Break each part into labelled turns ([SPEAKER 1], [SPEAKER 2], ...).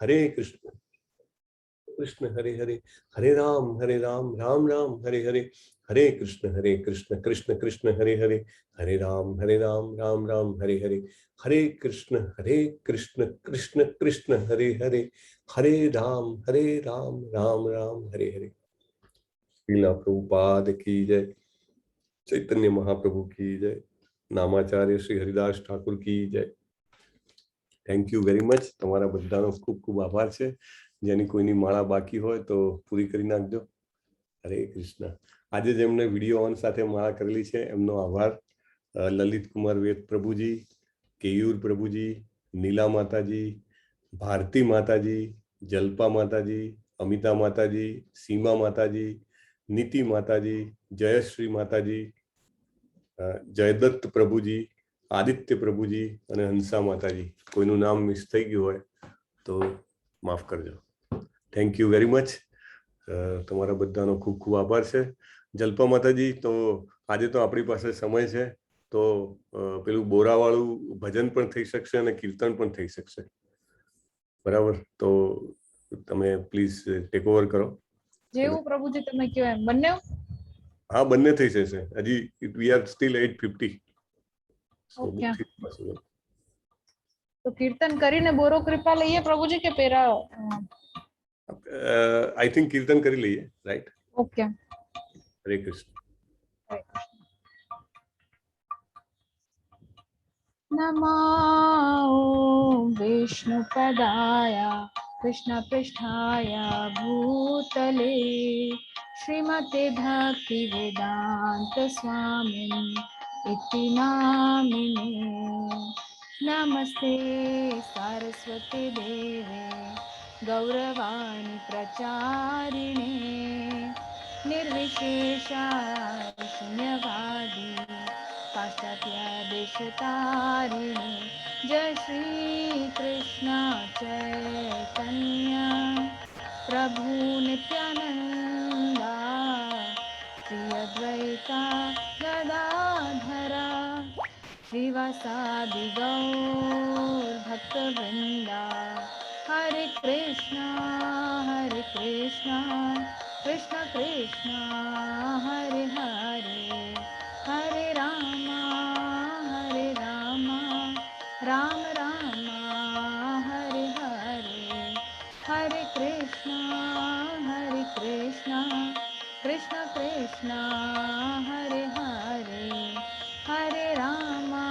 [SPEAKER 1] हरे कृष्ण कृष्ण हरे हरे, हरे राम राम राम हरे हरे, हरे कृष्ण कृष्ण कृष्ण हरे हरे, हरे राम राम राम हरे हरे, हरे कृष्ण कृष्ण कृष्ण हरे हरे, हरे राम राम राम हरे हरे। श्रीला प्रभुपाद की जय, चैतन्य महाप्रभु की जय, नामाचार्य श्री हरिदास ठाकुर की जय। Thank you very much. તમારા બધાનો ખૂબ ખૂબ આભાર છે। જેની કોઈની માળા બાકી હોય તો પૂરી કરી નાખજો। હરે કૃષ્ણ। આજે જેમને વિડીયો ઓન સાથે માળા કરેલી છે એમનો આભાર। લલિત કુમાર વેદ પ્રભુજી, કેયુર પ્રભુજી, નીલા માતાજી, ભારતી માતાજી, જલ્પા માતાજી, અમિતા માતાજી, સીમા માતાજી, નીતિ માતાજી, જયશ્રી માતાજી, જયદત્ત પ્રભુજી, આદિત્ય પ્રભુજી અને હંસા માતાજી। કોઈનું નામ મિસ થઈ ગયું હોય તો માફ કરજો। Thank you very much. તમારા બધાનો ખૂબ ખૂબ આભાર છે। જલ્પા માતાજી, તો આજે તો આપણી પાસે સમય છે તો પેલું બોરાવાળું ભજન પણ થઈ શકશે અને કીર્તન પણ થઈ શકશે, બરાબર? તો તમે પ્લીઝ ટેક ઓવર કરો।
[SPEAKER 2] જેવું પ્રભુજી તમે કહો એમ બંને?
[SPEAKER 1] હા, બંને થઈ જશે। હજી વી આર સ્ટીલ 8:50।
[SPEAKER 2] ઓકે, તો કીર્તન કરીને બોરો કૃપા લઈએ પ્રભુજી કે પેરા?
[SPEAKER 1] आई थिंक कीर्तन કરી લઈએ, રાઈટ?
[SPEAKER 2] ઓકે,
[SPEAKER 1] હરે કૃષ્ણ।
[SPEAKER 2] नमो विष्णुपदाय कृष्णपृष्ठाय भूतले श्रीमते भक्तिवेदान्त स्वामिन् इति नामिने। नमस्ते सरस्वती देवे गौरवाणी प्रचारिणे निर्विशेषा शून्यवादी पाश्चात्य देशतारिणे। जय श्री कृष्ण चैतन्य प्रभु नित्यानंदा श्री अद्वैता गदाधरा श्रीवासादि गौर भक्तवृंदा। हरे कृष्णा कृष्ण कृष्ण हरे हरे, हरे रामा राम राम हरे हरे, हरे कृष्णा कृष्ण कृष्ण हरे हरे, हरे रामा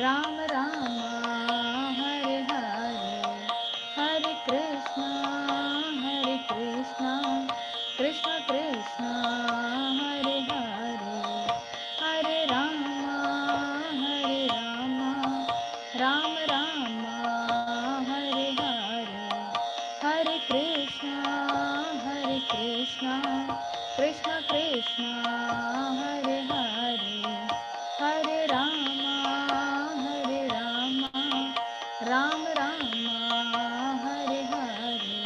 [SPEAKER 2] राम राम हरे हरे, हरे कृष्णा कृष्ण कृष्ण हरे हरे, हरे रामा राम राम हरे हरे, हरे कृष्णा कृष्ण कृष्ण हरे हरे, हरे रामा राम राम हरे हरे,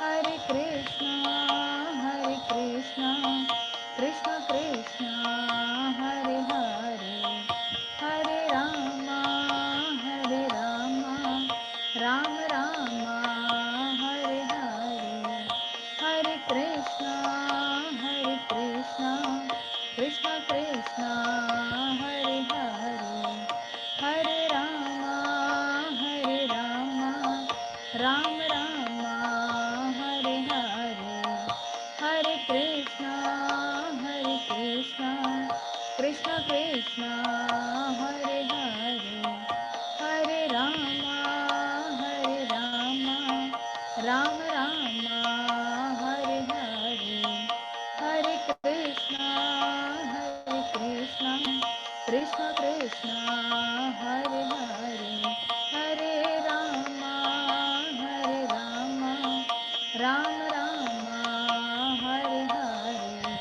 [SPEAKER 2] हरे कृष्णा कृष्ण कृष्ण हरे हरे, हरे रामा राम राम हरे हरे, हरे कृष्णा कृष्ण कृष्ण हरे हरे, हरे रामा राम राम हरे हरे, हरे कृष्णा कृष्ण कृष्ण हरे हरे, हरे रामा राम राम हरे हरे, हरे कृष्णा कृष्ण कृष्ण हरे हरे, हरे रामा राम राम हरे हरे।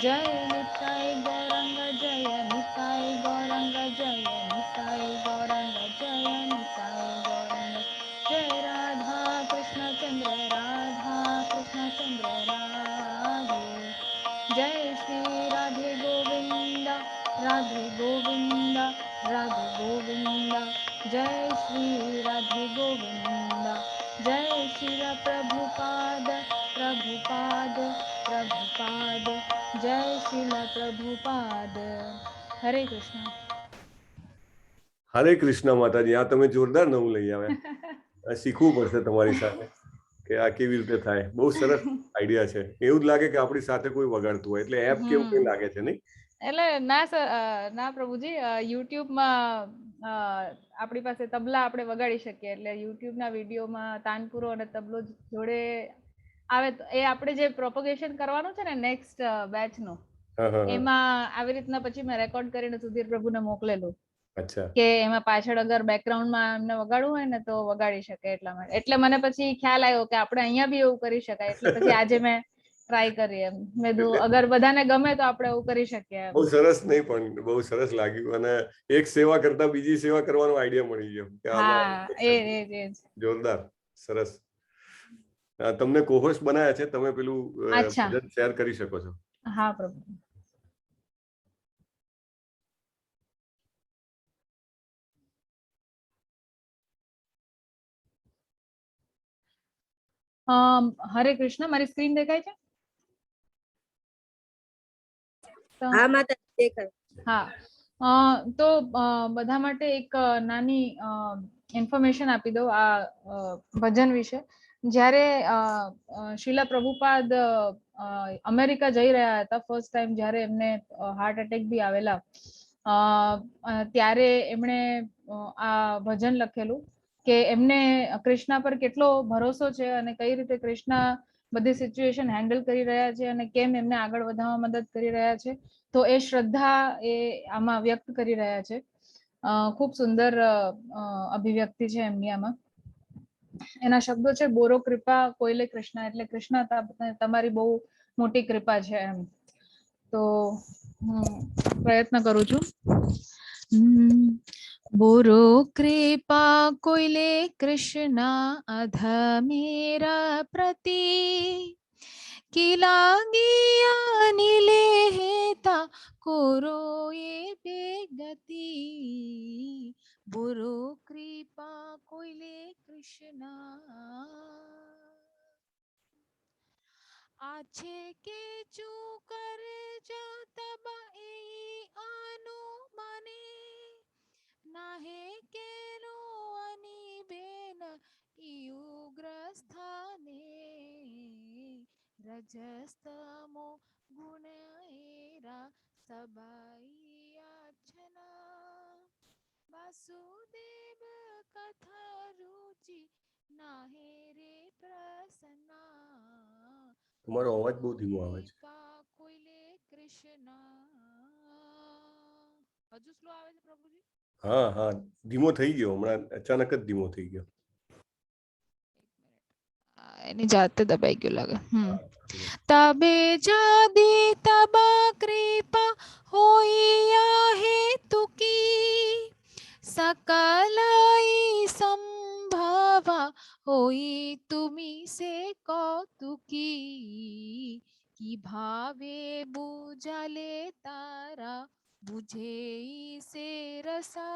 [SPEAKER 2] जय निताय गौरंग जय निताय गौरंग जय निताय गौरंग जय निताय गौरंग, जय राधा कृष्ण चंद्र राधे, जय श्री राधे गोविंद राधे गोविंद, जय श्री राधे राधे गोविंद जय श्रील प्रभुपाद प्रभुपाद प्रभुपाद जय श्रील प्रभुपाद हरे कृष्ण
[SPEAKER 1] હરે કૃષ્ણ માતાજી. આ તમે જોરદાર નવું લઈ આવ્યા. શીખવું પડશે તમારી સાથે કે આ કેવી રીતે થાય. બહુ સરસ આઈડિયા છે. એવું જ લાગે કે આપણી સાથે કોઈ વગાડતું હોય, એટલે એપ કેવું કઈ લાગે છે નહીં?
[SPEAKER 2] એટલે ના પ્રભુજી, યુટ્યુબમાં આપણી પાસે તબલા આપણે વગાડી શકીએ, એટલે યુટ્યુબના વિડીયોમાં તાનપુરો અને તબલો જોડે આવે તો એ આપણે જે પ્રોપગેશન કરવાનું છે ને નેક્સ્ટ બેચનું, એમાં આવી રીતના પછી મેં રેકોર્ડ કરીને સુધીર પ્રભુને મોકલેલું.
[SPEAKER 1] અચ્છા.
[SPEAKER 2] કે એમાં પાછળ અગર બેકગ્રાઉન્ડમાં એમને વગાડવું હોય ને તો વગાડી શકે. એટલા માટે એટલે મને પછી ખ્યાલ આવ્યો કે આપણે અહીંયા બી એવું કરી શકાય. એટલે પછી આજે મેં ટ્રાય કરી. એમ મેં કીધું અગર બધાને ગમે તો આપણે એવું કરી શકીએ.
[SPEAKER 1] બહુ સરસ. નહીં પણ બહુ સરસ લાગ્યું, અને એક સેવા કરતા બીજી સેવા કરવાનો આઈડિયા મળી ગયો.
[SPEAKER 2] હા, એ
[SPEAKER 1] જોરદાર, સરસ. તમને કોહોસ્ટ બનાયા છે, તમે પેલું ભજન શેર કરી શકો છો.
[SPEAKER 2] હા પ્રભુ. હરે કૃષ્ણ. મારી સ્ક્રીન દેખાય છે?
[SPEAKER 3] હા માતા દેખાય.
[SPEAKER 2] હા, તો બધા માટે એક નાની ઇન્ફોર્મેશન આપી દઉં આ ભજન વિશે. જ્યારે શ્રીલા પ્રભુપાદ અમેરિકા જઈ રહ્યા હતા ફર્સ્ટ ટાઈમ, જ્યારે એમને હાર્ટ એટેક બી આવેલા, ત્યારે એમણે આ ભજન લખેલું કે એમને કૃષ્ણ પર કેટલો ભરોસો છે અને કઈ રીતે કૃષ્ણ બધી સિચ્યુએશન હેન્ડલ કરી રહ્યા છે અને કેમ એમને આગળ વધવામાં મદદ કરી રહ્યા છે. તો એ શ્રદ્ધા એ આમાં વ્યક્ત કરી રહ્યા છે. ખૂબ સુંદર અભિવ્યક્તિ છે એમની આમાં. એના શબ્દો છે, બોરો કૃપા કોઈલે કૃષ્ણ, એટલે કૃષ્ણ તમારી બહુ મોટી કૃપા છે એમ. તો હું પ્રયત્ન કરું છું. બોરો કૃપા કોઈલે કૃષ્ણ અધ મેરા પ્રતિ, की लागिया नीले हेता कोरो ये बेगति, बुरो कृपा कोइले कृष्ण आछे के चू कर जा तबा ए आनु माने, नाहे के लो अनि बेन युग्रस्थाने, रजस्तमो गुण एरा सबाई आछना, वासुदेव कथा रुचि नाहे रे प्रसन्ना,
[SPEAKER 1] તમારો અવાજ બહુ ધીમો આવે છે.
[SPEAKER 2] કોઈલે કૃષ્ણ. હજુ સ્લો આવે છે પ્રભુજી?
[SPEAKER 1] હા હા, ધીમો થઈ ગયો હમણાં, અચાનક જ ધીમો થઈ ગયો.
[SPEAKER 2] એની જાતે દબાઈ ગયું લાગે. તબે જાદી તબા કૃપા હોઈયા હેતુકી, सकलाई संभवा होई तुमी से कौतुकी, की भावे बुझले तारा बुझे से रसा,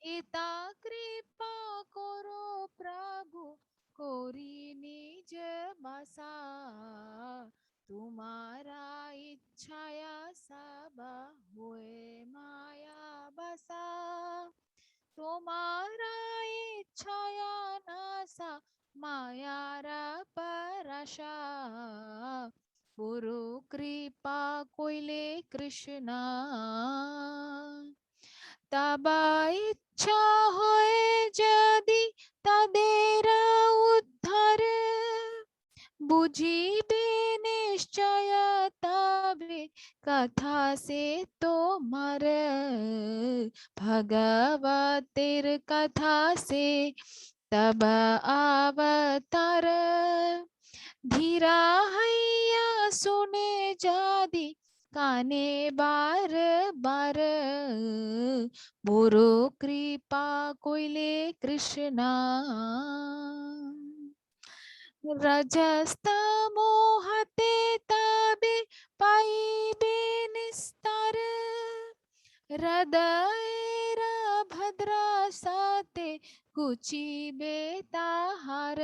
[SPEAKER 2] एता कृपा करो प्रभु कोरी निज बसा, तुम्हारा इच्छाया सब होए माया बसा, तुम्हारा इच्छाया नासा मायारा परशा, पुरु कृपा कोइले कृष्ण, तबा इच्छा होए जदि तदेर उद्धार, बुझी बे निश्चय तबे कथा से तो मर, भगवतेर कथा से तब अवतार, धीरा हैया सुने जादि काने बार बार, बोरो कृपा कोइले कृष्ण, रजस्त मोहते तबे पाइबे निस्तार, हृदय भद्र सते গুচিবে তাহার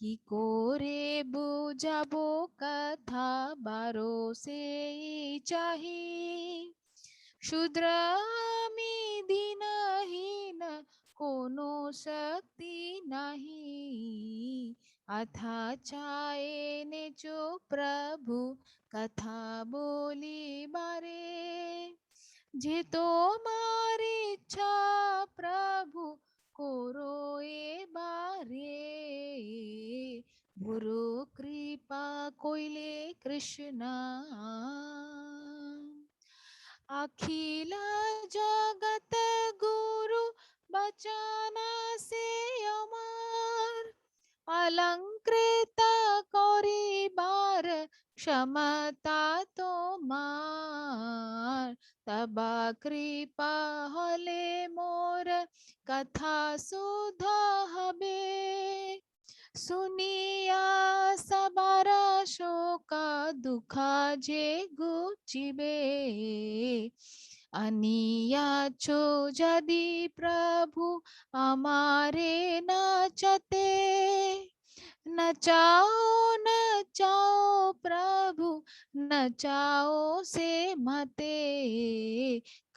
[SPEAKER 2] কি করে বুঝাবো কথা বারো সেই চাহি শূদ্র আমি দীনহীন কোনো শক্তি নাহি আথা চায়ে নেচো প্রভু কথা বলিবারে যে তোমার ইচ্ছা প্রভু করো এবারে গুরু কৃপা কইলে কৃষ্ণ अखिल जगत गुरु बचना से अमर अलंकृत करिबार क्षमता तोमार तबा कृपा हले मोर कथा सुध हबे सुनिया सबर शोक दुखा जे गुचिबे अनिया छो जदि प्रभु हमारे नचते नचाओ प्रभु नचाओ से मते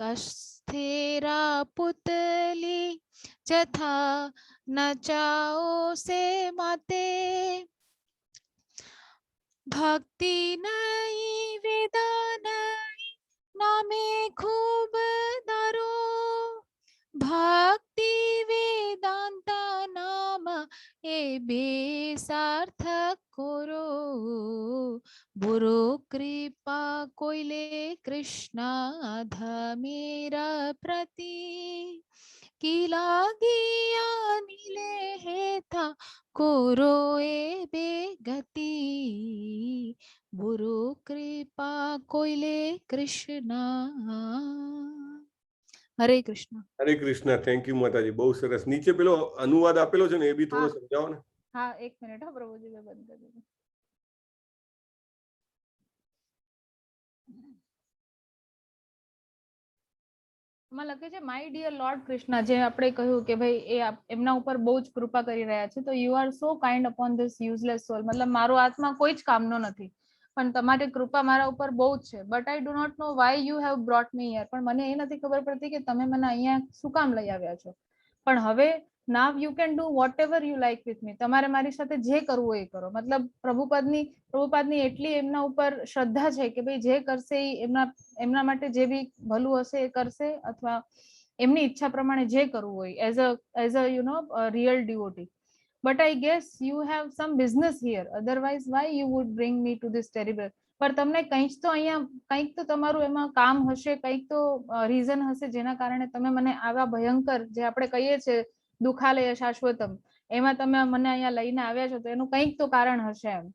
[SPEAKER 2] कस्थेरा पुतली जथा नचाओ से माते भक्ति नहीं वेदन नामे खूब दरो भक्ति वेदांत नाम ए बेसार्थक करो बुरो कृपा कोइले कृष्ण धमेरा प्रति की लागिया नीले हेथा कोरो ए बेगति बुरो कृपा कोइले कृष्ण हरे कृष्ण
[SPEAKER 1] हरे कृष्ण थैंक यू माताजी बहुत सरस नीचे पेलो अनुवाद आपेलो छे ने ए बी थोड़ो समजाओ ने
[SPEAKER 2] हाँ एक मिनिट हाँ प्रभुजी मैं बंद कर दूँ માં લખે છે માય ડિયર લોર્ડ કૃષ્ણ જે આપણે કહ્યું કે ભાઈ એ એમના ઉપર બહુ જ કૃપા કરી રહ્યા છે તો you are so kind upon this useless soul મતલબ મારો આત્મા કોઈ જ કામનો નથી પણ તમારી કૃપા મારા ઉપર બહુ જ છે but I do not know why you have brought me here પણ મને એ નથી ખબર પડતી કે તમે મને અહીંયા શું કામ લઈ આવ્યા છો પણ હવે now you can do vote ever you like with me તમારે મારી સાથે જે કરવું એ કરો મતલબ પ્રભુપાદની એટલી એમના ઉપર શ્રદ્ધા છે કે ભાઈ જે કરશે એ એમના માટે જે બી ભલું હશે એ કરશે અથવા એમની ઈચ્છા પ્રમાણે જે કરવું હોય as a you know real devotee but I guess you have some business here otherwise why you would bring me to this terrible पर તમને કંઈક તો તમારું એમાં કામ હશે કંઈક તો રીઝન હશે જેના કારણે તમે મને આવા ભયંકર જે આપણે કહીએ છે દુખાલય શાશ્વતમ એમાં તમે મને અહીંયા લઈને આવ્યા છો તો એનું કંઈક તો કારણ હશે એમ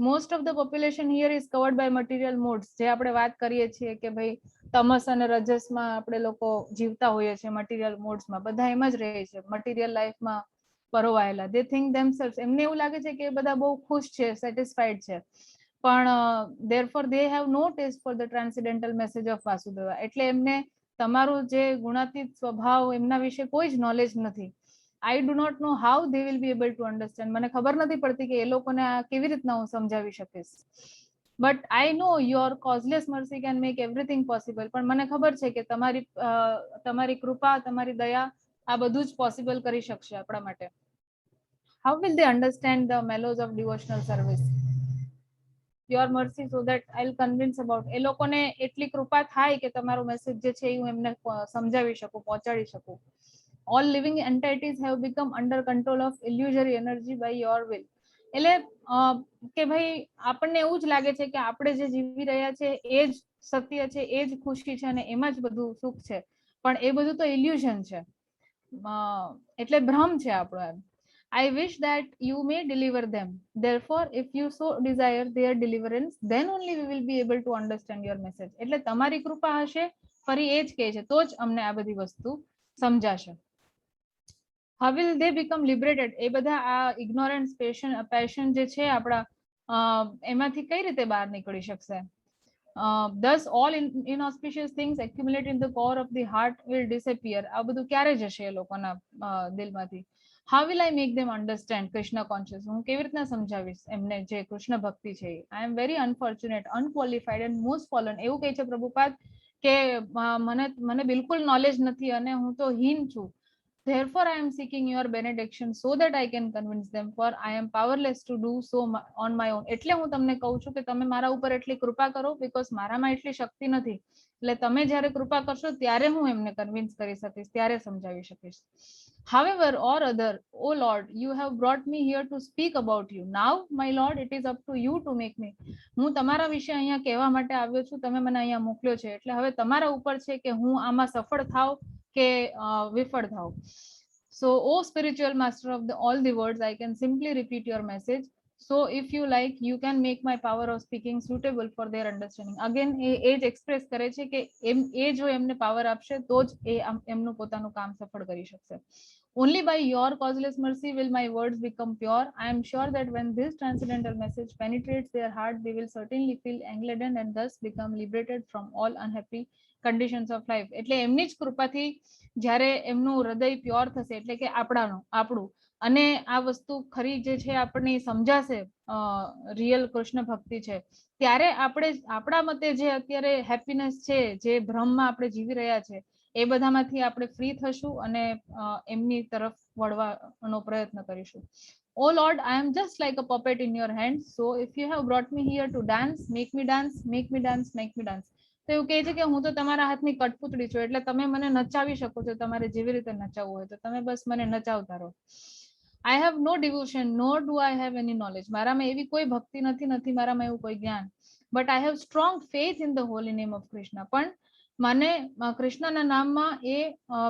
[SPEAKER 2] most of the population here is covered by material modes જે આપણે વાત કરીએ છીએ કે ભાઈ તમસ અને રજસમાં આપણે લોકો જીવતા હોઈએ છીએ મટીરિયલ મોડ્સમાં બધા એમ જ રહે છે મટીરિયલ લાઈફમાં પરોવાયેલા દે થિંક ધેમસેલ્વ્સ એમને એવું લાગે છે કે એ બધા બહુ ખુશ છે સેટિસ્ફાઈડ છે પણ therefore they have no taste for the transcendental message of Vasudeva એટલે એમને તમારું જે ગુણાતીત સ્વભાવ એમના વિશે કોઈ જ નોલેજ નથી I do not know how they will be able to understand મને ખબર નથી પડતી કે એ લોકોને આ કેવી રીતના હું સમજાવી શકીશ but I know your causeless mercy can make everything possible પણ મને ખબર છે કે તમારી કૃપા તમારી દયા આ બધું જ પોસિબલ કરી શકશે આપણા માટે how will they understand the mellows of devotional service your mercy so that I'll convince about એ લોકોને એટલી કૃપા થાય કે તમારો મેસેજ જે છે હું એમને સમજાવી શકું પહોંચાડી શકું all living entities have become under control of illusory energy by your will એટલે કે ભાઈ આપણને એવું જ લાગે છે કે આપણે જે જીવી રહ્યા છે એ જ સત્ય છે એ જ ખુશી છે અને એમાં જ બધું સુખ છે પણ એ બધું તો ઇલ્યુઝન છે એટલે ભ્રમ છે આપણો એમ I wish that you may deliver them. Therefore, if you so desire their deliverance, then only we will be able to understand your message. એટલે તમારી કૃપા હશે ફરી એ જ કહે છે તો જ અમને આ બધી વસ્તુ સમજાશે how will they become liberated એ બધા આ ignorance passion જે છે આપણા એમાંથી કઈ રીતે બહાર નીકળી શકશે thus all inauspicious things accumulate in the core of the heart will disappear. આ બધું ક્યારે જશે એ લોકોના દિલમાંથી? How will I make them understand Krishna conscious? હું કેવી રીતના સમજાવીશ એમને જે કૃષ્ણ ભક્તિ છે? I am very unfortunate, unqualified and most fallen. એવું કહે છે પ્રભુપાદ કે મને બિલકુલ નોલેજ નથી અને હું તો હીન છું. Therefore, I am seeking your benediction so that I can convince them, for I am powerless to do so on my own. એટલે હું તમને કહું છું કે તમે મારા ઉપર એટલી કૃપા કરો, because મારામાં એટલી શક્તિ નથી. એટલે તમે જ્યારે કૃપા કરશો ત્યારે હું એમને કન્વિન્સ કરી શકીશ, ત્યારે સમજાવી શકીશ. However or other, O Lord, you have brought me here to speak about you. Now, my Lord, it is up to you to make me. હું તમારા વિશે અહીંયા કહેવા માટે આવ્યો છું, તમે મને અહીંયા મોકલ્યો છે, એટલે હવે તમારા ઉપર છે કે હું આમાં સફળ થાવ કે વિફળ થાવ. So, O spiritual master of all the words, I can simply repeat your message. So, if you like, you can make my power of speaking suitable for their understanding. Again, એ જ express કરે છે કે એ જો એમને power આપશે તો જ એ એમનું પોતાનું કામ સફળ કરી શકશે. Only by your causeless mercy will my words become pure. I am sure that when this transcendental message penetrates their heart, they will certainly feel engladdened and thus become liberated from all unhappy conditions of life. એટલે એમની જ કૃપાથી જ્યારે એમનું હૃદય pure થશે, એટલે કે આપણું, અને આ વસ્તુ ખરી જે છે આપણને સમજાશે, રિયલ કૃષ્ણ ભક્તિ છે, ત્યારે આપણે આપણા મતે જે અત્યારે હેપીનેસ છે, જે ભ્રમમાં આપણે જીવી રહ્યા છે, એ બધામાંથી આપણે ફ્રી થશું અને એમની તરફ વળવાનો પ્રયત્ન કરીશું. Oh Lord, I am just like a puppet in your hands. So if you have brought me here to dance, make me dance, make me dance, make me dance. તો એવું કહે છે કે હું તો તમારા હાથની કઠપૂતળી છું, એટલે તમે મને નચાવી શકો છો, તમારે જેવી રીતે નચાવવું હોય તો તમે બસ મને નચાવતા રહો. I have no devotion, nor do I have any knowledge. મારામાં એવી કોઈ ભક્તિ નથી મારામાં એવું કોઈ જ્ઞાન. But I have strong faith in the holy name of Krishna. પણ મને કૃષ્ણના નામમાં એ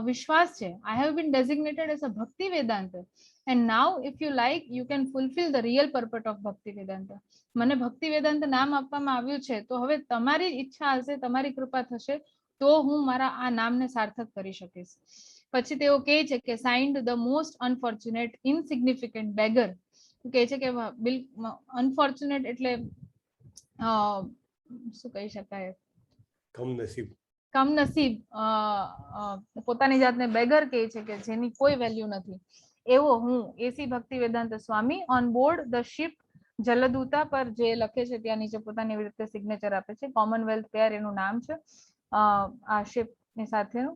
[SPEAKER 2] વિશ્વાસ છે. I have been designated as a Bhakti Vedanta. And now, if you like, you can fulfill the real purpose of Bhakti Vedanta. મને ભક્તિ વેદાંત નામ આપવામાં આવ્યું છે, તો હવે તમારી ઈચ્છા હશે, તમારી કૃપા થશે તો હું મારા આ નામને સાર્થક કરી શકીશ. પછી તેઓ કહે છે કે signed the most unfortunate ઇનસિગ્નિફિકન્ટ beggar. કહે છે કે અનફોર્ચ્યુનેટ એટલે શું કહી શકાય, કમનસીબ, પોતાની જાતને બેગર કહે છે કે જેની કોઈ વેલ્યુ નથી, એવો હું એસી ભક્તિ વેદાંત સ્વામી ઓન બોર્ડ ધ શિપ જલદૂતા પર જે લખે છે ત્યાં નીચે પોતાની એવી રીતે સિગ્નેચર આપે છે. કોમનવેલ્થ પેર એનું નામ છે. આ શિપની સાથેનું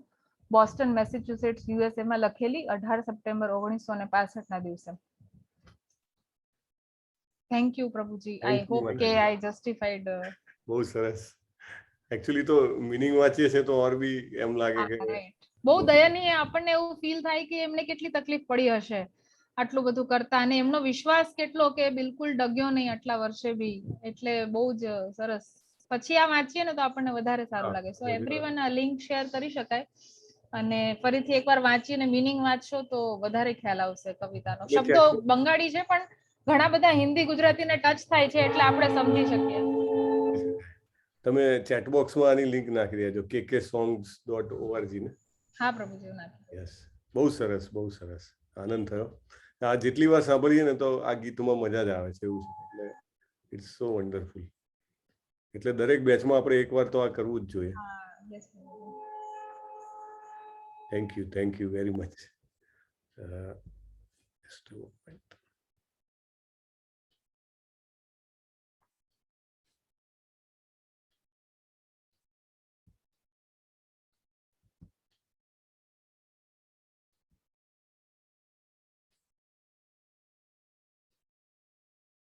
[SPEAKER 2] બોસ્ટન મેસેચ્યુસેટ્સ યુએસએ માં લખેલી 18 સપ્ટેમ્બર 1965 ના દિવસે. થેન્ક યુ પ્રભુજી. આઈ હોપ કે આઈ જસ્ટિફાઈડ.
[SPEAKER 1] બહુ સરસ. एक्चुअली तो मीनिंग वांचीए છે તો ઓર બી એમ લાગે કે
[SPEAKER 2] બહુ દયનીય, આપણને એવું ફીલ થાય કે એમને કેટલી તકલીફ પડી હશે આટલું બધું કરતા, અને એમનો વિશ્વાસ કેટલો કે બિલકુલ ડગ્યો નહીં આટલા વર્ષે બી. એટલે બહુ જ સરસ. પછી આ વાંચીએ ને તો આપણને વધારે સારું લાગે. સો એવરીવન આ લિંક શેર કરી શકાય, અને ફરીથી એકવાર વાંચીને મીનિંગ વાંચશો તો વધારે ખ્યાલ આવશે કવિતાનો. શબ્દો બંગાળી છે પણ ઘણા બધા હિન્દી ગુજરાતીને ટચ થાય છે, એટલે આપણે સમજી શકીએ.
[SPEAKER 1] તમે ચેટ બોક્સમાં આની લિંક નાખી દેજો, kkSongs.org ને.
[SPEAKER 2] હા પ્રભુજી, નાખી.
[SPEAKER 1] યસ, બહુ સરસ, બહુ સરસ, આનંદ થયો. આ જેટલી વાર સાંભળીએ ને તો આ ગીતમાં મજા જ આવે છે, એવું છે. એટલે ઇટ્સ સો વન્ડરફુલ. એટલે દરેક બેચમાં આપણે એકવાર તો આ કરવું જ જોઈએ. Thank you very much.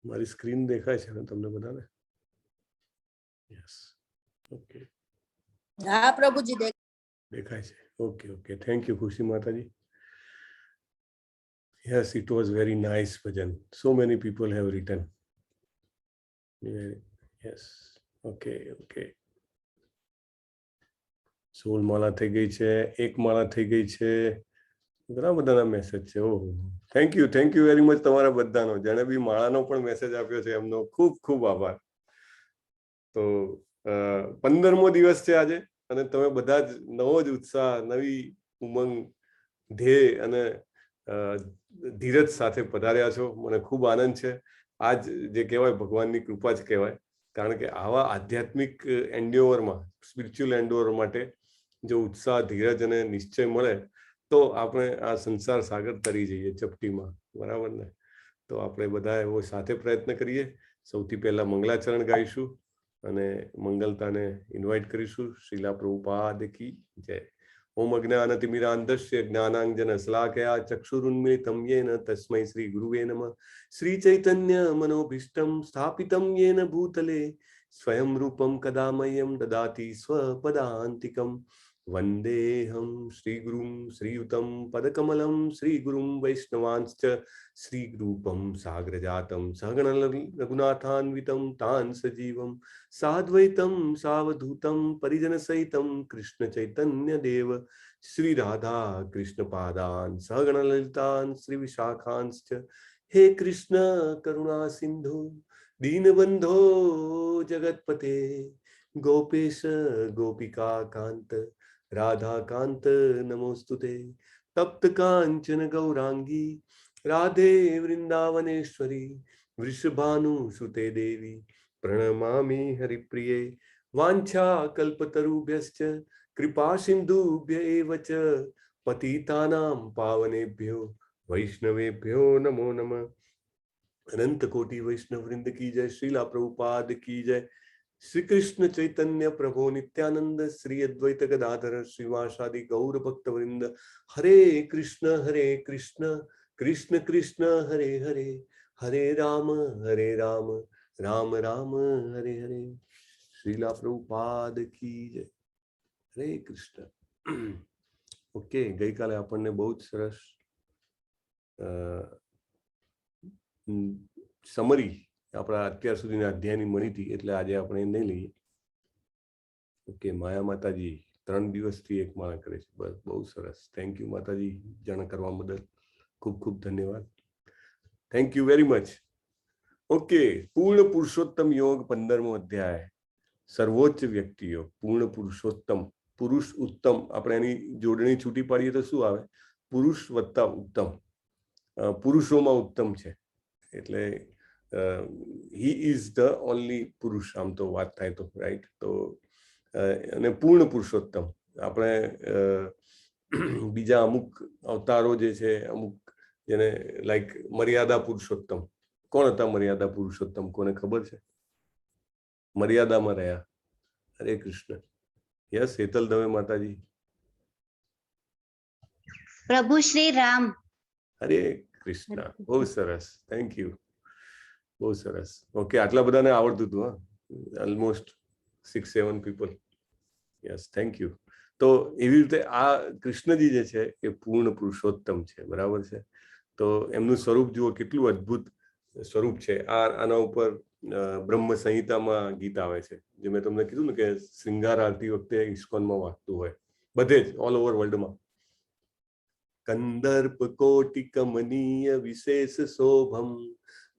[SPEAKER 1] મારી સ્ક્રીન દેખાય છે ને તમને બધાને? Yes, okay.
[SPEAKER 3] હા પ્રભુજી
[SPEAKER 1] દેખાય છે. ઓકે. થેન્ક યુ ખુશી માતાજી. Yes, it was very nice bhajan. So many people have written. Yes, okay. સોળ માળા થઈ ગઈ છે, એક માળા થઈ ગઈ છે, ઘણા બધાના મેસેજ છે. ઓહો, થેન્ક યુ વેરી મચ તમારા બધાનો. જેણે બી માળાનો પણ મેસેજ આપ્યો છે એમનો ખૂબ ખૂબ આભાર. તો 15મો દિવસ છે આજે, અને તમે બધા જ નવો જ ઉત્સાહ, નવી ઉમંગ, ધ્યેય અને ધીરજ સાથે પધાર્યા છો. મને ખૂબ આનંદ છે. આજ જે કહેવાય ભગવાનની કૃપા જ કહેવાય. કારણ કે આવા આધ્યાત્મિક એન્ડ્યોવરમાં, સ્પિરિચ્યુઅલ એન્ડ્યોવર માટે જો ઉત્સાહ, ધીરજ અને નિશ્ચય મળે તો આપણે આ સંસાર સાગર તરી જઈએ ચપટીમાં, બરાબર ને? તો આપણે બધા એવો સાથે પ્રયત્ન કરીએ. સૌથી પહેલા મંગલાચરણ ગાઈશું અને મંગલતાને ઇન્વાઇટ કરીશું. શ્રીલા પ્રભુપાદ કી જય. ઓમ અજ્ઞાનતિમિરાંધસ્ય જ્ઞાનાંજનશલાકયા ચક્ષુરુન્મિલિतं येन તસ્मै શ્રી ગુરુવે નમઃ. શ્રી ચૈતન્ય મનોભીષ્ટં સ્થાપિतं येन ભૂતલે સ્વયં રૂપં કદા મह्यं દદાતિ સ્વપદાંતિકં. વંદેહમ શ્રી ગુરુમ શ્રીયુતમ પદકમલમ શ્રી ગુરુમ વૈષ્ણવાંશ્ચ શ્રી રૂપમ સાગ્રજાતમ સહગણ રઘુનાથાન્વિતમ તાન સજીવમ સાદ્વૈતમ સાવધૂતમ પરિજન સહિતમ કૃષ્ણ ચૈતન્ય દેવ શ્રી રાધા કૃષ્ણ પાદાન સહગણ લલિતાન શ્રી વિશાખાંશ્ચ. હે કૃષ્ણ કરુણા સિંધુ દીનબંધો જગતપતે ગોપેશ ગોપિકા કાંત રાધાકાંત નમોસ્તુતે. તપ્ત કાંચન ગૌરાંગી રાધે વૃંદાવનેશ્વરી વૃષભાનુસુતે દેવી પ્રણમામિ હરિપ્રિયે. વાંછા કલ્પતરુભ્યશ્ચ કૃપા સિંધુભ્ય એવ ચ પતિતાનાં પાવનેભ્યો વૈષ્ણવેભ્યો નમો નમઃ. અનંત કોટિ વૈષ્ણવ વૃંદ કી જય. શ્રીલા પ્રભુપાદ કી જય. શ્રી કૃષ્ણ ચૈતન્ય પ્રભુ નિત્યાનંદ શ્રી અદ્વૈત ગદાધર શ્રીવાસાદિ ગૌર ભક્ત વૃંદ. હરે કૃષ્ણ કૃષ્ણ કૃષ્ણ હરે હરે, હરે રામ રામ રામ હરે હરે. શ્રીલા પ્રભુપાદ કી જય. હરે કૃષ્ણ. ઓકે, ગઈકાલે આપણને બહુ જ સરસ સમરી આપણા અત્યાર સુધીના અધ્યાયની મળી હતી, એટલે આજે આપણે એ નહીં લઈએ. ઓકે, માયા માતાજી 3 દિવસથી એક માળા કરે છે. બસ, બહુ સરસ. થેન્ક યુ માતાજી, જાણ કરવા બદલ ખૂબ ખૂબ ધન્યવાદ. Thank you very much. Okay, પૂર્ણ પુરુષોત્તમ યોગ 15મો અધ્યાય, સર્વોચ્ચ વ્યક્તિ યોગ. પૂર્ણ પુરુષોત્તમ, પુરુષ ઉત્તમ. આપણે એની જોડણી છૂટી પાડીએ તો શું આવે? પુરુષ વત્તા ઉત્તમ. પુરુષોમાં ઉત્તમ છે, એટલે he is the only પુરુષ, આમ તો વાત થાય તો, રાઈટ? તો અને પૂર્ણ પુરુષોત્તમ. આપણે બીજા અમુક અવતારો જે છે, અમુક જેને લાઈક મર્યાદા પુરુષોત્તમ. કોણ હતા મર્યાદા પુરુષોત્તમ? કોને ખબર છે? મર્યાદામાં રહ્યા. હરે કૃષ્ણ. યસ, હેતલ દવે માતાજી.
[SPEAKER 4] પ્રભુ શ્રી રામ.
[SPEAKER 1] હરે કૃષ્ણ. બહુ સરસ, થેન્ક યુ. બહુ સરસ. ઓકે, આટલા બધાને આવડતું હતું? હા, almost 6-7 people. Yes, thank you. તો એવી રીતે આ કૃષ્ણજી જે છે એ પૂર્ણ પુરુષોત્તમ છે, બરાબર છે? તો એમનું સ્વરૂપ જુઓ, કેટલું અદ્ભુત સ્વરૂપ છે. આના ઉપર બ્રહ્મ સંહિતામાં ગીત આવે છે, જે મેં તમને કીધું ને કે શૃંગાર આરતી વખતે ઇસ્કોનમાં વાગતું હોય, બધે જ, ઓલ ઓવર વર્લ્ડમાં. કંદર્પ કોટિ કમનીય વિશેષ શોભમ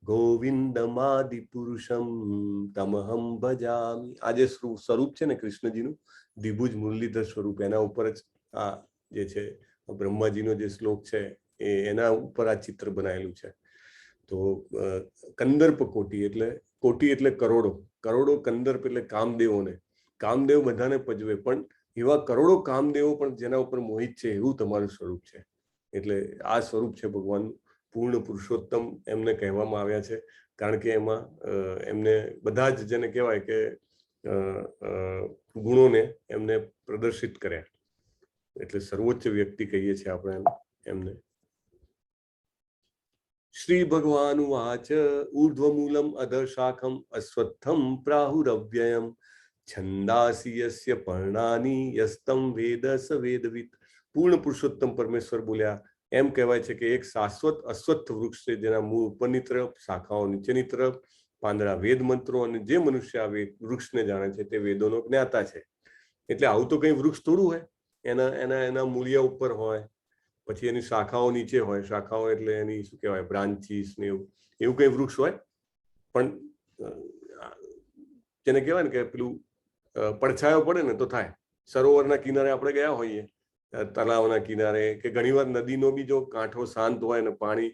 [SPEAKER 1] ગોવિંદમાદિ પુરુષમ તમહમ ભજામિ. આ જે સ્વરૂપ છે ને કૃષ્ણજીનું, દ્વિભુજ મુરલીધર સ્વરૂપ, એના ઉપર જ આ જે છે બ્રહ્માજીનો જે શ્લોક છે એ એના ઉપર આ ચિત્ર બનાવેલું છે. તો કંદર્પ કોટી એટલે કરોડો. કંદર્પ એટલે કામદેવોને. કામદેવ બધાને પજવે, પણ એવા કરોડો કામદેવો પણ જેના ઉપર મોહિત છે, એવું તમારું સ્વરૂપ છે. એટલે આ સ્વરૂપ છે ભગવાન. પૂર્ણ પુરુષોત્તમ એમને કહેવામાં આવ્યા છે, કારણ કે એમાં એમને બધા જ જેને કહેવાય કે ગુણોને એમને પ્રદર્શિત કર્યા, એટલે સર્વોચ્ચ વ્યક્તિ કહીએ છીએ આપણે એમને. શ્રી ભગવાન વાચ ઊર્ધ્વમૂલમ અધઃશાખમ અશ્વત્થમ પ્રાહુરવ્યયમ છંદાસી યસ્ય પર્ણાની યસ્તમ વેદ સ વેદવિત. પૂર્ણ પુરુષોત્તમ પરમેશ્વર બોલ્યા, એમ કહેવાય છે કે એક શાશ્વત અશ્વત્થ વૃક્ષ છે, જેના મૂળ ઉપરની તરફ, શાખાઓ નીચેની તરફ, પાંદડા વેદ મંત્રો, અને જે મનુષ્ય આ વૃક્ષને જાણે છે તે વેદોનો જ્ઞાતા છે. એટલે આવું તો કઈ વૃક્ષ થોડું હોય. એના મૂળિયા ઉપર હોય, પછી એની શાખાઓ નીચે હોય. શાખાઓ એટલે એની શું કહેવાય, બ્રાન્ચીસ ને એવું કઈ વૃક્ષ હોય. પણ જેને કહેવાય ને કે પેલું પડછાયો પડે ને તો થાય. સરોવરના કિનારે આપણે ગયા હોઈએ, તળાવના કિનારે, કે ઘણીવાર નદીનો બી જો કાંઠો શાંત હોય ને પાણી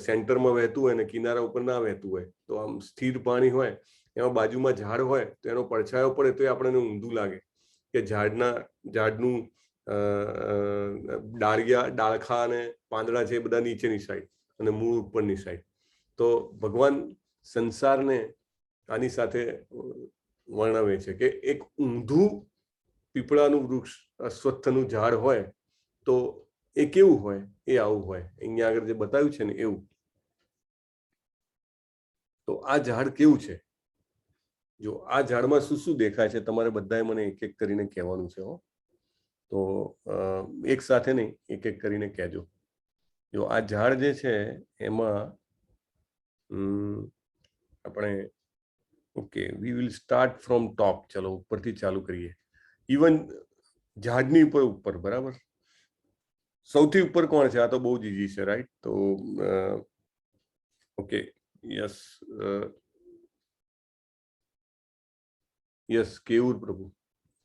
[SPEAKER 1] સેન્ટરમાં વહેતું હોય ને કિનારા ઉપર ના વહેતું હોય, તો આમ સ્થિર પાણી હોય એમાં બાજુમાં ઝાડ હોય તો એનો પડછાયો પડે તો આપણને ઊંધું લાગે કે ઝાડનું ડાળખા અને પાંદડા છે એ બધા નીચેની સાઈડ અને મૂળ ઉપરની સાઈડ. તો ભગવાન સંસારને આની સાથે વર્ણવે છે કે એક ઊંધું પીપળાનું વૃક્ષ, અશ્વત્થનું ઝાડ હોય તો એ કેવું હોય, એ આવું હોય. અહીંયા આગળ જે બતાવ્યું છે ને એવું. તો આ ઝાડ કેવું છે? જો આ ઝાડમાં શું શું દેખાય છે તમારે બધાએ મને એક એક કરીને કહેવાનું છે. તો એક સાથે નહીં, એક એક કરીને કહેજો. જો આ ઝાડ જે છે એમાં આપણે okay, we will start from top. ચલો ઉપરથી ચાલુ કરીએ. ઇવન ઝાડની ઉપર બરાબર. સૌથી ઉપર કોણ છે? આ તો બહુ જ ઈઝી છે, રાઈટ? તો ઓકે, યસ યસ, કેવુર પ્રભુ,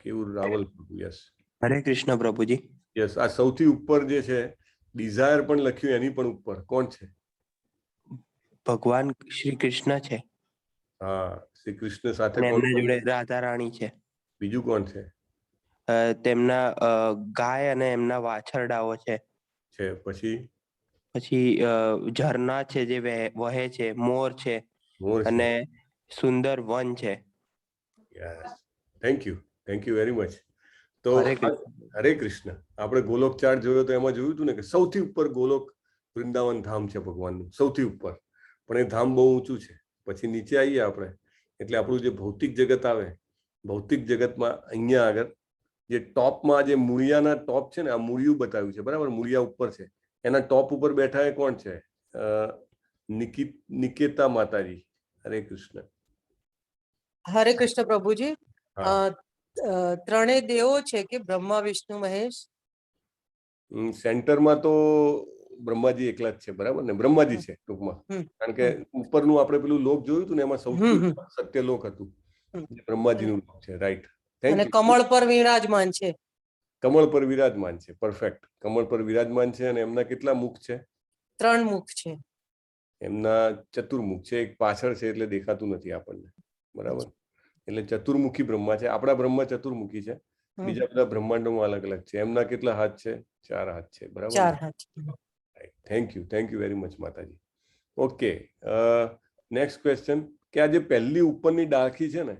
[SPEAKER 1] કેવુર રાવલ પ્રભુ. યસ,
[SPEAKER 5] હરે કૃષ્ણ પ્રભુજી.
[SPEAKER 1] યસ, આ સૌથી ઉપર જે છે, ડિઝાયર પણ લખ્યું એની પણ ઉપર કોણ છે?
[SPEAKER 5] ભગવાન શ્રી કૃષ્ણ છે.
[SPEAKER 1] હા, શ્રી કૃષ્ણ સાથે
[SPEAKER 5] અને
[SPEAKER 1] કોણ?
[SPEAKER 5] એમના જોડે રાધા રાણી છે.
[SPEAKER 1] બીજું કોણ છે?
[SPEAKER 5] તેમના ગાય અને એમના વાછરડાઓ છે. પછી ઝરણા છે જે વહે છે, મોર છે અને સુંદર વન છે.
[SPEAKER 1] Thank you very much. તો
[SPEAKER 5] હરે
[SPEAKER 1] કૃષ્ણ. આપણે ગોલોક ચાર્ટ જોયો તો એમાં જોયું હતું ને કે સૌથી ઉપર ગોલોક વૃંદાવન ધામ છે ભગવાનનું, સૌથી ઉપર. પણ એ ધામ બહુ ઊંચું છે. પછી નીચે આવીએ આપણે એટલે આપણું જે ભૌતિક જગત આવે, ભૌતિક જગતમાં અહીંયા આગળ જે ટોપમાં જે મૂળિયાના ટોપ છે ને, આ મૂળિયું બતાવ્યું છે બરાબર. મૂળિયા ઉપર છે, એના ટોપ ઉપર બેઠા એ કોણ છે? નિકેતા માતાજી. હરે કૃષ્ણ.
[SPEAKER 3] હરે કૃષ્ણ પ્રભુજી. ત્રણેય દેવો છે કે બ્રહ્મા, વિષ્ણુ, મહેશ?
[SPEAKER 1] સેન્ટરમાં તો બ્રહ્માજી એકલા જ છે બરાબર ને? બ્રહ્માજી છે ટૂંકમાં. કારણ કે ઉપરનું આપણે પેલું લોક જોયું હતું ને, એમાં સૌથી સત્ય લોક હતું, બ્રહ્માજીનું લોક છે, રાઈટ?
[SPEAKER 3] અને કમળ પર વિરાજમાન છે.
[SPEAKER 1] કમળ પર વિરાજમાન છે, પરફેક્ટ. કમળ પર વિરાજમાન છે. અને એમના કેટલા મુખ છે?
[SPEAKER 3] 3 મુખ છે.
[SPEAKER 1] એમના ચતુર્મુખ છે. એક પાછળ છે એટલે દેખાતું નથી આપણને, બરાબર? એટલે ચતુર્મુખી બ્રહ્મા છે. આપણા બ્રહ્મા ચતુર્મુખી છે. બીજા બધા બ્રહ્માંડોમાં અલગ અલગ છે. એમના કેટલા હાથ છે? 4 હાથ છે, બરાબર?
[SPEAKER 3] 4 હાથ.
[SPEAKER 1] થેન્ક યુ વેરી મચ માતાજી. ઓકે, નેક્સ્ટ ક્વેશ્ચન કે આ જે પહેલી ઉપરની ડાળખી છે ને,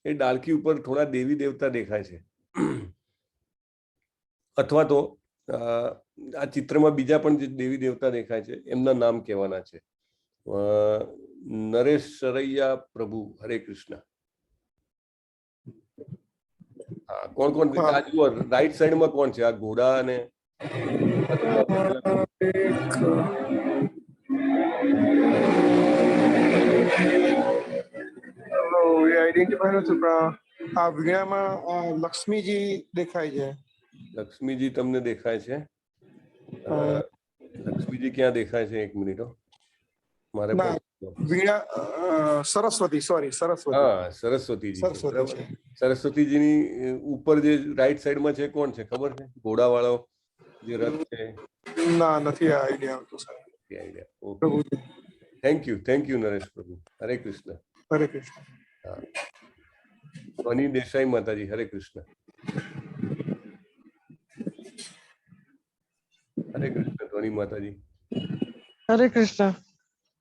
[SPEAKER 1] એ ડાળખી ઉપર થોડા દેવી દેવતા દેખાય છે. અથવા તો આ ચિત્રમાં બીજા પણ જે દેવી દેવતા દેખાય છે એમના નામ કહેવાના છે. નરેશ સરૈયા પ્રભુ. હરે કૃષ્ણ. હા, કોણ કોણ? આ જુઓ રાઈટ સાઈડમાં કોણ છે? આ ઘોડા અને
[SPEAKER 6] આ વીણામાં લક્ષ્મીજી દેખાય છે.
[SPEAKER 1] લક્ષ્મીજી તમને દેખાય છે? લક્ષ્મીજી ક્યાં દેખાય છે? એક મિનિટ. મારે
[SPEAKER 6] વીણા સરસ્વતી, સોરી, સરસ્વતી.
[SPEAKER 1] હા, સરસ્વતીજી. સરસ્વતીજીની ઉપર જે રાઈટ સાઈડમાં છે કોણ છે ખબર છે? ઘોડા વાળો જે રથ છે.
[SPEAKER 6] ના, નથી આઈડિયા આવતો સર.
[SPEAKER 1] થેન્ક યુ નરેશ પ્રભુ. હરે કૃષ્ણ.
[SPEAKER 6] હરે કૃષ્ણ.
[SPEAKER 1] હા, ધ્વની દેસાઈ માતાજી. હરે કૃષ્ણ. હરે કૃષ્ણ ધ્વની માતાજી.
[SPEAKER 7] હરે કૃષ્ણ.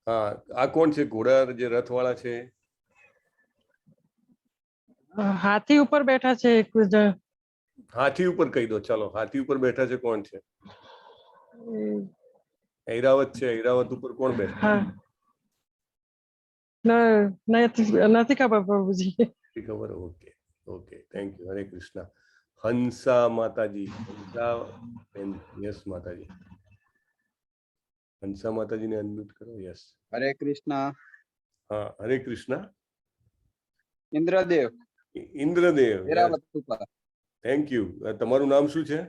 [SPEAKER 1] હા, આ કોણ છે? ઘોડા જે રથ વાળા છે.
[SPEAKER 7] હાથી ઉપર બેઠા છે.
[SPEAKER 1] હાથી ઉપર કહી દો. ચાલો, હાથી ઉપર બેઠા છે કોણ છે? ઐરાવત છે. ઐરાવત ઉપર કોણ બેઠા?
[SPEAKER 7] નથી ખબર પ્રભુજી.
[SPEAKER 1] ખબર? Okay, thank you. હરે કૃષ્ણ. હંસા માતાજી. યસ માતાજી. હંસા માતાજીને અનમ્યુટ કરો. યસ.
[SPEAKER 8] હરે કૃષ્ણ.
[SPEAKER 1] હા, હરે કૃષ્ણ.
[SPEAKER 8] ઇન્દ્રદેવ.
[SPEAKER 1] Thank you. તમારું નામ શું છે?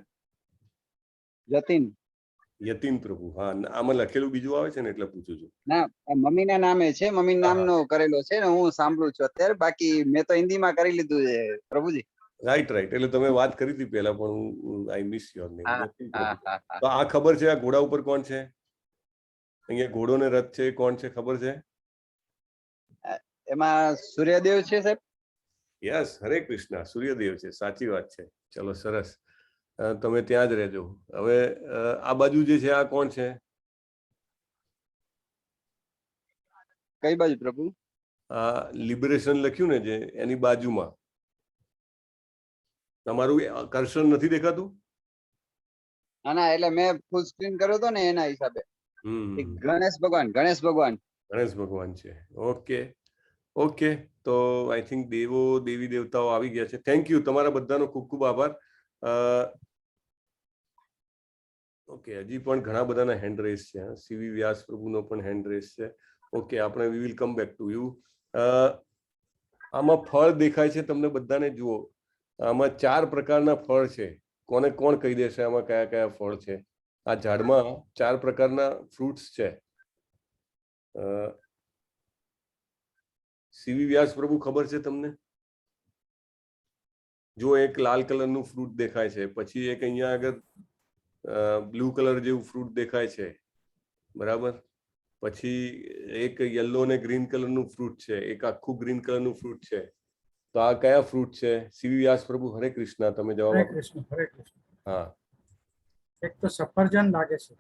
[SPEAKER 8] યતિન
[SPEAKER 1] પ્રભુ. હા, આમાં લખેલું બીજું આવે છે ને એટલે પૂછું છું.
[SPEAKER 8] ના, મમ્મીના નામે છે. મમ્મી નામનો કરેલો છે ને, હું સાંભળું છું અત્યારે. બાકી મેં તો હિન્દીમાં કરી લીધું છે પ્રભુજી.
[SPEAKER 1] રાઈટ. એટલે તમે વાત કરી હતી પહેલા, પણ હું આઈ મિસ યોર નેમ. તો આ ખબર છે? આ ઘોડા ઉપર કોણ છે? અહીંયા ઘોડો ને રથ છે, કોણ છે ખબર છે?
[SPEAKER 8] એમાં સૂર્યદેવ છે સાહેબ.
[SPEAKER 1] યસ, હરે કૃષ્ણ, સૂર્યદેવ છે, સાચી વાત છે. ચલો સરસ, તમે ત્યાં જ રહેજો. હવે આ બાજુ જે છે આ કોણ છે?
[SPEAKER 8] કઈ બાજુ પ્રભુ?
[SPEAKER 1] આ લિબરેશન લખ્યું ને જે એની બાજુમાં તમારું કર્સર નથી દેખાતું?
[SPEAKER 8] ના ના, એટલે મેં ફૂલ સ્ક્રીન કર્યો હતો ને એના હિસાબે.
[SPEAKER 1] હમ,
[SPEAKER 8] ગણેશ ભગવાન, ગણેશ ભગવાન.
[SPEAKER 1] ગણેશ ભગવાન છે. ઓકે ઓકે, તો આઈ થિંક દેવો દેવી દેવતાઓ આવી ગયા છે. થેન્ક યુ, તમારા બધાનો ખૂબ ખૂબ આભાર. ઓકે, હજી પણ ઘણા બધાના હેન્ડ રેસ છે. સીવી વ્યાસ પ્રભુનો પણ હેન્ડ રેસ છે. ઓકે, આપણે we will come back to you. આમાં ફળ દેખાય છે તમને બધાને? જુઓ, આમાં 4 પ્રકારના ફળ છે. કોને કોણ કહી દેશે આમાં કયા કયા ફળ છે? આ ઝાડમાં 4 પ્રકારના ફ્રૂટ્સ છે. સીવી વ્યાસ પ્રભુ ખબર છે તમને? જો એક લાલ કલરનું ફ્રૂટ દેખાય છે, પછી એક અહીંયા આગળ બ્લુ કલર જેવું ફ્રૂટ દેખાય છે, બરાબર? પછી એક યલો ને ગ્રીન કલરનું ફ્રૂટ છે, એક આખું ગ્રીન કલરનું ફ્રૂટ છે. તો આ કયા ફ્રૂટ છે? સીવી વ્યાસ પ્રભુ, હરે કૃષ્ણ, તમે જવાબ
[SPEAKER 9] હરે
[SPEAKER 1] આપો.
[SPEAKER 9] કૃષ્ણ, હરે કૃષ્ણ.
[SPEAKER 1] હા,
[SPEAKER 9] એક તો સફરજન લાગે છે.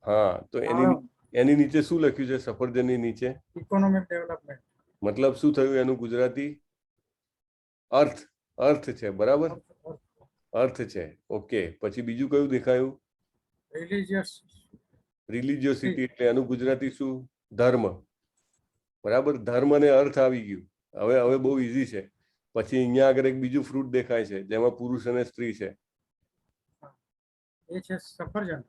[SPEAKER 1] હા, તો એની નીચે શું લખ્યું છે? સફરજનની નીચે
[SPEAKER 9] ઇકોનોમિક ડેવલપમેન્ટ.
[SPEAKER 1] મતલબ શું થયું એનું ગુજરાતી? અર્થ, અર્થ છે, બરાબર? અર્થ છે. ઓકે, પછી બીજું કયું દેખાયું? રિલિજિયોસિટી, એટલે એનું ગુજરાતી શું? ધર્મ, બરાબર? ધર્મ અને અર્થ આવી ગયું. હવે બહુ ઈઝી છે. પછી અહીંયા આગળ એક બીજું ફ્રૂટ દેખાય છે જેમાં પુરુષ અને સ્ત્રી છે.
[SPEAKER 9] એ છે સફરજન.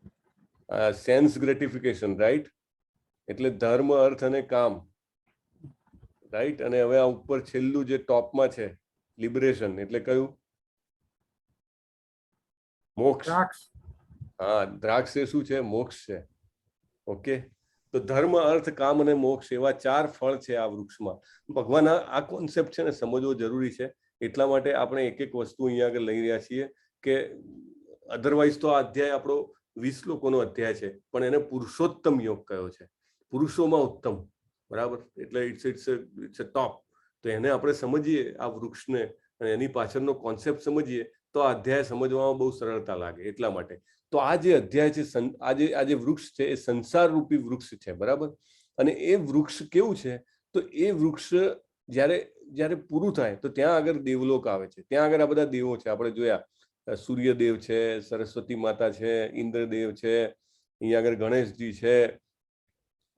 [SPEAKER 1] Sense gratification, right? એટલે ધર્મ, અર્થ અને કામ, રાઈટ? અને હવે આ ઉપર છેલ્લું જે ટોપમાં છે, લિબરેશન, એટલે કયું? મોક્ષ. હા, દ્રાક્ષ એ શું છે? મોક્ષ છે. ઓકે, તો ધર્મ, અર્થ, કામ અને મોક્ષ એવા 4 ફળ છે આ વૃક્ષમાં. ભગવાન આ કોન્સેપ્ટ છે ને સમજવો જરૂરી છે. એટલા માટે આપણે એક એક વસ્તુ અહીંયા આગળ લઈ રહ્યા છીએ કે અધરવાઇઝ તો આ અધ્યાય આપણો 20 લોકોનો અધ્યાય છે, પણ એને પુરુષોત્તમ યોગ કયો છે, પુરુષોમાં ઉત્તમ, બરાબર? એટલે ઇટ્સ અ ટોપ. તો એને આપણે સમજીએ આ વૃક્ષને અને એની પાછળનો કોન્સેપ્ટ સમજીએ તો આ અધ્યાય સમજવામાં બહુ સરળતા લાગે. એટલા માટે તો આ જે અધ્યાય છે, આ જે વૃક્ષ છે એ સંસાર રૂપી વૃક્ષ છે, બરાબર? અને એ વૃક્ષ કેવું છે? તો એ વૃક્ષ જ્યારે પૂરું થાય તો ત્યાં આગળ દેવલોક આવે છે. ત્યાં આગળ આ બધા દેવો છે, આપણે જોયા. સૂર્યદેવ છે, સરસ્વતી માતા છે, ઇન્દ્રદેવ છે, અહીંયા આગળ ગણેશજી છે,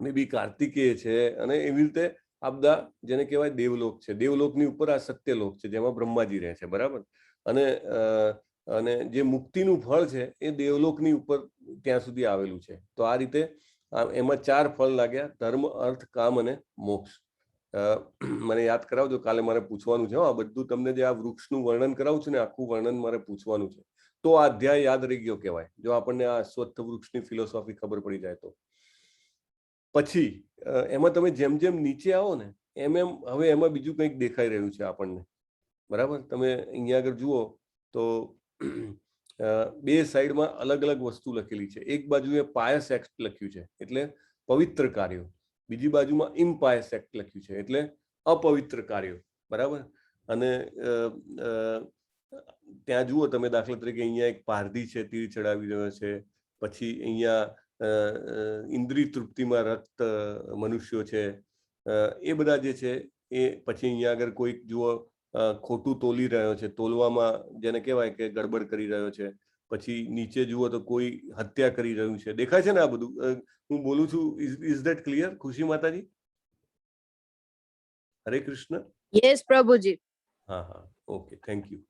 [SPEAKER 1] મે બી કાર્તિકેય છે, અને એવી રીતે આ બધા જેને કહેવાય દેવલોક છે. દેવલોકની ઉપર આ સત્યલોક છે જેમાં બ્રહ્માજી રહે છે, બરાબર? અને જે મુક્તિનું ફળ છે એ દેવલોકની ઉપર ત્યાં સુધી આવેલું છે. તો આ રીતે એમાં 4 ફળ લાગ્યા: ધર્મ, અર્થ, કામ અને મોક્ષ. મને યાદ કરાવજો, કાલે મારે પૂછવાનું છે. આ બધું તમને જે આ વૃક્ષનું વર્ણન કરાવું છું ને, આખું વર્ણન મારે પૂછવાનું છે. તો આ અધ્યાય યાદ રહી ગયો કહેવાય, જો આપણને આ અશ્વત્થ વૃક્ષની ફિલોસોફી ખબર પડી જાય તો. પછી એમાં તમે જેમ જેમ નીચે આવો ને એમ હવે એમાં બીજું કંઈક દેખાઈ રહ્યું છે આપણને, બરાબર? તમે અહીંયા આગળ જુઓ તો 2 સાઈડમાં અલગ અલગ વસ્તુ લખેલી છે. એક બાજુએ પાયસ એક્ટ લખ્યું છે એટલે પવિત્ર કાર્યો, બીજી બાજુમાં ઇમ્પાયસ એક્ટ લખ્યું છે એટલે અપવિત્ર કાર્યો, બરાબર? અને ત્યાં જુઓ તમે, દાખલા તરીકે અહીંયા એક પારધી છે, તીર ચડાવી રહ્યો છે. પછી અહીંયા ઇન્દ્રિય તૃપ્તિમાં રક્ત મનુષ્યો છે, એ બધા જે છે એ. પછી અહીંયા આગળ કોઈક જુઓ ખોટું તોલી રહ્યો છે, તોલવામાં જેને કહેવાય કે ગડબડ કરી રહ્યો છે. પછી નીચે જુઓ તો કોઈ હત્યા કરી રહ્યું છે. દેખાય છે ને આ બધું? હું બોલું છું, ઇઝ ધેટ ક્લિયર? ખુશી માતાજી, હરે કૃષ્ણ.
[SPEAKER 10] યસ પ્રભુજી.
[SPEAKER 1] હા હા, ઓકે, થેન્ક યુ.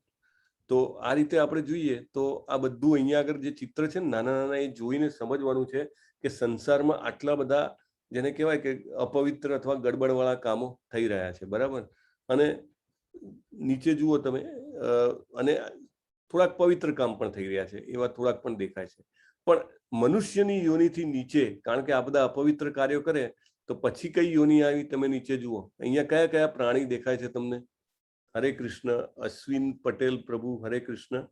[SPEAKER 1] તો આ રીતે આપણે જોઈએ તો આ બધું અહીંયા આગળ જે ચિત્ર છે ને નાના નાના, એ જોઈને સમજવાનું છે કે સંસારમાં આટલા બધા જેને કહેવાય કે અપવિત્ર અથવા ગડબડવાળા કામો થઈ રહ્યા છે, બરાબર? અને નીચે જુઓ તમે, અને થોડાક પવિત્ર કામ પણ થઈ રહ્યા છે, એવા થોડાક પણ દેખાય છે. પણ મનુષ્યની યોનિથી નીચે, કારણ કે આ બધા અપવિત્ર કાર્યો કરે તો પછી કઈ યોનિ આવી? તમે નીચે જુઓ, અહીંયા કયા કયા પ્રાણી દેખાય છે તમને? હરે કૃષ્ણ. અશ્વિન પટેલ પ્રભુ, હરે કૃષ્ણ.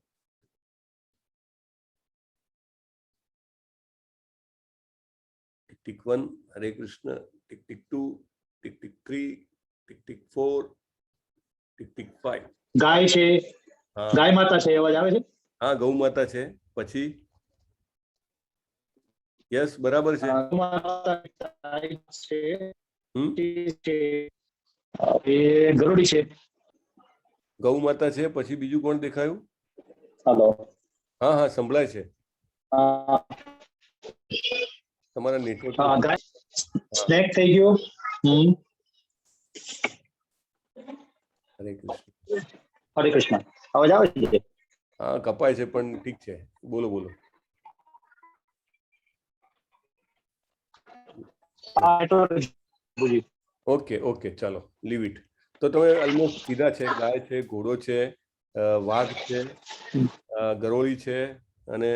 [SPEAKER 1] ટિક 1, હરે Krishna. Tick 2, tick 3, tick tick 4, tick tick 5.
[SPEAKER 10] ગાય છે,
[SPEAKER 1] હા
[SPEAKER 10] ગાય માતા છે, અવાજ આવે છે?
[SPEAKER 1] હા, ગૌ માતા છે. પછી યસ, બરાબર છે.
[SPEAKER 10] ગૌ માતા છે,
[SPEAKER 1] હમ
[SPEAKER 10] એ ગરુડી છે.
[SPEAKER 1] ગૌ માતા છે. પછી બીજું કોણ દેખાયું?
[SPEAKER 10] હાલો,
[SPEAKER 1] હા હા, સંભળાય છે.
[SPEAKER 10] હા,
[SPEAKER 1] તમારા નેટવર્ક
[SPEAKER 10] ગાય સ્નેક થઈ ગયો.
[SPEAKER 1] હરે કૃષ્ણ.
[SPEAKER 10] હરે કૃષ્ણ, અવાજ આવે છે?
[SPEAKER 1] હા, કપાય છે પણ ઠીક છે, બોલો બોલો. ઓકે ઓકે, ચાલો લીવ ઇટ. તો તમે ઓલમોસ્ટ કીધા છે. ગાય છે, ઘોડો છે, વાઘ છે, ગરોળી છે, અને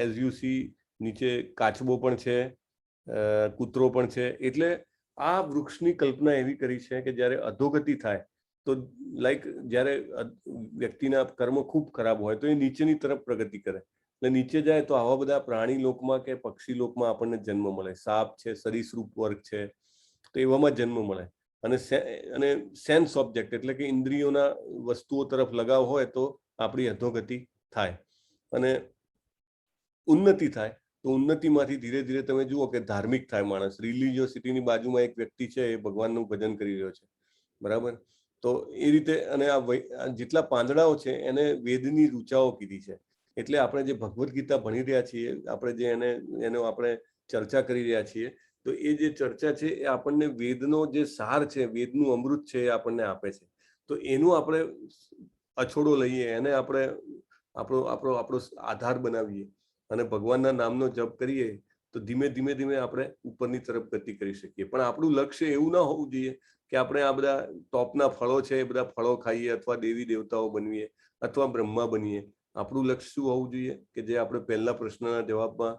[SPEAKER 1] એઝ યુ સી નીચે કાચબો પણ છે, કૂતરો પણ છે. એટલે આ વૃક્ષની કલ્પના એવી કરી છે કે જ્યારે અધોગતિ થાય તો લાઈક જ્યારે વ્યક્તિના કર્મ ખૂબ ખરાબ હોય તો એ નીચેની તરફ પ્રગતિ કરે. એટલે નીચે જાય તો આવા બધા પ્રાણી લોકમાં કે પક્ષી લોકમાં આપણને જન્મ મળે. સાપ છે, સરીસૃપ વર્ગ છે, તો એવામાં જન્મ મળે. અને સેન્સ ઓબ્જેક્ટ એટલે કે ઇન્દ્રિયોના વસ્તુઓ તરફ લગાવ હોય તો આપણી અધોગતિ થાય અને ઉન્નતિ થાય. તો ઉન્નતિમાંથી ધીરે ધીરે તમે જુઓ કે ધાર્મિક થાય માણસ. રિલિજિયોસિટીની બાજુમાં એક વ્યક્તિ છે, એ ભગવાનનું ભજન કરી રહ્યો છે, બરાબર. તો એ રીતે અને આ જેટલા પાંદડાઓ છે એને વેદની રૂચાઓ કીધી છે. એટલે આપણે જે ભગવદ્ ગીતા ભણી રહ્યા છીએ, આપણે જે એનો આપણે ચર્ચા કરી રહ્યા છીએ, તો એ જે ચર્ચા છે એ આપણને વેદનો જે સાર છે, વેદનું અમૃત છે, એ આપણને આપે છે. તો એનું આપણે અછોડો લઈએ, એને આપણે આપણો આધાર બનાવીએ અને ભગવાનના નામનો જપ કરીએ તો ધીમે ધીમે ધીમે આપણે ઉપરની તરફ ગતિ કરી શકીએ. પણ આપણું લક્ષ્ય એવું ના હોવું જોઈએ કે આપણે આ બધા ટોપના ફળો છે એ બધા ફળો ખાઈએ અથવા દેવી દેવતાઓ બનીએ અથવા બ્રહ્મા બનીએ. આપણું લક્ષ્ય શું હોવું જોઈએ કે જે આપણે પહેલા પ્રશ્નના જવાબમાં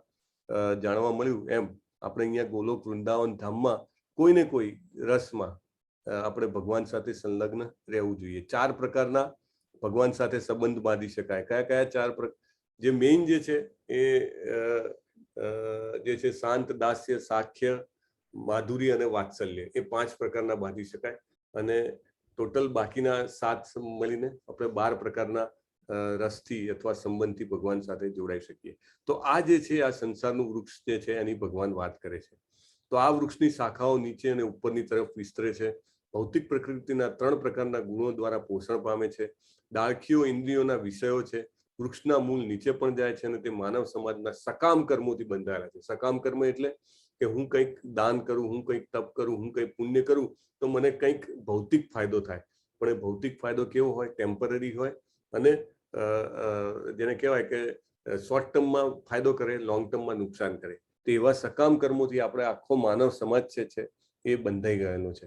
[SPEAKER 1] જાણવા મળ્યું એમ, આપણે અહીંયા ગોલોક વૃંદાવન ધામમાં કોઈ ને કોઈ રસમાં આપણે ભગવાન સાથે સંલગ્ન રહેવું જોઈએ. 4 પ્રકારના ભગવાન સાથે સંબંધ બાંધી શકાય. કયા કયા 4 પ્રકાર? જે મેઇન જે છે એ જે છે શાંત, દાસ્ય, સાખ્ય, માધુર્ય અને વાત્સલ્ય, એ 5 પ્રકારના બાંધી શકાય. અને ટોટલ બાકીના 7 મળીને આપણે 12 પ્રકારના રસથી અથવા સંબંધથી ભગવાન સાથે જોડાઈ શકીએ. તો આ જે છે આ સંસારનું વૃક્ષ જે છે એની ભગવાન વાત કરે છે. તો આ વૃક્ષની શાખાઓ નીચે અને ઉપરની તરફ વિસ્તરે છે. ભૌતિક પ્રકૃતિના 3 પ્રકારના ગુણો દ્વારા પોષણ પામે છે. ડાળખીઓ ઇન્દ્રિયોના વિષયો છે. વૃક્ષના મૂળ નીચે પણ જાય છે અને તે માનવ સમાજના સકામ કર્મોથી બંધાયેલા છે. સકામ કર્મ એટલે કે હું કંઈક દાન કરું, હું કંઈક તપ કરું, હું કંઈક પુણ્ય કરું તો મને કંઈક ભૌતિક ફાયદો થાય. પણ એ ભૌતિક ફાયદો કેવો હોય? ટેમ્પરરી હોય અને જેને કહેવાય કે શોર્ટ ટર્મમાં ફાયદો કરે, લોંગ ટર્મમાં નુકસાન કરે. તો એવા સકામ કર્મોથી આપણે આખો માનવ સમાજ છે એ બંધાઈ ગયેલો છે.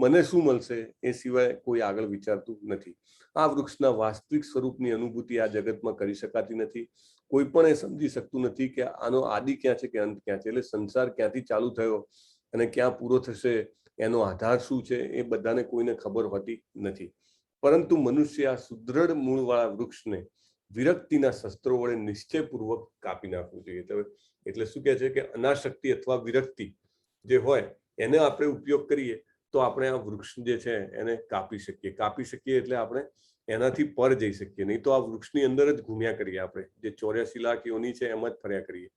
[SPEAKER 1] મને શું મળશે એ સિવાય કોઈ આગળ વિચારતું નથી. આ વૃક્ષના વાસ્તવિક સ્વરૂપની અનુભૂતિ આ જગતમાં કરી શકાતી નથી. કોઈ પણ એ સમજી શકતું નથી કે આનો આદિ ક્યાં છે કે અંત ક્યાં છે. એટલે સંસાર ક્યાંથી ચાલુ થયો અને ક્યાં પૂરો થશે, એનો આધાર શું છે, એ બધાને કોઈને ખબર હોતી નથી. પરંતુ મનુષ્ય આ સુદૃઢ મૂળવાળા વૃક્ષને વિરક્તિના શસ્ત્રો વડે નિશ્ચયપૂર્વક કાપી નાખવું જોઈએ. એટલે શું કહે છે કે અનાશક્તિ અથવા વિરક્તિ જે હોય એને આપણે ઉપયોગ કરીએ તો આપણે આ વૃક્ષ જે છે એને કાપી શકીએ. કાપી શકીએ એટલે આપણે એનાથી પર જઈ શકીએ. નહીં તો આ વૃક્ષની અંદર જ ઘૂમ્યા કરીએ. આપણે જે 84 લાખ યોની છે એમાં જ ફર્યા કરીએ.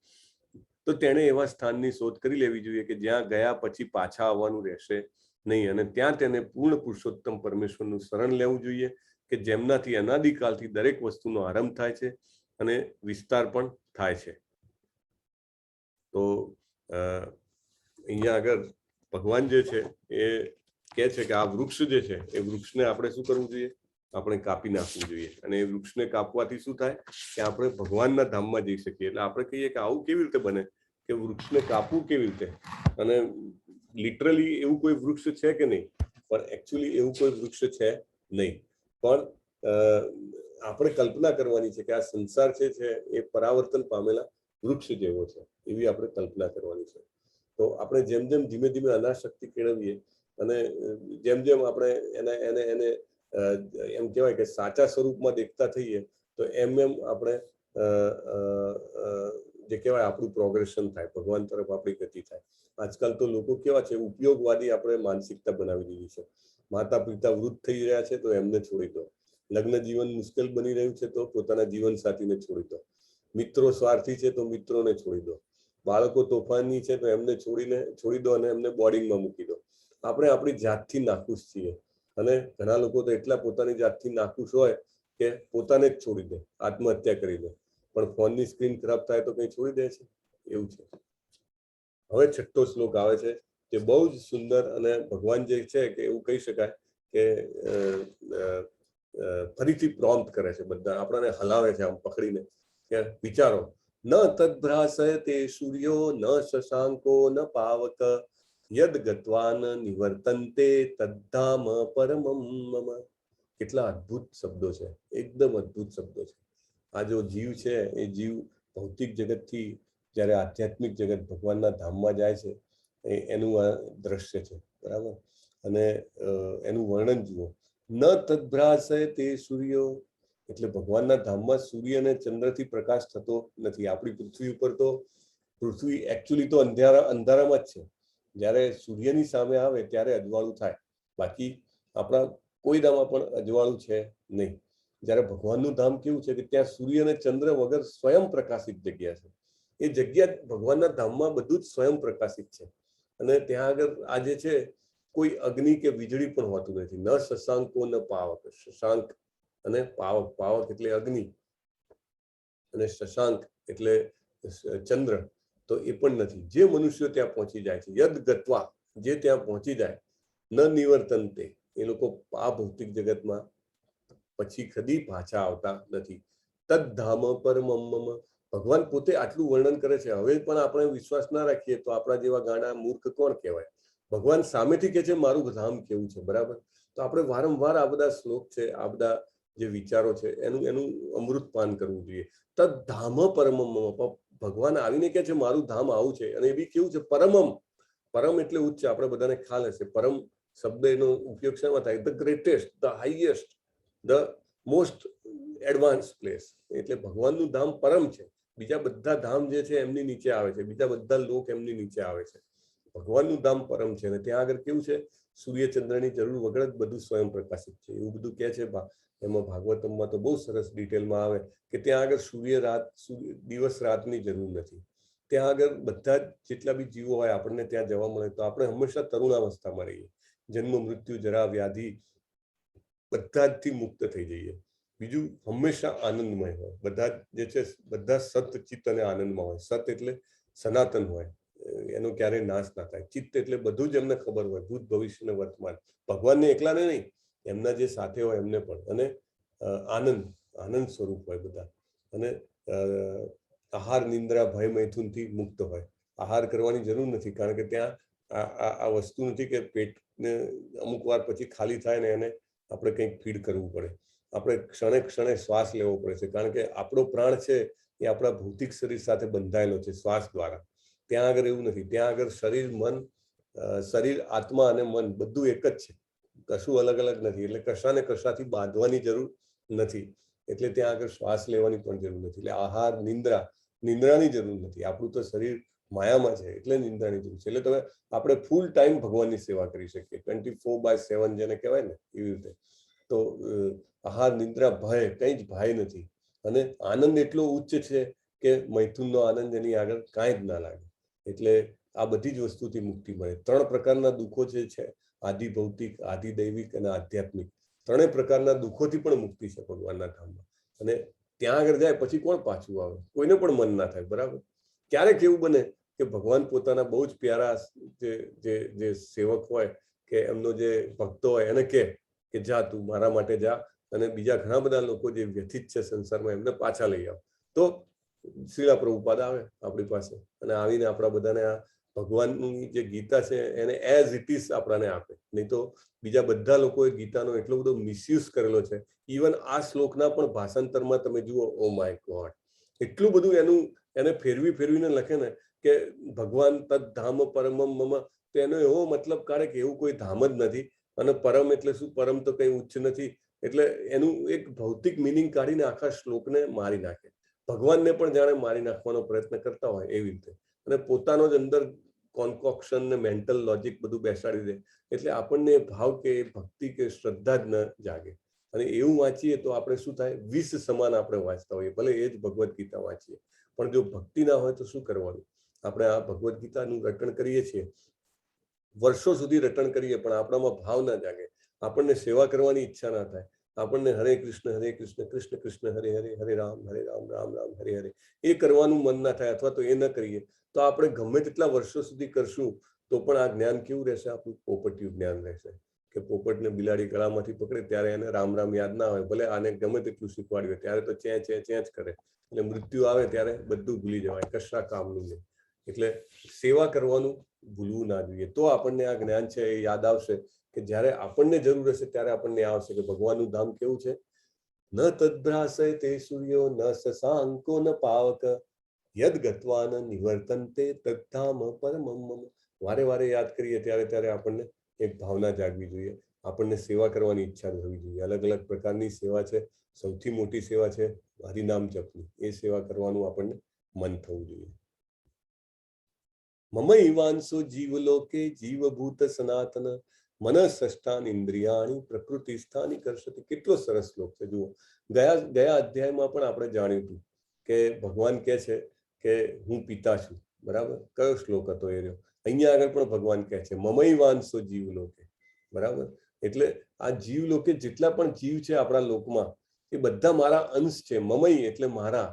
[SPEAKER 1] તો તેણે એવા સ્થાનની શોધ કરી લેવી જોઈએ કે જ્યાં ગયા પછી પાછા આવવાનું રહેશે નહીં. અને ત્યાં તેને પૂર્ણ પુરુષોત્તમ પરમેશ્વરનું શરણ લેવું જોઈએ કે જેમનાથી અનાદિકાલથી દરેક વસ્તુનો આરંભ થાય છે અને વિસ્તાર પણ થાય છે. તો અહીંયા આગળ ભગવાન જે છે એ કહે છે કે આ વૃક્ષ જે છે એ વૃક્ષને આપણે શું કરવું જોઈએ? આપણે કાપી નાખવું જોઈએ. અને એ વૃક્ષને કાપવાથી શું થાય કે આપણે ભગવાનના ધામમાં જઈ શકીએ. એટલે આપણે કહીએ કે આવું કેવી રીતે બને કે વૃક્ષને કાપવું કેવી રીતે? અને લિટરલી એવું કોઈ વૃક્ષ છે કે નહીં? પણ એકચ્યુઅલી એવું કોઈ વૃક્ષ છે નહીં. પણ આપણે કલ્પના કરવાની છે કે આ સંસાર છે એ પરાવર્તન પામેલા વૃક્ષ જેવો છે, એવી આપણે કલ્પના કરવાની છે. તો આપણે જેમ જેમ ધીમે ધીમે અનાશક્તિ કેળવીએ અને જેમ જેમ આપણે એને એમ કહેવાય કે સાચા સ્વરૂપમાં દેખતા થઈએ તો એમ એમ આપણે જે કહેવાય આપણું પ્રોગ્રેશન થાય, ભગવાન તરફ આપણી ગતિ થાય. આજકાલ તો લોકો કેવા છે, ઉપયોગવાદી આપણે માનસિકતા બનાવી દીધી છે. માતા પિતા વૃદ્ધ થઈ રહ્યા છે તો એમને છોડી દો, લગ્ન જીવન મુશ્કેલ બની રહ્યું છે તો પોતાના જીવન સાથીને છોડી દો, મિત્રો સ્વાર્થી છે તો મિત્રોને છોડી દો, બાળકો તોફાની છે તો એમને છોડી દો અને એમને બોર્ડિંગમાં મૂકી દો. આપણે આપણી જાતથી નાખુશ છીએ અને ઘણા લોકો તો એટલા પોતાની જાતથી નાખુશ હોય કે પોતાને જ છોડી દે, આત્મહત્યા કરી દે. પણ ફોનની સ્ક્રીન ખરાબ થાય તો કઈ છોડી દે છે? એવું છે. હવે 6થો શ્લોક આવે છે જે બહુ જ સુંદર, અને ભગવાન જે છે કે એવું કહી શકાય કે ફરીથી પ્રોમ્પ્ટ કરે છે, બધા આપણને હલાવે છે આમ પકડીને કે વિચારો. ન તદ્ભ્રાસયતે સૂર્યો ન શશાંકો ન પાવક યદ ગત્વાન નિવર્તન્તે તદ્ધામ પરમમ મમ. કેટલા અદ્ભુત શબ્દો છે, એકદમ અદ્ભુત શબ્દો છે. આ જો જીવ છે એ જીવ ભૌતિક જગતથી જ્યારે આધ્યાત્મિક જગત ભગવાનના ધામમાં જાય છે એનું આ દ્રશ્ય છે, બરાબર. અને એનું વર્ણન જુઓ. ન તદ્ભ્રાસય તે સૂર્યો, એટલે ભગવાનના ધામમાં સૂર્ય અને ચંદ્રથી પ્રકાશ થતો નથી. આપણી પૃથ્વી ઉપર તો પૃથ્વી એકચ્યુઅલી તો અંધારામાં જ છે. જ્યારે સૂર્યની સામે આવે ત્યારે અજવાળું થાય, બાકી આપણા કોઈનામાં પણ અજવાળું છે નહીં. જ્યારે ભગવાનનું ધામ કેવું છે કે ત્યાં સૂર્ય અને ચંદ્ર વગર સ્વયં પ્રકાશિત જગ્યા છે. એ જગ્યા ભગવાનના ધામમાં બધું જ સ્વયં પ્રકાશિત છે. અને ત્યાં આગળ આજે છે કોઈ અગ્નિ કે વીજળી પણ હોતું નથી. ન શશાંકો ન પાવક. શશાંક અને પાવક, પાવક એટલે અગ્નિ અને શશાંક એટલે ચંદ્ર, તો એ પણ નથી. જે મનુષ્યો ત્યાં પહોંચી જાય છે, યદ ગત્વા, જે ત્યાં પહોંચી જાય, ન નિવર્તનતે, એ લોકો આ ભૌતિક જગતમાં પછી કદી પાછા આવતા નથી. તદ્ધામ પરમમ. ભગવાન પોતે આટલું વર્ણન કરે છે. હવે પણ આપણે વિશ્વાસ ના રાખીએ તો આપણા જેવા ગાણા મૂર્ખ કોણ કહેવાય. ભગવાન સામેથી કહે છે મારું ધામ કેવું છે, બરાબર. તો આપણે વારંવાર આ બધા શ્લોક છે, આ બધા જે વિચારો છે એનું અમૃતપાન કરવું જોઈએ. તદ્ધામ પરમમ. ભગવાન આવીને કહે છે મારું ધામ આવું છે, અને એ બી કેવું છે? પરમમ. પરમ એટલે ઉચ્ચ. આપણે બધાને ખ્યાલ હશે પરમ શબ્દ એનો ઉપયોગ શેમાં થાય? The greatest, the highest, the most advance place. એટલે ભગવાનનું ધામ પરમ છે. બીજા બધા ધામ જે છે એમની નીચે આવે છે, બીજા બધા લોક એમની નીચે આવે છે. ભગવાનનું ધામ પરમ છે. અને ત્યાં આગળ કેવું છે? સૂર્યચંદ્રની જરૂર વગર જ બધું સ્વયં પ્રકાશિત છે, એવું બધું કહે છે. એમાં ભાગવતમમાં તો બહુ સરસ ડિટેલમાં આવે કે ત્યાં આગળ દિવસ રાતની જરૂર નથી. ત્યાં આગળ બધા જેટલા બી જીવો હોય આપણને ત્યાં જવા મળે તો આપણે હંમેશા તરુણાવસ્થામાં રહીએ. જન્મ મૃત્યુ જરા વ્યાધિ બધાથી મુક્ત થઈ જઈએ. બીજું હંમેશા આનંદમય હોય. બધા જે છે બધા સત ચિત્ત અને આનંદમાં હોય. સત એટલે સનાતન હોય, એનો ક્યારેય નાશ ના થાય. ચિત્ત એટલે બધું જ એમને ખબર હોય, ભૂત ભવિષ્ય ને વર્તમાન. ભગવાનને એકલાને નહીં, એમના જે સાથે હોય એમને પણ. અને આનંદ સ્વરૂપ હોય બધા. અને આહાર નિંદ્રા ભય મૈથુનથી મુક્ત હોય. આહાર કરવાની જરૂર નથી, કારણ કે ત્યાં આ વસ્તુ નથી કે પેટને અમુક વાર પછી ખાલી થાય ને એને આપણે કંઈક ફીડ કરવું પડે. આપણે ક્ષણે ક્ષણે શ્વાસ લેવો પડે છે, કારણ કે આપણો પ્રાણ છે એ આપણા ભૌતિક શરીર સાથે બંધાયેલો છે શ્વાસ દ્વારા. ત્યાં આગળ એવું નથી. ત્યાં આગળ શરીર આત્મા અને મન બધું એક જ છે, કશું અલગ અલગ નથી. એટલે કશાને કશાથી બાંધવાની જરૂર નથી. એટલે ત્યાં આગળ શ્વાસ લેવાની પણ જરૂર નથી. એટલે આહાર નિંદ્રાની જરૂર નથી. આપણું તો શરીર માયામાં છે એટલે નિંદ્રાની જરૂર છે. એટલે તમે આપણે ફૂલ ટાઈમ ભગવાનની સેવા કરી શકીએ, 24/7 જેને કહેવાય ને એવી રીતે. તો આહાર નિંદ્રા ભય, કંઈ જ ભય નથી. અને આનંદ એટલો ઉચ્ચ છે કે મૈથુનનો આનંદ એની આગળ કાંઈ જ ના લાગે. એટલે આ બધી જ વસ્તુથી મુક્તિ મળે. 3 પ્રકારના દુઃખો જે છે, આદિ ભૌતિક, આદિ દૈવિક અને આધ્યાત્મિક, 3 પ્રકારના દુઃખોથી પણ મુક્તિ છે ભગવાનના ધામમાં. અને ત્યાં આગળ જાય પછી કોણ પાછું આવે? કોઈને પણ મન ના થાય, બરાબર. ક્યારેક એવું બને કે ભગવાન પોતાના બહુ જ પ્યારા જે સેવક હોય કે એમનો જે ભક્તો હોય એને કે જા તું મારા માટે જા, અને બીજા ઘણા બધા લોકો જે વ્યથિત છે સંસારમાં એમને પાછા લઈ આવ. તો શ્રીલા પ્રભુપાદ આવે આપણી પાસે અને આવીને આપણા બધાને આ ભગવાનની જે ગીતા છે એને એઝ ઇટ ઇઝ આપણાને આપે. નહીં તો બીજા બધા લોકોએ ગીતાનો એટલો બધો મિસયુઝ કરેલો છે. ઇવન આ શ્લોકના પણ ભાષાંતરમાં તમે જુઓ, ઓ માય ગોડ, એટલું બધું એને ફેરવીને લખે ને કે ભગવાન તદ્ધામ પરમમ મમ. તો એનો એવો મતલબ કાઢે કે એવું કોઈ ધામ જ નથી. અને પરમ એટલે શું? પરમ તો કંઈ ઉચ્ચ નથી. એટલે એનું એક ભૌતિક મિનિંગ કાઢીને આખા શ્લોકને મારી નાખે. ભગવાનને પણ જાણે મારી નાખવાનો પ્રયત્ન કરતા હોય એવી રીતે, અને પોતાનો જ અંદર કોન્કોક્શન ને મેન્ટલ લોજિક બધું બેસાડી દે, એટલે આપણને ભાવ કે ભક્તિ કે શ્રદ્ધા જ ન જાગે. અને એવું વાંચીએ તો આપણે શું થાય, વિષ સમાન આપણે વાંચતા હોઈએ, ભલે એ જ ભગવદ્ ગીતા વાંચીએ, પણ જો ભક્તિ ના હોય તો શું કરવાનું? આપણે આ ભગવદ્ ગીતાનું રટણ કરીએ છીએ, વર્ષો સુધી રટણ કરીએ, પણ આપણામાં ભાવ ના જાગે, આપણને સેવા કરવાની ઈચ્છા ના થાય, આપણને હરે કૃષ્ણ કૃષ્ણ કૃષ્ણ હરે હરે, હરે રામ રામ રામ હરે હરે એ કરવાનું મન ના થાય, અથવા તો એ ન કરીએ તો આપણે ગમે તેટલા વર્ષો સુધી કરશું તો પણ આ જ્ઞાન કેવું રહેશે? આપણું પોપટિયું જ્ઞાન રહેશે, કે પોપટને બિલાડી ગળામાંથી પકડે ત્યારે એને રામ રામ યાદ ના હોય, ભલે આને ગમે તેટલું શીખવાડ્યું ત્યારે તો ચે જ કરે, એટલે મૃત્યુ આવે ત્યારે બધું ભૂલી જવાય, કશા કામનું નહીં. એટલે સેવા કરવાનું ભૂલવું ના જોઈએ, તો આપણને આ જ્ઞાન છે એ યાદ આવશે, કે જ્યારે આપણને જરૂર હશે ત્યારે આપણને આવશે કે ભગવાનનું ધામ કેવું છે. ન તદ્ભ્રાસય તે સૂર્યો ન શશાંકો ન પાવક યદ ગત્વાન નિવર્તન્તે તદ્ધામ પરમમ. વારે વારે યાદ કરીએ ત્યારે આપણને એક ભાવના જાગવી જોઈએ, આપણને સેવા કરવાની ઈચ્છા થવી જોઈએ. અલગ અલગ પ્રકારની સેવા છે, સૌથી મોટી સેવા છે હરિનામ જપની, એ સેવા કરવાનું આપણને મન થવું જોઈએ. મમૈવાંસો જીવલોકે જીવભૂત સનાતન મનઃષ્ઠાન ઇન્દ્રિયાણી પ્રકૃતિ સ્થાની કરશતિ. કેટલો સરસ શ્લોક છે. જુઓ, ગયા અધ્યાયમાં પણ આપણે જાણ્યું હતું કે ભગવાન કહે છે કે હું પિતા છું, બરાબર? કયો શ્લોક હતો એ રહ્યો? અહીંયા આગળ પણ ભગવાન કહે છે મમૈવાંસો જીવલોકે, બરાબર? એટલે આ જીવલોકે જેટલા પણ જીવ છે આપણા લોકમાં એ બધા મારા અંશ છે. મમઈ એટલે મારા,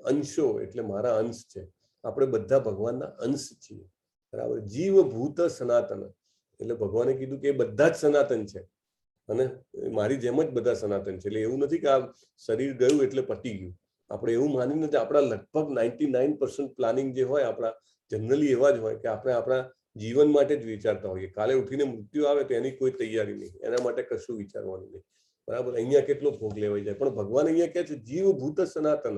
[SPEAKER 1] અંશો એટલે મારા અંશ છે. આપણે બધા ભગવાનના અંશ છીએ, બરાબર? જીવભૂત સનાતન એટલે ભગવાને કીધું કે એ બધા જ સનાતન છે, અને મારી જેમ જ બધા સનાતન છે. એટલે એવું નથી કે આ શરીર ગયું એટલે પતી ગયું. આપણે એવું માનીને આપણા લગભગ 99% પ્લાનિંગ જે હોય આપણા જનરલી એવા જ હોય કે આપણે આપણા જીવન માટે જ વિચારતા હોઈએ. કાલે ઉઠીને મૃત્યુ આવે તો એની કોઈ તૈયારી નહીં, એના માટે કશું વિચારવાનું નહીં, બરાબર? અહીંયા કેટલો ભોગ લેવાઈ જાય, પણ ભગવાન અહીંયા કહે છે જીવભૂત સનાતન,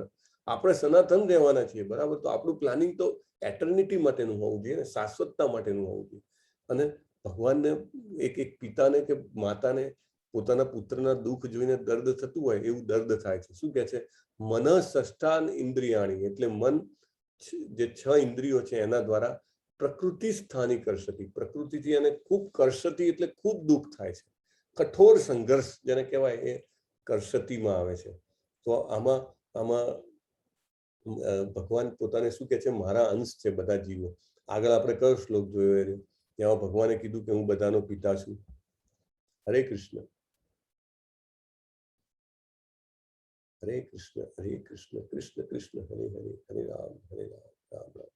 [SPEAKER 1] આપણે સનાતન રહેવાના છીએ, બરાબર? તો આપણું પ્લાનિંગ તો એટર્નિટી માટેનું હોવું જોઈએ, શાશ્વતતા માટેનું હોવું જોઈએ. અને ભગવાનને એક પિતાને કે માતાને પોતાના પુત્રના દુઃખ જોઈને દર્દ થતું હોય એવું દર્દ થાય છે. શું કહે છે? મનઃષ્ઠાન ઇન્દ્રિયાણી એટલે મન, જે 6 ઇન્દ્રિયો છે એના દ્વારા પ્રકૃતિ સ્થાની કરશતી, પ્રકૃતિથી એને ખૂબ કરશતી એટલે ખૂબ દુઃખ થાય છે, કઠોર સંઘર્ષ જેને કહેવાય એ કરશતીમાં આવે છે. તો આમાં ભગવાન પોતાને શું કહે છે? મારા અંશ છે બધા જીવો. આગળ આપણે કયો શ્લોક જોયો એ? ત્યાં ભગવાને કીધું કે હું બધાનો પિતા છું. હરે કૃષ્ણ કૃષ્ણ કૃષ્ણ કૃષ્ણ હરે હરે, હરે Ram Ram Ram.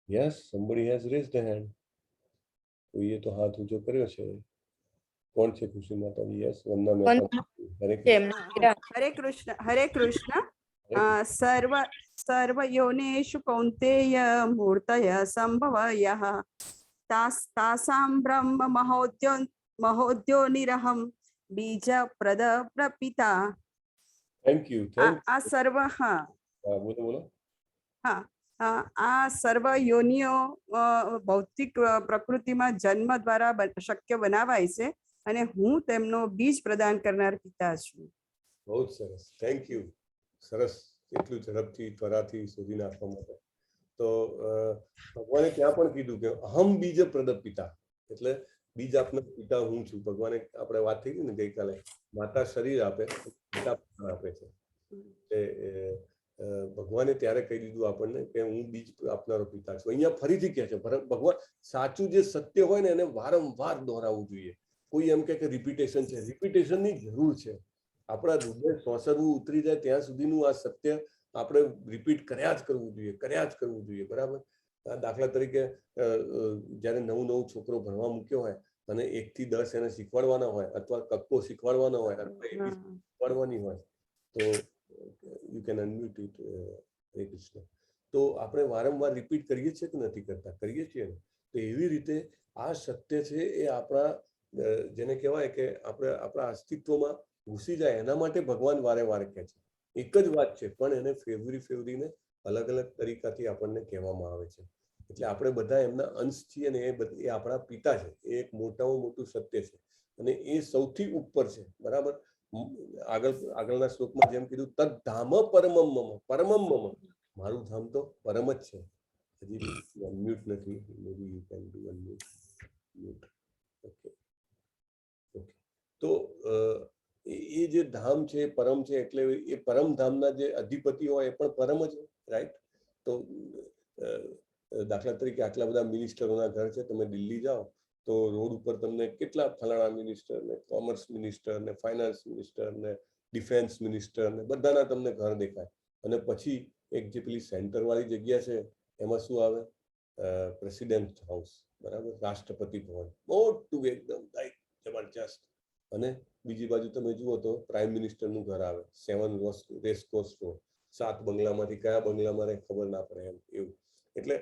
[SPEAKER 1] Yes, somebody has raised a hand. કોઈએ તો હાથ ઊંચો કર્યો છે. કોણ છે? ખુશી માતાજી. યસ, વંદના મહેતા. હરે કૃષ્ણ.
[SPEAKER 11] હરે કૃષ્ણ. સર્વયોનિષુ કૌંતેય મૂર્તય સંભવયઃ તાસાં બ્રહ્મ મહોદ્યોનિરહં બીજ પ્રદ પ્રપિતા.
[SPEAKER 1] Thank you.
[SPEAKER 11] આ સર્વ, હા
[SPEAKER 1] બોલો.
[SPEAKER 11] હા, આ સર્વ યોનિઓ ભૌતિક પ્રકૃતિમાં જન્મ દ્વારા શક્ય બનાવાય છે, અને હું તેમનો બીજ પ્રદાન કરનાર પિતા છું.
[SPEAKER 1] બહુ સરસ, થેન્ક યુ. સરસ, એટલું ઝડપથી ત્વરાથી શોધી નાખવા માટે. તો ભગવાને ત્યાં પણ કીધું કે અહમ બીજ પ્રદ પિતા, એટલે બીજ આપનાર પિતા હું છું. ભગવાને આપણે વાત થઈ ગઈ ને ગઈકાલે, માતા શરીર આપે, પિતા આપે છે. ભગવાને ત્યારે કહી દીધું આપણને કે હું બીજ આપનારો પિતા છું. અહીંયા ફરીથી કહે છે ભગવાન, સાચું જે સત્ય હોય ને એને વારંવાર દોહરાવવું જોઈએ. કોઈ એમ કે રિપીટેશન છે, રિપીટેશનની જરૂર છે. આપણા હૃદય સોસરવું ઉતરી જાય ત્યાં સુધીનું આ સત્ય આપણે રિપીટ કર્યા જ કરવું જોઈએ, બરાબર? દાખલા તરીકે જ્યારે નવું છોકરો ભણવા મૂક્યો હોય અને 1 થી 10 એને શીખવાડવાના હોય, અથવા કક્કો શીખવાડવાનો હોય, અથવા શીખવાડવાની હોય, તો યુ કેન અનમ્યુટ ઇટ. હરે કૃષ્ણ. તો આપણે વારંવાર રિપીટ કરીએ છીએ કે નથી કરતા? કરીએ છીએ ને. તો એવી રીતે આ સત્ય છે એ આપણા જેને કહેવાય કે આપણે આપણા અસ્તિત્વમાં ઘૂસી જાય એના માટે ભગવાન વારે વારે કહે છે. એક જ વાત છે પણ એને ફેરવીને અલગ અલગ તરીકાથી આપણને કહેવામાં આવે છે. એટલે આપણે બધા એમના અંશ છીએ અને એ આપણા પિતા છે. એ એક મોટામાં મોટું સત્ય છે અને એ સૌથી ઉપર છે, બરાબર? આગળના શ્લોકમાં જેમ કીધું તદ ધામ પરમમ મમ, પરમમ મમ, મારું ધામ તો પરમ જ છે. હજી અનમ્યુટ નથી, maybe you can do unmute. Okay okay. તો એ જે ધામ છે એ પરમ છે, એટલે એ પરમ ધામના જે અધિપતિ હોય એ પણ પરમ જ, રાઈટ? તો દાખલા તરીકે આટલા બધા મિનિસ્ટરોના ઘર છે, તમે દિલ્હી જાઓ તો રોડ ઉપર તમને કેટલા ફલાણા મિનિસ્ટર ને કોમર્સ મિનિસ્ટર ને ફાઇનાન્સ મિનિસ્ટર ને ડિફેન્સ મિનિસ્ટર ને બધાના તમને ઘર દેખાય. અને પછી એક જે પેલી સેન્ટર વાળી જગ્યા છે એમાં શું આવે? પ્રેસિડેન્ટ હાઉસ, બરાબર, રાષ્ટ્રપતિ ભવન, મોટું એકદમ જબરજસ્ત. અને બીજી બાજુ તમે જુઓ તો પ્રાઇમ મિનિસ્ટરનું ઘર આવે, 7 રેસકોર્સ રોડ, 7 બંગલામાંથી કયા બંગલામાં રહે ખબર ના પડે એમ, એવું. એટલે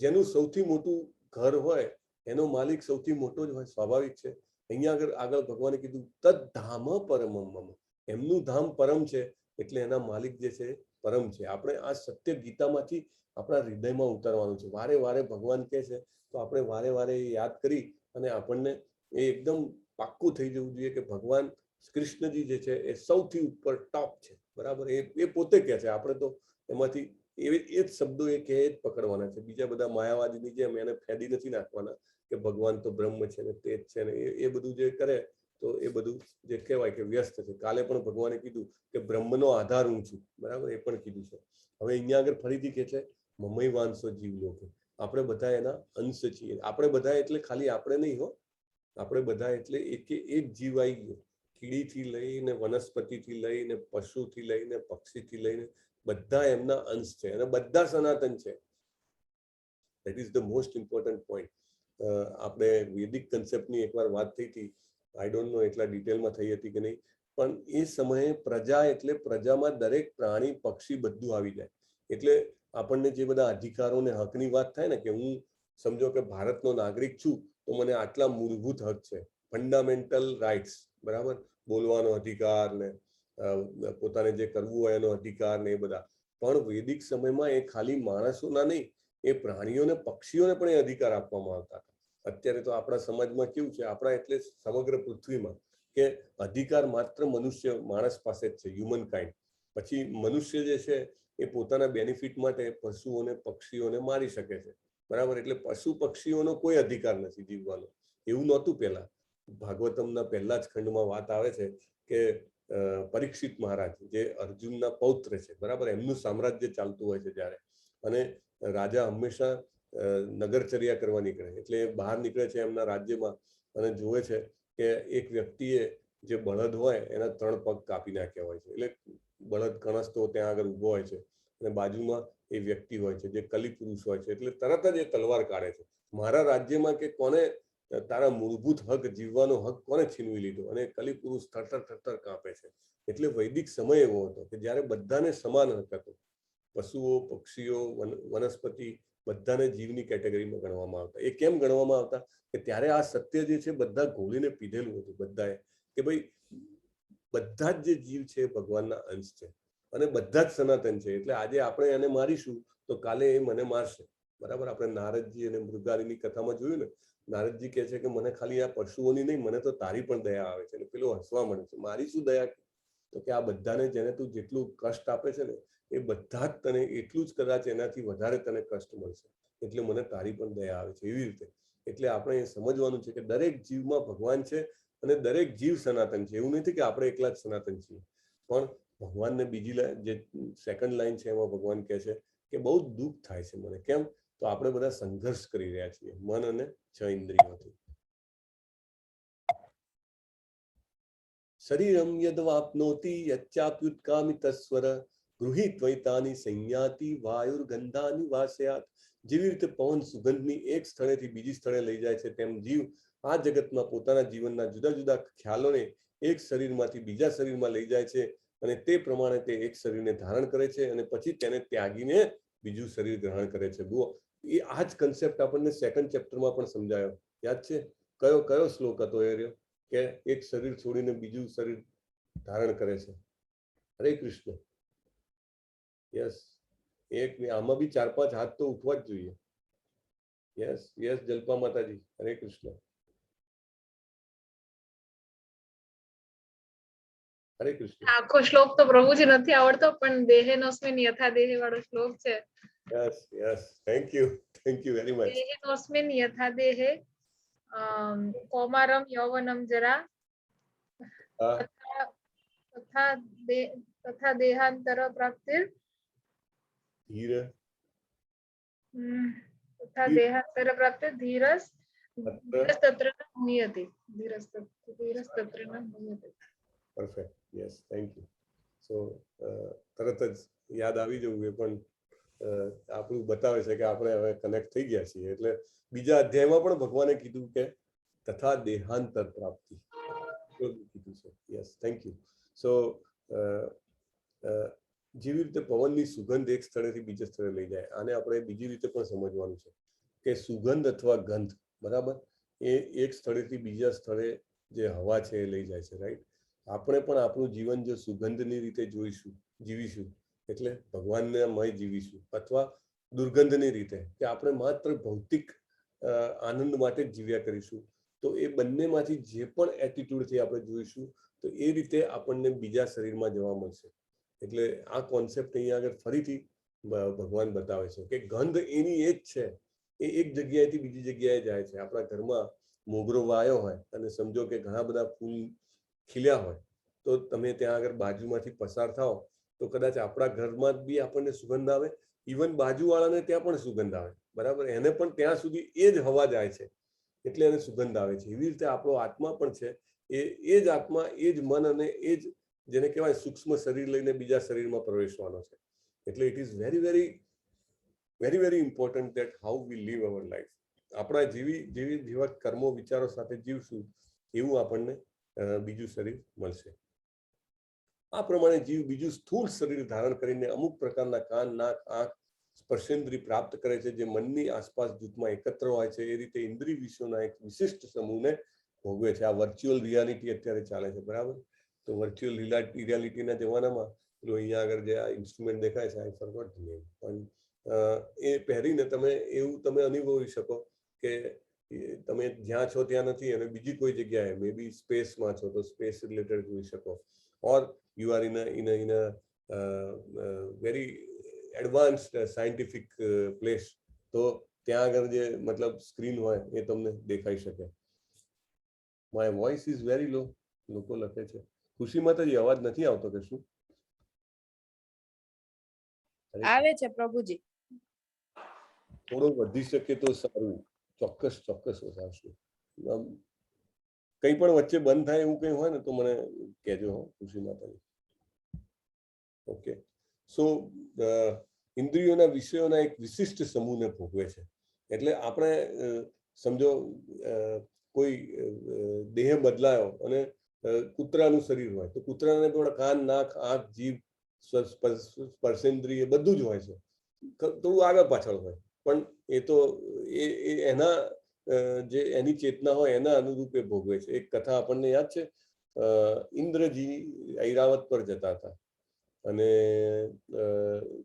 [SPEAKER 1] જેનું સૌથી મોટું ઘર હોય એનો માલિક સૌથી મોટો જ હોય, સ્વાભાવિક છે. અહીંયા આગળ ભગવાને કીધું તદ ધામ પરમમ મમ, એમનું ધામ પરમ છે, એટલે એના માલિક જે છે પરમ છે. આપણે આ સત્ય ગીતામાંથી આપણા હૃદયમાં ઉતારવાનું છે. વારે વારે ભગવાન કહે છે તો આપણે વારે વારે યાદ કરી અને આપણને એ એકદમ પાક્કું થઈ જવું જોઈએ કે ભગવાન કૃષ્ણજી જે છે એ સૌથી ઉપર ટોપ છે, બરાબર. એ પોતે કહે છે, આપણે તો એમાંથી એ જ શબ્દો એ કહે જ પકડવાના છે. બીજા બધા માયાવાદીની જેમ એને ફેદી નથી નાખવાના કે ભગવાન તો બ્રહ્મ છે ને તે જ છે ને, એ બધું જે કરે તો એ બધું જે કહેવાય કે વ્યસ્ત છે. કાલે પણ ભગવાને કીધું કે બ્રહ્મનો આધાર હું છું, બરાબર, એ પણ કીધું છે. હવે અહીંયા આગળ ફરીથી કહે છે મમય વાંસો જીવ લોકો, આપણે બધા એના અંશ છીએ. આપણે બધા એટલે ખાલી આપણે નહીં હો, આપણે બધા એટલે એક જીવ આવી ગયો. કીડીથી લઈને વનસ્પતિથી લઈને પશુથી લઈને પક્ષીથી લઈને બધા એમના અંશ છે અને બધા સનાતન છે. That is the most important point. આપણે વૈદિક કન્સેપ્ટની એકવાર વાત થઈ હતી, આઈ ડોન્ટ નો એટલા ડિટેલમાં થઈ હતી કે નહીં, પણ એ સમયે પ્રજા એટલે પ્રજામાં દરેક પ્રાણી પક્ષી બધું આવી જાય. એટલે આપણને જે બધા અધિકારો ને હકની વાત થાય ને, કે હું સમજો કે ભારતનો નાગરિક છું તો મને આટલા મૂળભૂત હક છે, ફંડામેન્ટલ રાઇટ્સ, બરાબર, બોલવાનો અધિકાર ને પોતાને જે કરવું હોય એનો અધિકાર ને એ બધા. પણ વૈદિક સમયમાં એ ખાલી માણસોના નહીં, એ પ્રાણીઓને પક્ષીઓને પણ એ અધિકાર આપવામાં આવતા હતા. અત્યારે તો આપણા સમાજમાં કેવું છે, આપણા એટલે સમગ્ર પૃથ્વીમાં કે અધિકાર માત્ર મનુષ્ય માણસ પાસે જ છે, હ્યુમન કાઇન્ડ. પછી મનુષ્ય જે છે એ પોતાના બેનિફિટ માટે પશુઓને પક્ષીઓને મારી શકે છે, બરાબર. એટલે પશુ પક્ષીઓનો કોઈ અધિકાર નથી જીવવાનો. એવું નહોતું પહેલા. ભાગવતમના પહેલા જ ખંડમાં વાત આવે છે કે પરીક્ષિત મહારાજ જે અર્જુનના પૌત્ર છે, બરાબર, એમનું સામ્રાજ્ય ચાલતું હોય છે જ્યારે, અને રાજા હંમેશા નગરચર્યા કરવા નીકળે, એટલે બહાર નીકળે છે એમના રાજ્યમાં અને જોવે છે કે એક વ્યક્તિએ જે બળદ હોય એના 3 પગ કાપી નાખ્યા હોય છે. એટલે બળદ કણસતો ત્યાં આગળ ઊભો હોય છે અને બાજુમાં એ વ્યક્તિ હોય છે જે કલી પુરુષ હોય છે. એટલે તરત જ એ તલવાર કાઢે છે, મારા રાજ્યમાં કે કોને તારા મૂળભૂત હક, જીવવાનો હક કોને છીનવી લીધો? અને કલી પુરુષ થરથર થરથર કાપે છે. એટલે વૈદિક સમય એવો હતો કે જ્યારે બધાને સમાન હક હતો. પશુઓ, પક્ષીઓ, વનસ્પતિ બધાને જીવની કેટેગરીમાં ગણવામાં આવતા. એ કેમ ગણવામાં આવતા? કે ત્યારે આ સત્ય જે છે બધા ઘોળીને પીધેલું હતું બધાએ, કે ભાઈ બધા જ જે જીવ છે એ ભગવાનના અંશ છે અને બધા જ સનાતન છે. એટલે આજે આપણે એને મારીશું તો કાલે એ મને મારશે, બરાબર. આપણે નારદજી અને મૃગારીની કથામાં જોયું ને, નારદજી કહે છે કે મને ખાલી આ પશુઓની નહીં, મને તો તારી પણ દયા આવે છે. અને પેલો હસવા મળે છે, મારી શું દયા? તો કે આ બધાને જેને તું જેટલું કષ્ટ આપે છે ને એ બધા જ તને એટલું જ, કદાચ એનાથી વધારે તને કષ્ટ મળશે, એટલે મને તારી પણ દયા આવે છે, એવી રીતે. એટલે આપણે એ સમજવાનું છે કે દરેક જીવમાં ભગવાન છે અને દરેક જીવ સનાતન છે. એવું નથી કે આપણે એકલા જ સનાતન છીએ. પણ ભગવાનને બીજી જે સેકન્ડ લાઈન છે એમાં ભગવાન કહે છે કે બહુ દુઃખ થાય છે મને. કેમ? તો આપણે બધા સંઘર્ષ કરી રહ્યા છીએ મન અને 6 ઇન્દ્રિયોથી. શરીરમ યદ્વાપ્નોતિ યચ્ચાપ્યુત્કામિતસ્વર ગૃહીત્વૈતાની સંયાતિ વાયુર્ગંધાની વાસયાત. જેવી રીતે પવન સુગંધની એક સ્થળેથી બીજી સ્થળે લઈ જાય છે, તેમ જીવ આ જગતમાં પોતાના જીવનના જુદા જુદા ખ્યાલોને એક શરીરમાંથી બીજા શરીરમાં લઈ જાય છે અને તે પ્રમાણે તે એક શરીરને ધારણ કરે છે અને પછી તેને ત્યાગીને બીજું શરીર ગ્રહણ કરે છે. એ આ જ કન્સેપ્ટ આપણને સેકન્ડ ચેપ્ટરમાં પણ સમજાયો. યાદ છે? કયો શ્લોક હતો એ રહ્યો? કે એક શરીર છોડીને બીજું શરીર ધારણ કરે છે. હરે કૃષ્ણ. યસ, આમાં બી 4-5 હાથ તો ઉઠવા જ જોઈએ. યસ યસ, જલ્પા માતાજી, હરે કૃષ્ણ. હરે કૃષ્ણ.
[SPEAKER 2] આખો શ્લોક તો પ્રભુજી નથી આવડતો, પણ દેહેનોસ્મિન યથા દેહે વાળો શ્લોક છે.
[SPEAKER 1] Yes yes, thank you very much.
[SPEAKER 2] દેહેનોસ્મિન યથા દેહે કૌમારમ યૌવનમ જરા તથા દેહાંતર પ્રાપ્તિર
[SPEAKER 1] ધીર
[SPEAKER 2] તથા દેહાંતર પ્રાપ્તિર ધીરસ તત્ર ન મુહ્યતે. ધીરસ તત્ર ન મુહ્યતે.
[SPEAKER 1] Perfect, yes, thank you. So તરત જ યાદ આવી જવું એ પણ આપણું બતાવે છે કે આપણે હવે કનેક્ટ થઈ ગયા છીએ. એટલે બીજા અધ્યાયમાં પણ ભગવાને કીધું કે તથા દેહાંતર પ્રાપ્તિ કીધું છે. Yes, thank you. સો જેવી રીતે પવનની સુગંધ એક સ્થળેથી બીજા સ્થળે લઈ જાય, આને આપણે બીજી રીતે પણ સમજવાનું છે કે સુગંધ અથવા ગંધ, બરાબર, એ એક સ્થળેથી બીજા સ્થળે જે હવા છે એ લઈ જાય છે, રાઈટ? આપણે પણ આપણું જીવન જો સુગંધની રીતે જીવીશું એટલે ભગવાનમય જીવીશું, અથવા દુર્ગંધની રીતે કે આપણે માત્ર ભૌતિક આનંદ માટે જ જીવ્યા કરીશું, તો એ બંનેમાંથી જે પણ એટીટ્યુડથી આપણે જોઈશું તો એ રીતે આપણને બીજા શરીરમાં જવા મળશે. એટલે આ કોન્સેપ્ટ અહીંયા આગળ ફરીથી ભગવાન બતાવે છે કે ગંધ એની એ જ છે, એ એક જગ્યાએથી બીજી જગ્યાએ જાય છે. આપણા ઘરમાં મોગરો વાયો હોય અને સમજો કે ઘણા બધા ફૂલ ખીલ્યા હોય, તો તમે ત્યાં આગળ બાજુમાંથી પસાર થાઓ તો કદાચ આપણા ઘરમાં જ બી આપણને સુગંધ આવે, ઇવન બાજુવાળાને ત્યાં પણ સુગંધ આવે, બરાબર, એને પણ ત્યાં સુધી એ જ હવા જાય છે એટલે એને સુગંધ આવે છે. એવી રીતે આપણો આત્મા પણ છે, એ જ આત્મા, એ જ મન અને એ જ જેને કહેવાય સૂક્ષ્મ શરીર લઈને બીજા શરીરમાં પ્રવેશવાનો છે. એટલે it is very very very very important that how we live our life. આપણા જેવા કર્મો વિચારો સાથે જીવશું એવું આપણને બીજું શરીર મળશે. આ પ્રમાણે જીવ બીજું સ્થૂળ શરીર ધારણ કરીને અમુક પ્રકારના કાન, નાક, આંખ, સ્પર્શેન્દ્રિય પ્રાપ્ત કરે છે, જે મનની આસપાસ જૂથમાં એકત્ર હોય છે. એ રીતે ઇન્દ્રિય વિશ્વના એક વિશિષ્ટ સમૂહને ભોગવે છે. આ વર્ચ્યુઅલ રિયાલિટી અત્યારે ચાલે છે, બરાબર? તો વર્ચ્યુઅલ રિયાલિટીના જમાનામાં અહીંયા આગળ જે આ ઇન્સ્ટ્રુમેન્ટ દેખાય છે, આઈ ફોરગોટ ધ નેમ, પણ એ પહેરીને તમે અનુભવી શકો કે તમે જ્યાં છો ત્યાં નથી અને બીજી કોઈ જગ્યાએ મે બી સ્પેસમાં છો તો સ્પેસ રિલેટેડ જોઈ શકો, or you are in a very advanced scientific place, તો ત્યાં આગળ જે મતલબ સ્ક્રીન હોય એ તમને દેખાઈ શકે. માય વોઇસ ઇઝ વેરી લો, લોકો લખે છે. ખુશી માતાજી અવાજ નથી આવતો કે શું?
[SPEAKER 2] આવે છે પ્રભુજી.
[SPEAKER 1] થોડો વધી શકે તો સારું. ચોક્કસ વધારશું. કંઈ પણ વચ્ચે બંધ થાય એવું કંઈ હોય ને તો મને કહેજો, ખુશી માતાજી. ઓકે. સો ઇન્દ્રિયોના વિષયોના એક વિશિષ્ટ સમૂહને ભોગવે છે. એટલે આપણે સમજો કોઈ દેહ બદલાયો અને કૂતરાનું શરીર હોય તો કૂતરાને પણ કાન, નાક, આંખ, જીભ, સ્પર્શેન્દ્રિય બધું જ હોય છે. થોડું આગળ પાછળ હોય, પણ એ તો એના જે એની ચેતના હોય એના અનુરૂપે ભોગવે છે. એક કથા આપણને યાદ છે, ઇન્દ્રજી ઐરાવત પર જતા હતા અને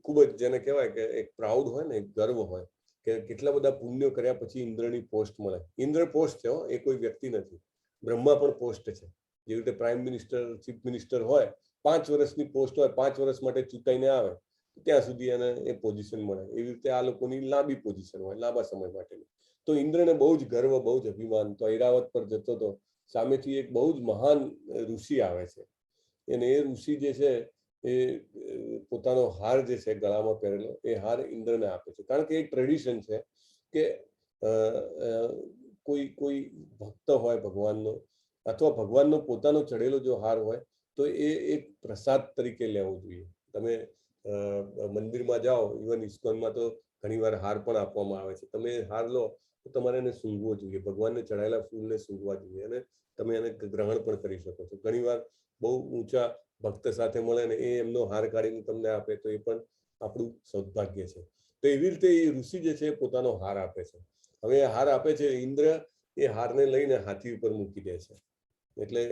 [SPEAKER 1] ખૂબ જ જેને કહેવાય કે એક પ્રાઉડ હોય ને, એક ગર્વ હોય કે કેટલા બધા પુણ્યો કર્યા પછી ઇન્દ્રની પોસ્ટ મળે. ઇન્દ્ર પોસ્ટ છે, એ કોઈ વ્યક્તિ નથી. બ્રહ્મા પણ પોસ્ટ છે. જેવી રીતે પ્રાઇમ મિનિસ્ટર, ચીફ મિનિસ્ટર હોય, 5 વર્ષની પોસ્ટ હોય, 5 વર્ષ માટે ચૂંટાઈને આવે ત્યાં સુધી એને એ પોઝિશન મળે. એવી રીતે આ લોકોની લાંબી પોઝિશન હોય, લાંબા સમય માટેની. તો ઇન્દ્રને બહુ જ ગર્વ, બહુ જ અભિમાન. તો ઐરાવત પર જતો હતો, સામેથી એક બહુ જ મહાન ઋષિ આવે છે અને એ ઋષિ જે છે એ પોતાનો હાર જે છે ગળામાં પહેરેલો, એ હાર ઇન્દ્રને આપે છે. કારણ કે એક ટ્રેડિશન છે કે કોઈ ભક્ત હોય ભગવાનનો, અથવા ભગવાનનો પોતાનો ચડેલો જો હાર હોય તો એ એક પ્રસાદ તરીકે લેવો જોઈએ. તમે મંદિરમાં જાઓ, ઇવન ઇસ્કોનમાં તો ઘણીવાર હાર પણ આપવામાં આવે છે. તમે હાર લો તો તમારે એને સૂંઘવો જોઈએ, ભગવાનને ચડાયેલા ફૂલને સૂંઘવા જોઈએ અને તમે એને ગ્રહણ પણ કરી શકો છો. ઘણીવાર બહુ ઊંચા ભક્ત સાથે મળે ને એ એમનો હાર કાઢીને તમને આપે તો એ પણ આપણું સૌભાગ્ય છે. તો એવી રીતે એ ઋષિ જે છે પોતાનો હાર આપે છે. હવે એ હાર આપે છે, ઇન્દ્ર એ હારને લઈને હાથી ઉપર મૂકી દે છે. એટલે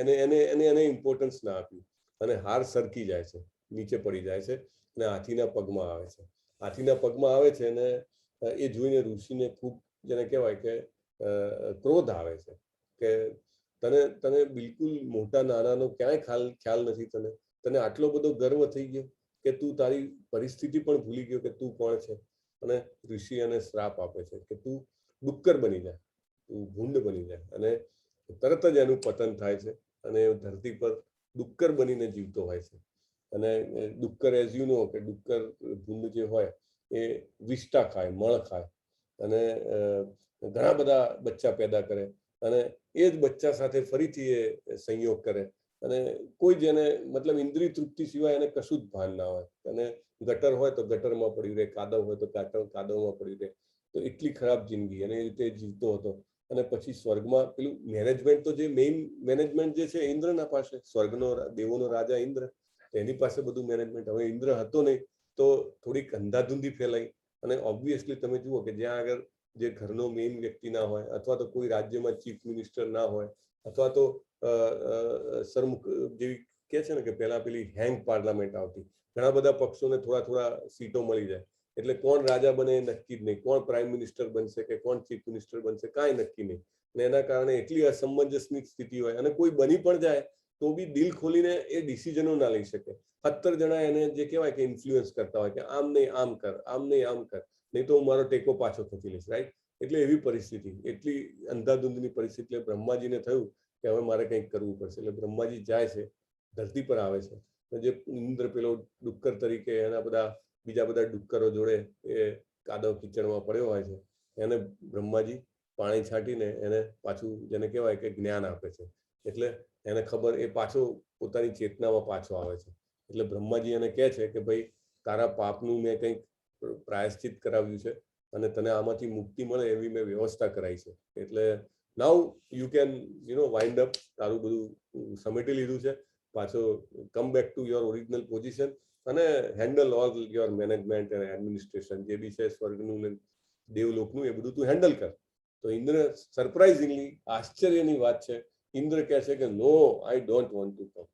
[SPEAKER 1] એને ઇમ્પોર્ટન્સ ના આપ્યું અને હાર સરકી જાય છે, નીચે પડી જાય છે અને હાથીના પગમાં આવે છે. હાથીના પગમાં આવે છે અને એ જોઈને ઋષિને ખૂબ જેને કહેવાય કે ક્રોધ આવે છે કે તને તને બિલકુલ મોટા નાનાનો ક્યાંય ખ્યાલ નથી. તને આટલો બધો ગર્વ થઈ ગયો કે તું તારી પરિસ્થિતિ પણ ભૂલી ગયો કે તું કોણ છે. અને ઋષિ અને શ્રાપ આપે છે કે તું ડુક્કર બની જા, તું ભૂંડ બની જા. અને તરત જ એનું પતન થાય છે અને ધરતી પર ડુક્કર બનીને જીવતો હોય છે. અને ડુક્કર એઝ યુ નો કે ડુક્કર ભૂંડ જે હોય એ વિષ્ટા ખાય, મળ ખાય અને ઘણા બધા બચ્ચા પેદા કરે અને એ જ બચ્ચા સાથે ફરીથી એ સંયોગ કરે. અને કોઈ જેને મતલબ ઇન્દ્રિય તૃપ્તિ સિવાય એને કશું જ ભાન ના હોય. અને ગટર હોય તો ગટરમાં પડી રહે, કાદવ હોય તો કાદવમાં પડી રહે. તો એટલી ખરાબ જિંદગી અને એ રીતે જીવતો હતો. અને પછી સ્વર્ગમાં પેલું મેનેજમેન્ટ તો જે મેઇન મેનેજમેન્ટ જે છે ઇન્દ્રના પાસે, સ્વર્ગનો દેવોનો રાજા ઇન્દ્ર, એની પાસે બધું મેનેજમેન્ટ. હવે ઇન્દ્ર હતો નહીં તો થોડીક અંધાધૂંધી ફેલાઈ. અને ઓબ્વિયસલી તમે જુઓ કે જ્યાં આગળ જે ઘરનો મેઇન વ્યક્તિ ના હોય અથવા તો કોઈ રાજ્યમાં ચીફ મિનિસ્ટર ના હોય અથવા તો સરમુખ જેવી કે છે ને કે પહેલા પેલી હેંગ પાર્લામેન્ટ આવતી, ઘણા બધા પક્ષોને થોડા સીટો મળી જાય એટલે કોણ રાજા બને એ નક્કી જ નહીં, કોણ પ્રાઇમ મિનિસ્ટર બનશે કે કોણ ચીફ મિનિસ્ટર બનશે કાંઈ નક્કી નહીં. અને એના કારણે એટલી અસમંજસની સ્થિતિ હોય અને કોઈ બની પણ જાય તો બી દિલ ખોલીને એ ડિસિઝનો ના લઈ શકે. 17 જણા એને જે કહેવાય કે ઇન્ફ્લુઅન્સ કરતા હોય કે આમ નહીં આમ કર, આમ નહીં આમ કર, નહીં તો હું મારો ટેકો પાછો ખેંચી લઈશ. રાઈટ? એટલે એવી પરિસ્થિતિ, એટલી અંધાધૂંધની પરિસ્થિતિ. એટલે બ્રહ્માજીને થયું કે હવે મારે કંઈક કરવું પડશે. એટલે બ્રહ્માજી જાય છે, ધરતી પર આવે છે. જે ઇન્દ્ર પેલો ડુક્કર તરીકે એના બીજા બધા ડુક્કરો જોડે એ કાદવ કિચડમાં પડ્યો હોય છે, એને બ્રહ્માજી પાણી છાંટીને એને પાછું જેને કહેવાય કે જ્ઞાન આપે છે. એટલે એને ખબર, એ પાછો પોતાની ચેતનામાં પાછો આવે છે. એટલે બ્રહ્માજી એને કહે છે કે ભાઈ તારા પાપનું મેં કંઈક પ્રાયશ્ચિત કરાવ્યું છે અને તને આમાંથી મુક્તિ મળે એવી મેં વ્યવસ્થા કરાવી છે. એટલે now you can wind up. તારું બધું સમેટી લીધું છે, પાછો come back to your original position અને handle all your management and administration જે બી છે સ્વર્ગનું ને દેવલોકનું, એ બધું તું હેન્ડલ કર. તો ઇન્દ્ર સરપ્રાઇઝિંગલી, આશ્ચર્યની વાત છે, ઇન્દ્ર કહે છે કે no, I don't want to come.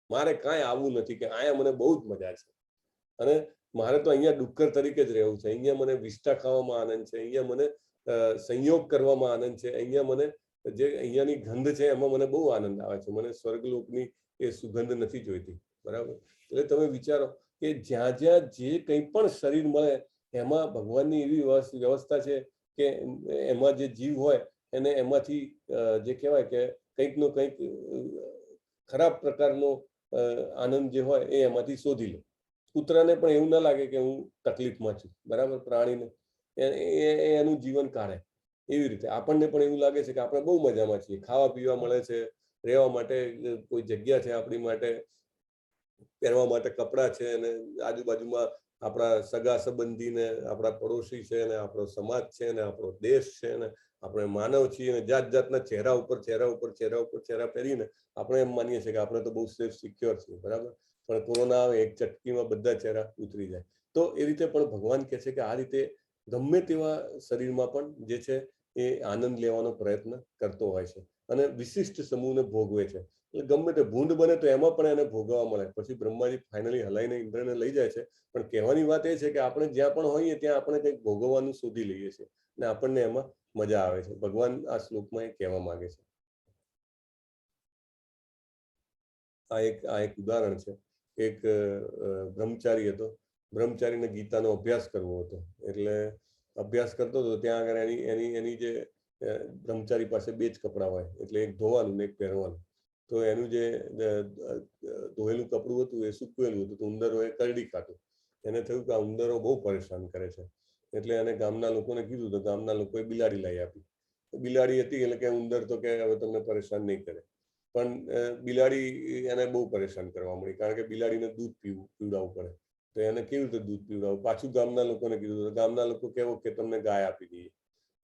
[SPEAKER 1] મારે કાંઈ આવવું નથી, કે અહીંયા મને બહુ જ મજા છે અને મારે તો અહીંયા ડુક્કર તરીકે જ રહેવું છે. અહીંયા મને વિષ્ટા ખાવામાં આનંદ છે, અહીંયા મને સંયોગ કરવામાં આનંદ છે, અહીંયા મને જે અહીંયાની ગંધ છે એમાં મને બહુ આનંદ આવે છે. મને સ્વર્ગલોકની એ સુગંધ નથી જોઈતી. બરાબર? એટલે તમે વિચારો કે જ્યાં જ્યાં જે કંઈ પણ શરીર મળે એમાં ભગવાનની એવી વ્યવસ્થા છે કે એમાં જે જીવ હોય એને એમાંથી જે કહેવાય કે કંઈકનો કંઈક ખરાબ પ્રકારનો આનંદ જે હોય એ એમાંથી શોધી લે. કૂતરાને પણ એવું ના લાગે કે હું તકલીફમાં છું. બરાબર? પ્રાણીને એનું જીવન કાઢે. એવી રીતે આપણને પણ એવું લાગે છે કે આપણે બહુ મજામાં છીએ, ખાવા પીવા મળે છે, રહેવા માટે કોઈ જગ્યા છે આપણી માટે, પહેરવા માટે કપડાં છે, અને આજુબાજુમાં આપણા સગા સંબંધી ને આપણા પડોશી છે ને આપણો સમાજ છે ને આપણો દેશ છે ને આપણે માનવ છીએ ને જાત જાતના ચહેરા ઉપર ચહેરા પહેરીને આપણે એમ માનીએ છીએ કે આપણે તો બહુ સેફ સિક્યોર છીએ. બરાબર? પણ કોરોના આવે એક ચટકીમાં બધા ચહેરા ઉતરી જાય. તો એ રીતે પણ ભગવાન કહે છે કે આ રીતે ગમે તેવા શરીરમાં પણ જે છે એ આનંદ લેવાનો પ્રયત્ન કરતો હોય છે અને વિશિષ્ટ સમૂહને ભોગવે છે. એટલે ગમે તે ભૂંડ બને તો એમાં પણ એને ભોગવવા મળે. પછી બ્રહ્માજી ફાઇનલી હલાઈને ઇન્દ્રને લઈ જાય છે. પણ કહેવાની વાત એ છે કે આપણે જ્યાં પણ હોઈએ ત્યાં આપણે કંઈક ભોગવવાનું શોધી લઈએ છીએ અને આપણને એમાં મજા આવે છે. ભગવાન આ શ્લોકમાં એ કહેવા માંગે છે. આ એક ઉદાહરણ છે. એક બ્રહ્મચારી હતો. બ્રહ્મચારીને ગીતાનો અભ્યાસ કરવો હતો. એટલે અભ્યાસ કરતો હતો ત્યાં આગળ એની જે બ્રહ્મચારી પાસે 2 જ કપડાં હોય, એટલે એક ધોવાનું ને એક પહેરવાનું. તો એનું જે ધોયેલું કપડું હતું એ સૂકવેલું હતું, તો ઉંદરોએ કરડી ખાધું. એને થયું કે આ ઉંદરો બહુ પરેશાન કરે છે. એટલે એને ગામના લોકોને કીધું તો ગામના લોકોએ બિલાડી લાવી આપી. બિલાડી હતી એટલે કે ઉંદર તો કે હવે તમને પરેશાન નહીં કરે. પણ બિલાડી એને બહુ પરેશાન કરવા મળી, કારણ કે બિલાડીને દૂધ પીવડાવવું પડે. તો એને કેવી રીતે દૂધ પીવડાવું? પાછું ગામના લોકોને કીધું તો ગામના લોકો કેવો કે તમને ગાય આપી દઈએ.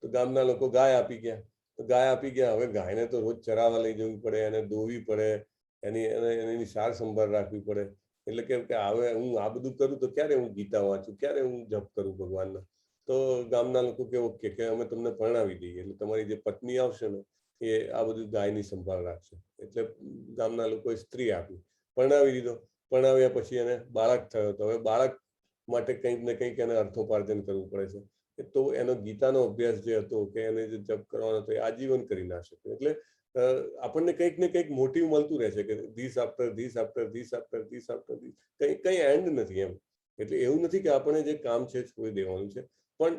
[SPEAKER 1] તો ગામના લોકો ગાય આપી ગયા. તો ગાય આપી ગયા. હવે ગાયને તો રોજ ચરાવવા લઈ જવી પડે, એને દોવી પડે, એની સાર સંભાળ રાખવી પડે. એટલે કે હવે હું આ બધું કરું તો ક્યારે હું ગીતા વાંચું, ક્યારે હું જપ કરું ભગવાનના? તો ગામના લોકો કેવો કે અમે તમને પરણાવી દઈએ, એટલે તમારી જે પત્ની આવશે ને એ આ બધું ગાયની સંભાળ રાખશે. એટલે ગામના લોકોએ સ્ત્રી આપી, પરણાવી દીધો. પરણાવ્યા પછી એને બાળક થયો. તો હવે બાળક માટે કંઈક ને કંઈક એને અર્થોપાર્જન કરવું પડે છે. તો એનો ગીતાનો અભ્યાસ જે હતો કે એને જે જપ કરવાનો હતો એ આજીવન કરી ના શકે. એટલે આપણને કંઈક ને કંઈક મોટિવ મળતું રહે છે કે this after this after this after this after this, કંઈ એન્ડ નથી એમ. એટલે એવું નથી કે આપણે જે કામ છે છોડી દેવાનું છે, પણ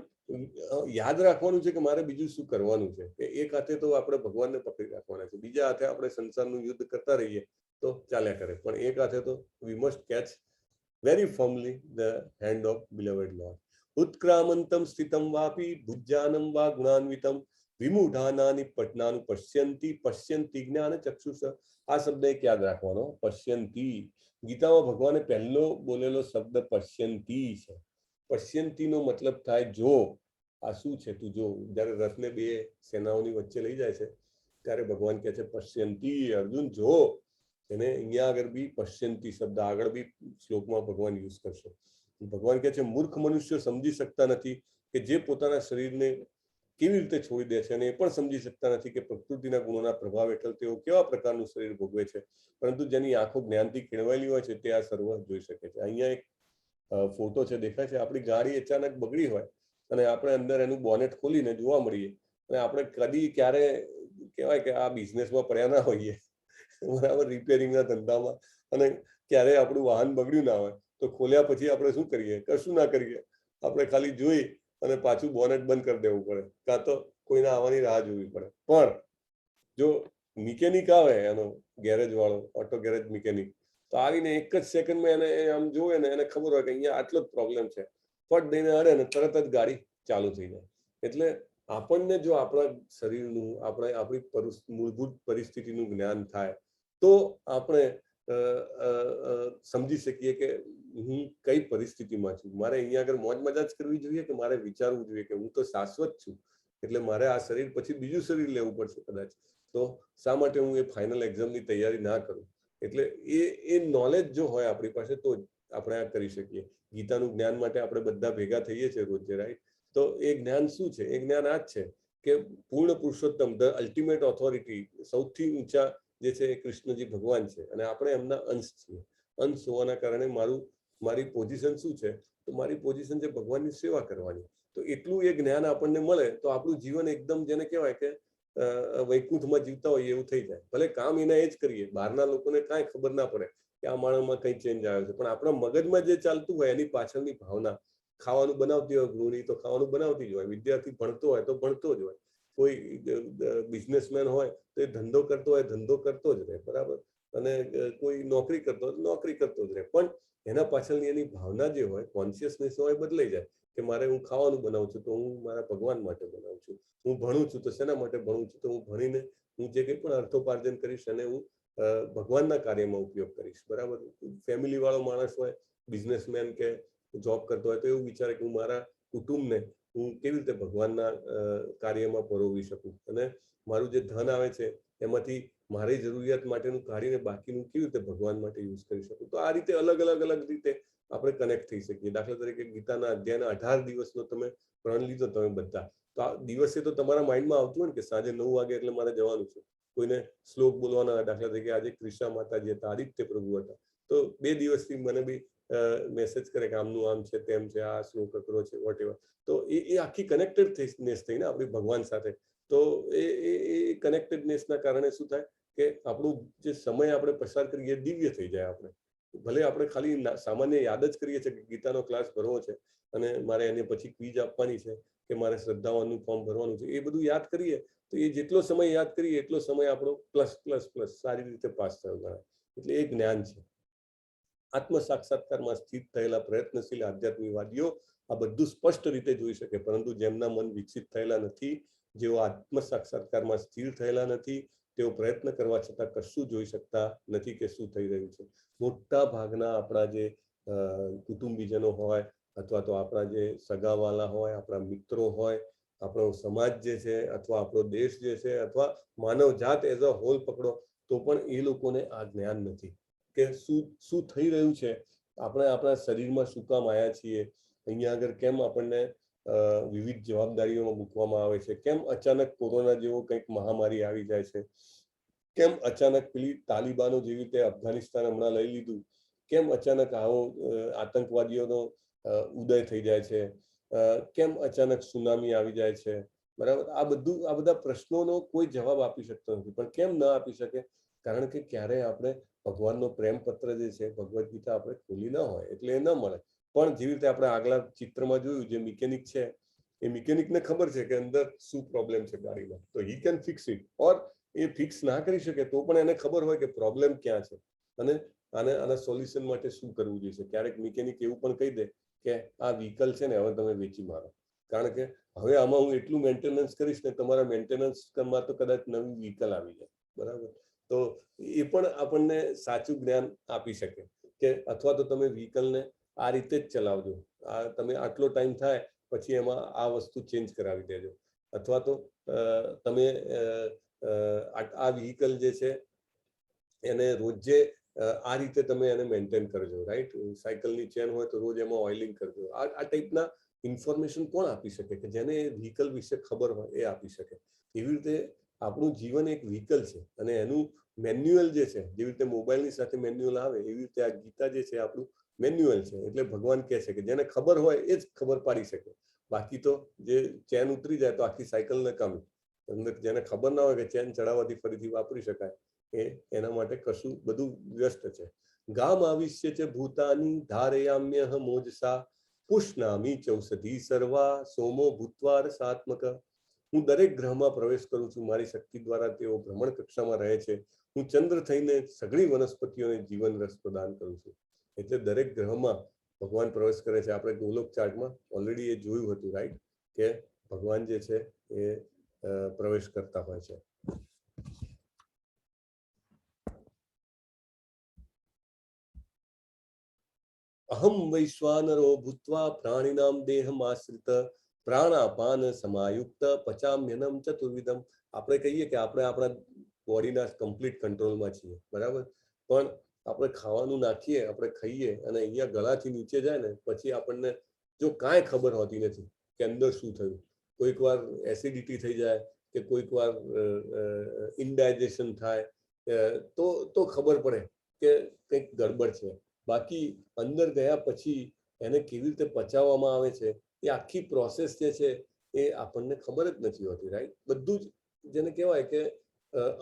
[SPEAKER 1] યાદ રાખવાનું છે કે મારે બીજું શું કરવાનું છે. કે એક હાથે તો આપણે ભગવાનને પકડી રાખવાના છે, બીજા હાથે આપણે સંસારનું યુદ્ધ કરતા રહીએ તો ચાલ્યા કરે, પણ એક હાથે તો we must catch very firmly the hand of beloved Lord. ઉત્ક્રામંતમ સ્થિતમ વાપી ભુજાનમ વા ગુણાન્વિતમ વિમૂઢાનાની પટનાનું પશ્યંતી પશ્યંતી જ્ઞાન ચક્ષુષ. આ શબ્દ એક યાદ રાખવાનો, પશ્યંતી. ગીતામાં ભગવાને પહેલો બોલેલો શબ્દ પશ્યંતી છે. પશ્યંતીનો મતલબ થાય જો. આ શું છે તું જો. જ્યારે રથને બે સેનાઓની વચ્ચે લઈ જાય છે ત્યારે ભગવાન કહે છે પશ્યંતી, અર્જુન જો. એને અહીંયા આગળ બી પશ્યંતી શબ્દ આગળ બી શ્લોકમાં ભગવાન યુઝ કરશે. ભગવાન કહે છે મૂર્ખ મનુષ્યો સમજી શકતા નથી કે જે પોતાના શરીરને કેવી રીતે છોડી દે છે, અને એ પણ સમજી શકતા નથી કે પ્રકૃતિના ગુણોના પ્રભાવ હેઠળ તેઓ કેવા પ્રકારનું શરીર ભોગવે છે, પરંતુ જેની આંખો જ્ઞાનથી કેળવાયેલી હોય છે તે આ સર્વ જોઈ શકે છે. અહીંયા એક ફોટો છે, દેખાય છે. આપણી ગાડી અચાનક બગડી હોય અને આપણે અંદર એનું બોનેટ ખોલીને જોવા મળીએ, અને આપણે કદી ક્યારે કહેવાય કે આ બિઝનેસમાં પડ્યા ના હોઈએ, બરાબર, રિપેરિંગના ધંધામાં, અને ક્યારેય આપણું વાહન બગડ્યું ના હોય તો ખોલ્યા પછી આપણે શું કરીએ? કશું ના કરીએ, આપણે ખાલી જોઈ અને પાછું બોનેટ બંધ કરી દેવું પડે, કાં તો કોઈના આવવાની રાહ જોવી પડે. પણ જો મિકેનિક આવે, એનો ગેરેજ વાળો, ઓટો ગેરેજ મિકેનિક, તો આવીને એક જ સેકન્ડમાં એને આમ જોવે ને એને ખબર હોય કે અહીંયા આટલો જ પ્રોબ્લેમ છે, ફટ દઈને અડે ને તરત જ ગાડી ચાલુ થઈ જાય. એટલે આપણને જો આપણા શરીરનું, આપણી મૂળભૂત પરિસ્થિતિનું જ્ઞાન થાય તો આપણે સમજી શકીએ કે હું કઈ પરિસ્થિતિમાં છું. મારે અહીંયા આગળ મોજ મજા જ કરવી જોઈએ કે મારે વિચારવું જોઈએ કે હું તો શાશ્વત છું, એટલે મારે આ શરીર પછી બીજું શરીર લેવું પડશે કદાચ, તો શા માટે હું એ ફાઇનલ એક્ઝામની તૈયારી ના કરું? એટલે એ નોલેજ જો હોય આપણી પાસે તો જ આપણે આ કરી શકીએ. ગીતાનું જ્ઞાન માટે આપણે બધા ભેગા થઈએ છીએ રોજે, રાઈટ? તો એ જ્ઞાન શું છે? એ જ્ઞાન આ જ છે કે પૂર્ણ પુરુષોત્તમ, ધ અલ્ટિમેટ ઓથોરિટી, સૌથી ઊંચા જે છે એ કૃષ્ણજી ભગવાન છે, અને આપણે એમના અંશ છીએ. અંશ હોવાના કારણે મારી પોઝિશન શું છે? તો મારી પોઝિશન છે ભગવાનની સેવા કરવાની. તો એટલું એ જ્ઞાન આપણને મળે તો આપણું જીવન એકદમ, જેને કહેવાય કે વૈકુંઠમાં જીવતા હોય એવું થઈ જાય. ભલે કામ એના એ જ કરીએ, બહારના લોકોને કાંઈ ખબર ના પડે કે આ માણસમાં કંઈ ચેન્જ આવ્યો છે, પણ આપણા મગજમાં જે ચાલતું હોય એની પાછળની ભાવના, ખાવાનું બનાવતી હોય ગૃહિણી તો ખાવાનું બનાવતી જ હોય, વિદ્યાર્થી ભણતો હોય તો ભણતો જ હોય, કોઈ બિઝનેસમેન હોય તો એ ધંધો કરતો હોય ધંધો કરતો જ રહે, બરાબર, અને કોઈ નોકરી કરતો હોય નોકરી કરતો જ રહે. પણ એના પાછળની એની ભાવના જે હોય, કોન્શિયસનેસ હોય, બદલાઈ જાય કે મારે હું ખાવાનું બનાવું છું તો હું મારા ભગવાન માટે બનાવું છું, હું ભણું છું તો શેના માટે ભણું છું? તો હું ભણીને હું જે કંઈ પણ અર્થોપાર્જન કરીશ અને હું ભગવાનના કાર્યમાં ઉપયોગ કરીશ, બરાબર. ફેમિલી વાળો માણસ હોય, બિઝનેસમેન કે જોબ કરતો હોય તો એવું વિચારે કે હું મારા કુટુંબને હું કેવી રીતે ભગવાનના કાર્યમાં પરોવી શકું, અને મારું જે ધન આવે છે એમાંથી મારી જરૂરિયાત માટેનું કાઢીને બાકીનું કેવી રીતે ભગવાન માટે યુઝ કરી શકું. તો આ રીતે અલગ રીતે આપણે કનેક્ટ થઈ શકીએ. દાખલા તરીકે ગીતાના અધ્યાયના 18 દિવસનો તમે પ્રણ લીધો તમે બધા, તો આ દિવસે તો તમારા માઇન્ડમાં આવતું હોય ને કે સાંજે 9 વાગે એટલે મારે જવાનું છે. કોઈને શ્લોક બોલવાના, દાખલા તરીકે આજે કૃષ્ણા માતાજી હતા, આદિત્ય પ્રભુ હતા, તો 2 દિવસથી મને બી મેસેજ કરે કે આમનું આમ છે, તેમ છે, આ શ્લોક અઘરો છે, વોટ એવર. તો એ આખી કનેક્ટેડનેસ થઈને આપણી ભગવાન સાથે, તો એ કનેક્ટેડનેસના કારણે શું થાય કે આપણું જે સમય આપણે પસાર કરીએ દિવ્ય થઈ જાય. આપણે ભલે આપણે ખાલી સામાન્ય યાદ જ કરીએ છીએ કે ગીતાનો ક્લાસ ભરવો છે અને મારે એને પછી ક્વિઝ આપવાની છે કે મારે શ્રદ્ધાવાનનું ફોર્મ ભરવાનું છે, એ બધું યાદ કરીએ તો એ જેટલો સમય યાદ કરીએ એટલો સમય આપણો પ્લસ સારી રીતે પાસ થયો ગણાય. એટલે એ જ્ઞાન છે. આત્મ સાક્ષાત્કારમાં સ્થિત થયેલા પ્રયત્નશીલ આધ્યાત્મિકવાદીઓ આ બધું સ્પષ્ટ રીતે જોઈ શકે, પરંતુ જેમના મન વિકસિત થયેલા નથી, જેઓ આત્મ સાક્ષાત્કારમાં સ્થિર થયેલા નથી, તેઓ પ્રયત્ન કરવા છતાં કશું જોઈ શકતા નથી કે શું થઈ રહ્યું છે. મોટા ભાગના આપણા જે કુટુંબીજનો હોય, અથવા તો આપણા જે સગાવાલા હોય, આપણા મિત્રો હોય, આપણો સમાજ જે છે, અથવા આપણો દેશ જે છે, અથવા માનવ જાત એઝ અ હોલ પકડો તો પણ એ લોકોને આ જ્ઞાન નથી કે શું થઈ રહ્યું છે. આપણે આપણા શરીરમાં શું કામ આવ્યા છીએ, અહીંયા આગળ કેમ આપણને વિવિધ જવાબદારીઓમાં મૂકવામાં આવે છે, કેમ અચાનક કોરોના જેવો કંઈક મહામારી આવી જાય છે, કેમ અચાનક પેલી તાલિબાનો જેવી રીતે અફઘાનિસ્તાન હમણાં લઈ લીધું, કેમ અચાનક આવો આતંકવાદીઓનો ઉદય થઈ જાય છે, કેમ અચાનક સુનામી આવી જાય છે, બરાબર. આ બધા પ્રશ્નોનો કોઈ જવાબ આપી શકતો નથી. પણ કેમ ન આપી શકે? કારણ કે ક્યારેય આપણે ભગવાનનો પ્રેમ પત્ર જે છે, ભગવદ્ ગીતા આપણે ખોલી ન હોય એટલે એ ન મળે. પણ જેવી રીતે આપણે આગલા ચિત્રમાં જોયું, જે મિકેનિક છે એ મિકેનિકને ખબર છે કે અંદર શું પ્રોબ્લેમ છે ગાડીમાં, તો he can fix it. Or A fix ના કરી શકે તો પણ એને ખબર હોય કે પ્રોબ્લેમ ક્યાં છે અને આના સોલ્યુશન માટે શું કરવું જોઈએ. ક્યારેક મિકેનિક એવું પણ કહી દે કે આ વ્હીકલ છે ને હવે તમે વેચી મારો, કારણ કે હવે આમાં હું એટલું મેન્ટેનન્સ કરીશ ને તમારા મેન્ટેનન્સમાં તો કદાચ નવી વ્હીકલ આવી જાય. બરાબર. તો એ પણ આપણને સાચું જ્ઞાન આપી શકે કે અથવા તો તમે વ્હીકલને આ રીતે જ ચલાવજો, તમે આટલો ટાઈમ થાય પછી એમાં આ વસ્તુ ચેન્જ કરાવી દેજો, અથવા તો તમે આ વ્હીકલ જે છે એને રોજે આ રીતે તમે એને મેન્ટેન કરજો, રાઈટ. સાયકલની ચેન હોય તો રોજ એમાં ઓઇલિંગ કરજો. આ ટાઈપના ઇન્ફોર્મેશન કોણ આપી શકે? કે જેને વ્હીકલ વિશે ખબર હોય એ આપી શકે. એવી રીતે આપણું જીવન એક વ્હીકલ છે અને એનું મેન્યુઅલ જે છે, જેવી રીતે મોબાઈલની સાથે મેન્યુઅલ આવે એવી રીતે આ ગીતા જે છે આપણું મેન્યુઅલ છે. એટલે ભગવાન કહે છે કે જેને ખબર હોય એ જ ખબર પાડી શકે. બાકી તો જે ચેન ઉતરી જાય તો આખી સાયકલ નકામી. જેને ખબર ના હોય કે ચેન ચડાવવાથી ફરીથી વાપરી શકાય, એના માટે કશું બધું વ્યસ્ત છે. ગામ આવિષ્ય છે ભૂતાની ધારયામ્યહ મોજસા પુષ્ણામી ચૌષધી સર્વા સોમો ભૂત્વા રસાત્મક. હું દરેક ગ્રહમાં પ્રવેશ કરું છું, મારી શક્તિ દ્વારા તેઓ ભ્રમણ કક્ષામાં રહે છે. હું ચંદ્ર થઈને સઘળી વનસ્પતિઓને જીવન રસ પ્રદાન કરું છું. એટલે દરેક ગ્રહમાં ભગવાન પ્રવેશ કરે છે. આપણે ગોલોક ચાર્ટમાં ઓલરેડી એ જોયું હતું, રાઈટ, કે ભગવાન જે છે એ પ્રવેશ કરતા હોય છે. અહમ વૈશ્વાનરો ભૂત્વા પ્રાણીનામ દેહમાશ્રિત પ્રાણાપાન સમાયુક્ત પચામ્યનમ ચતુર્વિધમ. આપણે કહીએ કે આપણે આપણા બોડીના કમ્પ્લીટ કંટ્રોલમાં છીએ, બરાબર. પણ આપણે ખાવાનું નાખીએ, આપણે ખાઈએ અને અહીંયા ગળાથી નીચે જાય ને પછી આપણને જો કાંઈ ખબર હોતી નથી કે અંદર શું થયું. કોઈક વાર એસિડિટી થઈ જાય કે કોઈક વાર ઇનડાઇજેશન થાય તો ખબર પડે કે કંઈક ગડબડ છે. બાકી અંદર ગયા પછી એને કેવી રીતે પચાવવામાં આવે છે એ આખી પ્રોસેસ જે છે એ આપણને ખબર જ નથી હોતી, રાઈટ. બધું જ જેને કહેવાય કે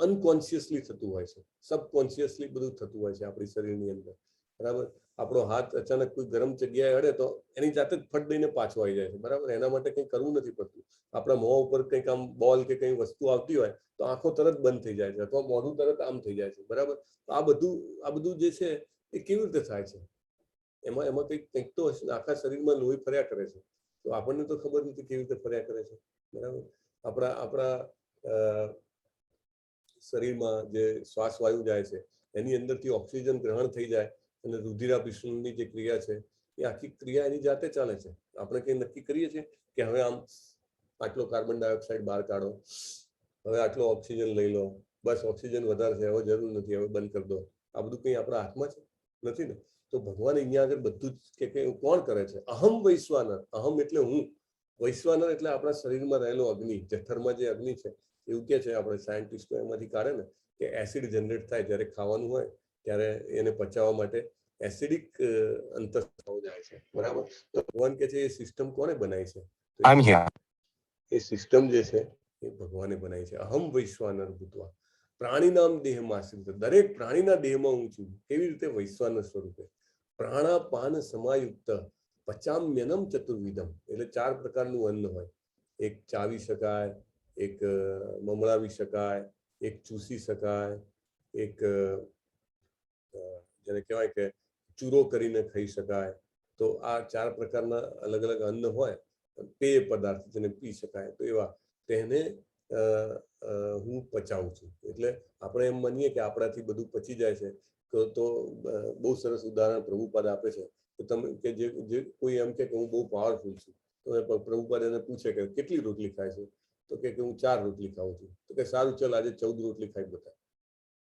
[SPEAKER 1] અનકોન્શિયસલી થતું હોય છે, સબકોન્શિયસલી બધું થતું હોય છે આપણી શરીરની અંદર, બરાબર. આપણો હાથ અચાનક કોઈ ગરમ જગ્યાએ અડે તો એની જાતે જ ફટ દઈને પાછો આવી જાય છે, બરાબર. એના માટે કંઈ કરવું નથી પડતું. આપણા મોં ઉપર કંઈક આમ બોલ કે કંઈ વસ્તુ આવતી હોય તો આંખો તરત બંધ થઈ જાય છે અથવા મોઢું તરત આમ થઈ જાય છે, બરાબર. તો આ બધું જે છે એ કેવી રીતે થાય છે? એમાં કંઈક તો આખા શરીરમાં લોહી ફર્યા કરે છે, તો આપણને તો ખબર નથી કેવી રીતે ફર્યા કરે છે, બરાબર. આપણા શરીરમાં જે શ્વાસ વાયુ જાય છે એની અંદરથી ઓક્સિજન ગ્રહણ થઈ જાય અને રુધિરાભિસરણની જે ક્રિયા છે એ આખી ક્રિયા એની જાતે ચાલે છે. આપણે કંઈ નક્કી કરીએ છીએ કે હવે આમ આટલો કાર્બન ડાયોક્સાઇડ બહાર કાઢો, હવે આટલો ઓક્સિજન લઈ લો, બસ ઓક્સિજન વધારે છે, હવે જરૂર નથી, હવે બંધ કરી દો. આ બધું કંઈ આપણા હાથમાં છે? નથી ને. તો ભગવાન અહીંયા આગળ બધું જ કે કોણ કરે છે? અહમ વૈશ્વાનર. અહમ એટલે હું, વૈશ્વાનર એટલે આપણા શરીરમાં રહેલો અગ્નિ. જઠરમાં જે અગ્નિ છે એવું કે છે આપણે સાયન્ટિસ્ટો એમાંથી કાઢે ને કે એસિડ જનરેટ થાય જ્યારે ખાવાનું હોય ત્યારે એને પચાવવા માટે એસિડિક અંતઃસ્ત્રાવ જાય છે, બરાબર. તો ભગવાન કે છે એ સિસ્ટમ કોને બનાવી છે? એ સિસ્ટમ જે છે એ ભગવાને બનાવી છે. અહમ વૈશ્વાનર ભૂતવા પ્રાણીનામ દેહમાં આશ્રિત. દરેક પ્રાણીના દેહમાં હું છું. કેવી રીતે? વૈશ્વાનર સ્વરૂપે. પ્રાણાપાન સમાયુક્ત પચામ્યનમ ચતુર્વિધમ. એટલે 4 પ્રકારનું અન્ન હોય. એક ચાવી શકાય, એક મમળાવી શકાય, એક ચૂસી શકાય, એક જેને કહેવાય કે ચૂરો કરીને ખાઈ શકાય. તો આ 4 પ્રકારના અલગ અલગ અન્ન હોય, પેય પદાર્થ જેને પી શકાય, તો એવા તેને હું પચાવું છું. એટલે આપણે એમ માનીએ કે આપણાથી બધું પચી જાય છે તો બહુ સરસ ઉદાહરણ પ્રભુપાદ આપે છે કે તમે કે જે કોઈ એમ કે હું બહુ પાવરફુલ છું તો પ્રભુપાદ એને પૂછે કે કેટલી રોટલી ખાય છે? તો કે હું 4 રોટલી ખાઉં છું. તો કે સારું, ચાલ આજે 14 રોટલી ખાઈ બતા.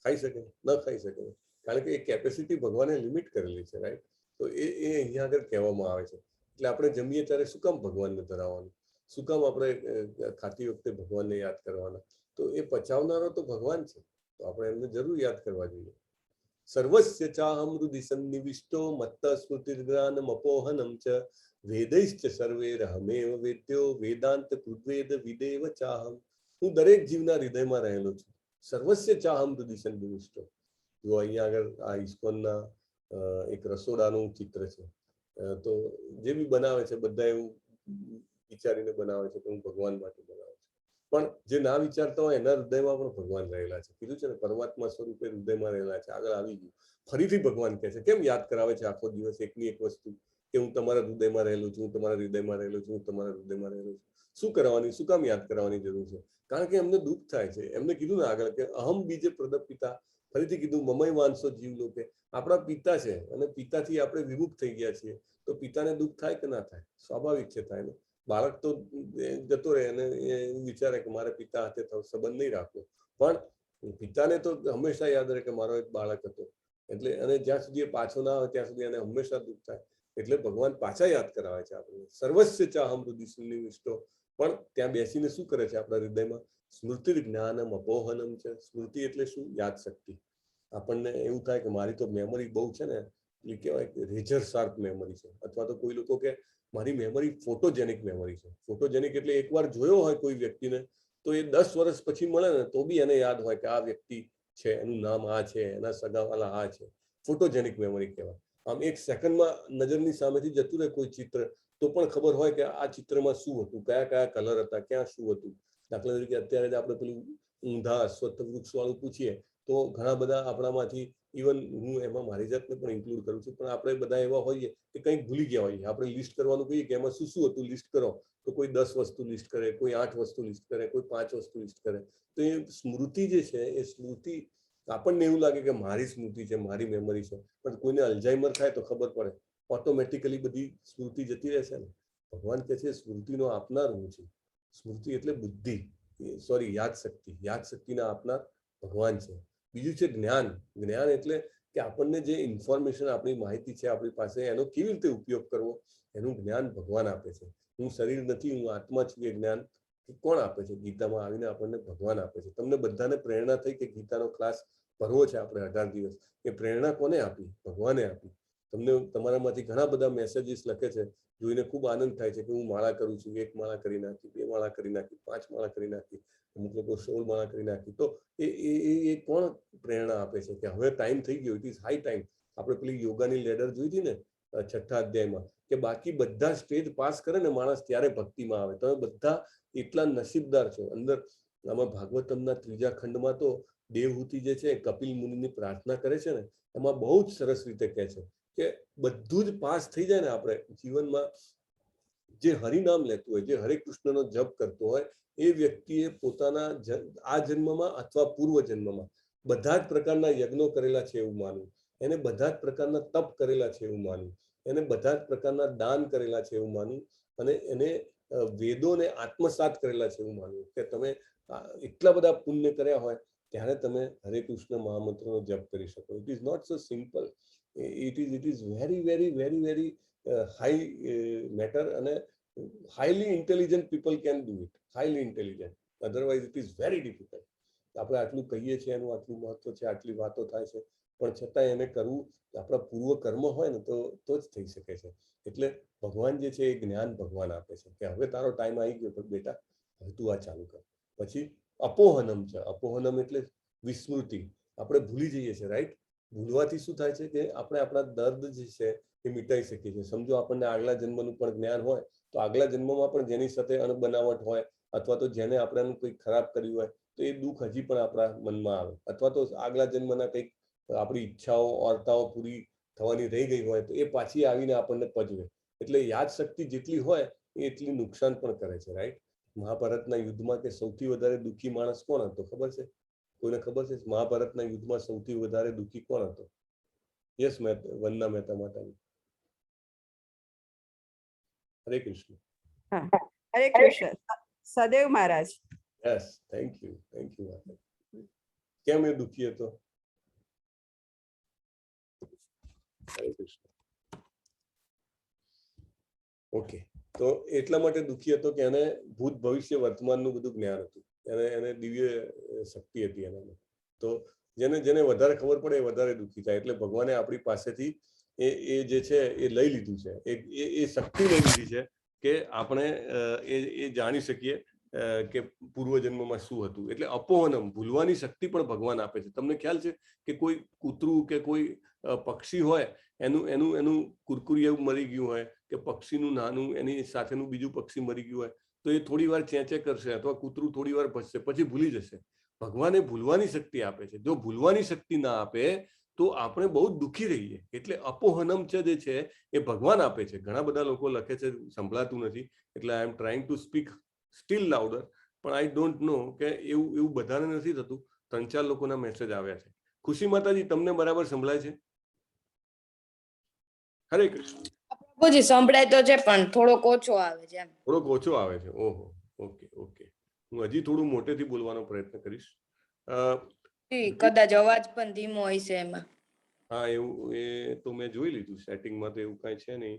[SPEAKER 1] ખાઈ શકે? ન ખાઈ શકે, કારણ કે એ કેપેસિટી ભગવાને લિમિટ કરેલી છે, રાઈટ. તો એ અહીંયા આગળ કહેવામાં આવે છે. એટલે આપણે જમીએ ત્યારે શું કામ ભગવાનને ધરાવવાનું? શું કામ આપણે ખાતી વખતે ભગવાનને યાદ કરવાના? તો એ પચાવનારો તો ભગવાન છે, તો આપણે એમને જરૂર યાદ કરવા જોઈએ. સર્વસ્ય ચાહમ હૃદિ સન્નિવિષ્ટો મત્ત સ્મૃતિર્જ્ઞાનમ અપોહનમ ચ વેદૈશ્ચ સર્વૈરહમેવ વેદ્યો વેદાંત કૃદ્વેદ વિદેવ ચાહમ. હું દરેક જીવના હૃદયમાં રહેલો છું. સર્વસ્ય ચાહમ હૃદય સંનિવિષ્ટો. જો અહીંયા આગળ આ ઇસ્કોનના એક રસોડાનું ચિત્ર છે. તો જે બી બનાવે છે બધા એવું વિચારીને બનાવે છે કે હું ભગવાન માટે બનાવું છું, પણ જે ના વિચારતા હોય એના હૃદયમાં પણ ભગવાન રહેલા છે. કીધું છે ને, પરમાત્મા સ્વરૂપે હૃદયમાં રહેલા છે. આગળ આવી ગયું, ફરીથી ભગવાન કહે છે. કેમ યાદ કરાવે છે આખો દિવસ એકની એક વસ્તુ કે હું તમારા હૃદયમાં રહેલું છું, હું તમારા હૃદયમાં રહેલો છું, હું તમારા હૃદયમાં રહેલો છું? શું કરવાની, શું કામ યાદ કરાવવાની જરૂર છે? કારણ કે એમને દુઃખ થાય છે. એમને કીધું ને આગળ કે અહમ બીજે પ્રદપિતા, ફરીથી કીધું મમય વાંસો જીવ લોકે. આપણા પિતા છે અને પિતાથી આપણે વિમુખ થઈ ગયા છીએ, તો પિતાને દુઃખ થાય કે ના થાય? સ્વાભાવિક છે, થાય ને. બાળક તો જતો રહે અને એ વિચારે કે મારે પિતા હાથે સંબંધ નહીં રાખવો, પણ પિતાને તો હંમેશા યાદ રહે કે મારો એક બાળક હતો. એટલે અને જ્યાં સુધી એ પાછો ના આવે ત્યાં સુધી એને હંમેશા દુઃખ થાય. એટલે ભગવાન પાછા યાદ કરાવે છે આપણને. સર્વસ્ય ચાહમ હૃદય સંનિવિષ્ટો. પણ ત્યાં બેસીને શું કરે છે આપણા હૃદયમાં? સ્મૃતિ જ્ઞાનમ અપોહનમ છે. સ્મૃતિ એટલે શું? યાદ શક્તિ. આપણને એવું થાય કે મારી તો મેમરી બહુ છે ને, એ કહેવાય કે રેઝર શાર્પ મેમરી છે. અથવા તો કોઈ લોકો કે મારી મેમરી ફોટોજેનિક મેમરી છે. ફોટોજેનિક એટલે એકવાર જોયો હોય કોઈ વ્યક્તિને તો એ 10 વર્ષ પછી મળે ને તો બી એને યાદ હોય કે આ વ્યક્તિ છે, એનું નામ આ છે, એના સગાવાલા આ છે. ફોટોજેનિક મેમરી કહેવાય. આમ એક સેકન્ડમાં નજરની સામેથી જતું રહે કોઈ ચિત્ર તો પણ ખબર હોય કે આ ચિત્રમાં શું હતું, કયા કયા કલર હતા, ક્યાં શું હતું. દાખલા તરીકે અત્યારે જ આપણે પેલું ઊંધા અશ્વત્થ વૃક્ષ વાળું પૂછીએ તો ઘણા બધા આપણામાંથી, ઇવન હું એમાં મારી જાતને પણ ઇન્ક્લુડ કરું છું, પણ આપણે બધા એવા હોઈએ કે કંઈક ભૂલી ગયા હોઈએ. આપણે લિસ્ટ કરવાનું કહીએ કે એમાં શું શું હતું લિસ્ટ કરો, તો કોઈ 10 વસ્તુ લિસ્ટ કરે, કોઈ 8 વસ્તુ લિસ્ટ કરે, કોઈ 5 વસ્તુ લિસ્ટ કરે. તો એ સ્મૃતિ જે છે એ સ્મૃતિ, આપણને એવું લાગે કે મારી સ્મૃતિ છે, મારી મેમરી છે, પણ કોઈને અલ્ઝાઇમર થાય તો ખબર પડે, ઓટોમેટિકલી બધી સ્મૃતિ જતી રહેશે ને. ભગવાન કહે છે સ્મૃતિનો આપનાર હું છું. સ્મૃતિ એટલે બુદ્ધિ, સોરી યાદ શક્તિ. યાદ શક્તિના આપનાર ભગવાન છે. બીજું છે જ્ઞાન. જ્ઞાન એટલે કે આપણને જે ઇન્ફોર્મેશન, આપણી માહિતી છે આપણી પાસે, એનો કેવી રીતે ઉપયોગ કરવો એનું જ્ઞાન ભગવાન આપે છે. હું શરીર નથી, હું આત્મા છું, એ જ્ઞાન કોણ આપે છે? ગીતામાં આવીને આપણને ભગવાન આપે છે. તમને બધાને પ્રેરણા થઈ કે ગીતાનો ક્લાસ ભરવો છે આપણે 18 દિવસ. એ પ્રેરણા કોને આપી? ભગવાને આપી. તમને તમારામાંથી ઘણા બધા મેસેજીસ લખે છે, જોઈને ખૂબ આનંદ થાય છે કે હું માળા કરું છું, 1 માળા કરી નાખી, 2 માળા કરી નાખી, 5 માળા કરી નાખી, અમુક લોકો 16 માળા કરી નાખી. તો એ કોણ પ્રેરણા આપે છે કે હવે ટાઈમ થઈ ગયો, ઇટ ઇઝ હાઈ ટાઈમ. આપણે પેલી યોગાની લેડર જોઈ હતી ને 6થા અધ્યાયમાં, કે બાકી બધા સ્ટેજ પાસ કરે ને માણસ ત્યારે ભક્તિમાં આવે. તમે બધા એટલા નસીબદાર છો. અંદર આમાં ભાગવતમના 3જા ખંડમાં તો દેવહૂતિ જે છે કપિલ મુનિની પ્રાર્થના કરે છે ને, એમાં બહુ જ સરસ રીતે કહે છે કે બધું જ પાસ થઈ જાય ને આપણે જીવનમાં, જે હરિનામ લેતું હોય, જે હરે કૃષ્ણનો જપ કરતો હોય, એ વ્યક્તિએ પોતાના આ જન્મમાં અથવા પૂર્વ જન્મમાં બધા જ પ્રકારના યજ્ઞો કરેલા છે એવું માનવું, એને બધા જ પ્રકારના તપ કરેલા છે એવું માનવું, એને બધા જ પ્રકારના દાન કરેલા છે એવું માનવું, અને એને વેદોને આત્મસાત કરેલા છે એવું માનવું કે તમે એટલા બધા પુણ્ય કર્યા હોય ત્યારે તમે હરે કૃષ્ણ મહામંત્રનો જપ કરી શકો. It is not so simple. It is very very very very high matter, અને highly intelligent people can do it. Highly intelligent. Otherwise it is very difficult. આપણે આટલું કહીએ છીએ, એનું આટલું મહત્વ છે, આટલી વાતો થાય છે, પણ છતાં એને કરવું આપણા પૂર્વ કર્મ હોય ને તો જ થઈ શકે છે. એટલે ભગવાન જે છે એ જ્ઞાન ભગવાન આપે છે કે હવે તારો ટાઈમ આવી ગયો, પણ બેટા હવે તું આ ચાલુ કર. પછી અપોહનમ છે. અપોહનમ એટલે વિસ્મૃતિ. આપણે ભૂલી જઈએ છીએ, રાઈટ? ભૂલવાથી શું થાય છે કે આપણે આપણા દર્દ જે છે એ મિટાઈ શકીએ છીએ. સમજો આપણને આગલા જન્મનું પણ જ્ઞાન હોય તો આગલા જન્મમાં પણ જેની સાથે અણબનાવટ હોય અથવા તો જેને આપણે કંઈક ખરાબ કર્યું હોય તો એ દુઃખ હજી પણ આપણા મનમાં આવે, અથવા તો આગલા જન્મના કંઈક આપણી ઈચ્છાઓ વાર્તાઓ પૂરી થવાની રહી ગઈ હોય તો એ પાછી આવીને આપણને પજવે. એટલે યાદ શક્તિ જેટલી હોય એ એટલી નુકસાન પણ કરે છે, રાઈટ? મહાભારતના યુદ્ધમાં કે સૌથી વધારે દુઃખી માણસ કોણ હતો ખબર છે? કોઈને ખબર છે? મહાભારતના યુદ્ધમાં સૌથી વધારે દુઃખી કોણ હતો? યસ, વંદના મહેતા માતાજી. હરે કૃષ્ણ.
[SPEAKER 11] હરે કૃષ્ણ. સદેવ મહારાજ.
[SPEAKER 1] Yes, thank you, thank you. કેમ એ દુઃખી હતો? હરે કૃષ્ણ. ઓકે, તો એટલા માટે દુઃખી હતો કે એને ભૂત ભવિષ્ય વર્તમાનનું બધું જ્ઞાન હતું, એને દિવ્ય શક્તિ હતી એનામાં. તો જેને વધારે ખબર પડે એ વધારે દુઃખી થાય. એટલે ભગવાને આપણી પાસેથી એ જે છે એ લઈ લીધું છે, એ શક્તિ લઈ લીધી છે કે આપણે એ જાણી શકીએ કે પૂર્વજન્મમાં શું હતું. એટલે અપોહનમ, ભૂલવાની શક્તિ પણ ભગવાન આપે છે. તમને ખ્યાલ છે કે કોઈ કૂતરું કે કોઈ પક્ષી હોય, એનું કુરકુરિયું મરી ગયું હોય કે પક્ષીનું નાનું એની સાથેનું બીજું પક્ષી મરી ગયું હોય તો એ થોડી વાર ચેંચે કરશે અથવા કૂતરું થોડી વાર ભસશે, પછી ભૂલી જશે. ભગવાને ભૂલવાની શક્તિ આપે છે. જો ભૂલવાની શક્તિ ના આપે તો આપણે બહુ દુઃખી રહીએ. એટલે અપોહનમ જે છે એ ભગવાન આપે છે. ઘણા બધા લોકો લખે છે, સંભળાતું નથી, એટલે I am trying to speak still louder, પણ આઈ ડોન્ટ નો કે એવું બધાને નથી થતું. 3-4 લોકોના મેસેજ આવ્યા છે. ખુશી માતાજી, તમને બરાબર સંભળાય છે? હરે કૃષ્ણ.
[SPEAKER 12] પ્રભુજી સંભળાય તો છે પણ થોડોક ઓછો આવે છે.
[SPEAKER 1] થોડોક ઓછો આવે છે. ઓહો, ઓકે. હું હજી થોડું મોટેથી બોલવાનો પ્રયત્ન કરીશ.
[SPEAKER 12] કદાચ અવાજ પણ ધીમો હોય છે એમાં.
[SPEAKER 1] હા, એવું એ તો મેં જોઈ લીધું સેટિંગમાં, તો એવું કાંઈ છે નહીં.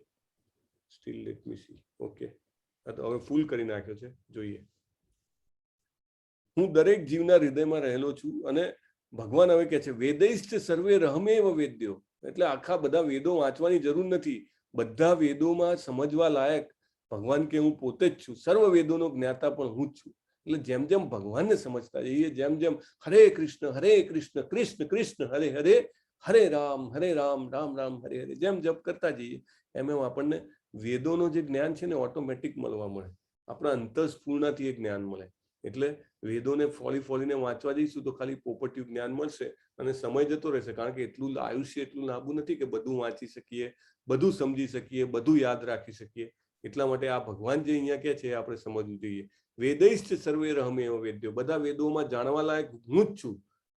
[SPEAKER 1] Steel let me C. Okay, તો હવે ફૂલ કરી નાખ્યો છે, જોઈએ. હું દરેક જીવના હૃદયમાં રહેલો છું અને ભગવાન હવે કહે છે વેદૈશ્ચ સર્વે રહમેવ વેદ્યો. એટલે આખા બધા વેદો વાંચવાની જરૂર નથી. બધા વેદોમાં સમજવા લાયક ભગવાન કે હું પોતે જ છું. સર્વ વેદોનો જ્ઞાતા પણ હું જ છું. એટલે જેમ જેમ ભગવાનને સમજતા જઈએ, જેમ જેમ હરે કૃષ્ણ કૃષ્ણ કૃષ્ણ હરે હરે, હરે રામ રામ રામ હરે હરે જેમ જપ કરતા જઈએ એમ આપણને વેદોનો જે જ્ઞાન છે ને ઓટોમેટિક મળવા મળે. આપણા અંતઃસ્ફૂર્ણાથી એ જ્ઞાન મળે. એટલે વેદોને ફોલીને વાંચવા જઈશું તો ખાલી પોપટિયું જ્ઞાન મળશે અને સમય જતો રહેશે. કારણ કે એટલું આયુષ્ય એટલું લાંબુ નથી કે બધું વાંચી શકીએ, બધું સમજી શકીએ, બધું યાદ રાખી શકીએ. એટલા માટે આ ભગવાન જે અહીંયા કહે છે આપણે સમજવું જોઈએ. વેદૈશ્ચ સર્વે રહમેવ વેદ્યો. બધા વેદોમાં જાણવા લાયક હું જ છું.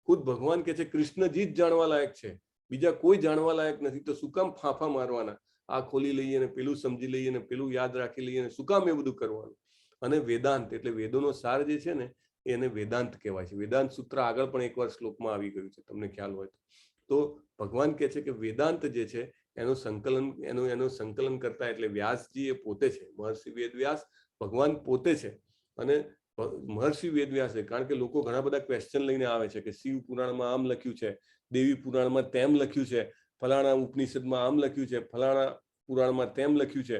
[SPEAKER 1] ખુદ ભગવાન કહે છે કૃષ્ણજી જ જાણવા લાયક છે, બીજા કોઈ જાણવા લાયક નથી. તો શું કામ ફાંફા મારવાના? આ ખોલી લઈએ ને પેલું સમજી લઈએ ને પેલું યાદ રાખી લઈએ ને શું કામ એ બધું કરવાનું? અને વેદાંત એટલે વેદોનો સાર જે છે ને એને વેદાંત કહેવાય છે. વેદાંત સૂત્ર આગળ પણ એકવાર શ્લોકમાં આવી ગયું છે, તમને ખ્યાલ હોય તો. ભગવાન કહે છે કે વેદાંત જે છે એનું સંકલન કરતા એટલે વ્યાસજી એ પોતે છે. મહર્ષિ વેદવ્યાસ ભગવાન પોતે છે. અને મહર્ષિ વેદવ્યાસ છે કારણ કે લોકો ઘણા બધા ક્વેશ્ચન લઈને આવે છે કે શિવ પુરાણમાં આમ લખ્યું છે, દેવી પુરાણમાં તેમ લખ્યું છે, ફલાણા ઉપનિષદમાં આમ લખ્યું છે, ફલાણા પુરાણમાં તેમ લખ્યું છે.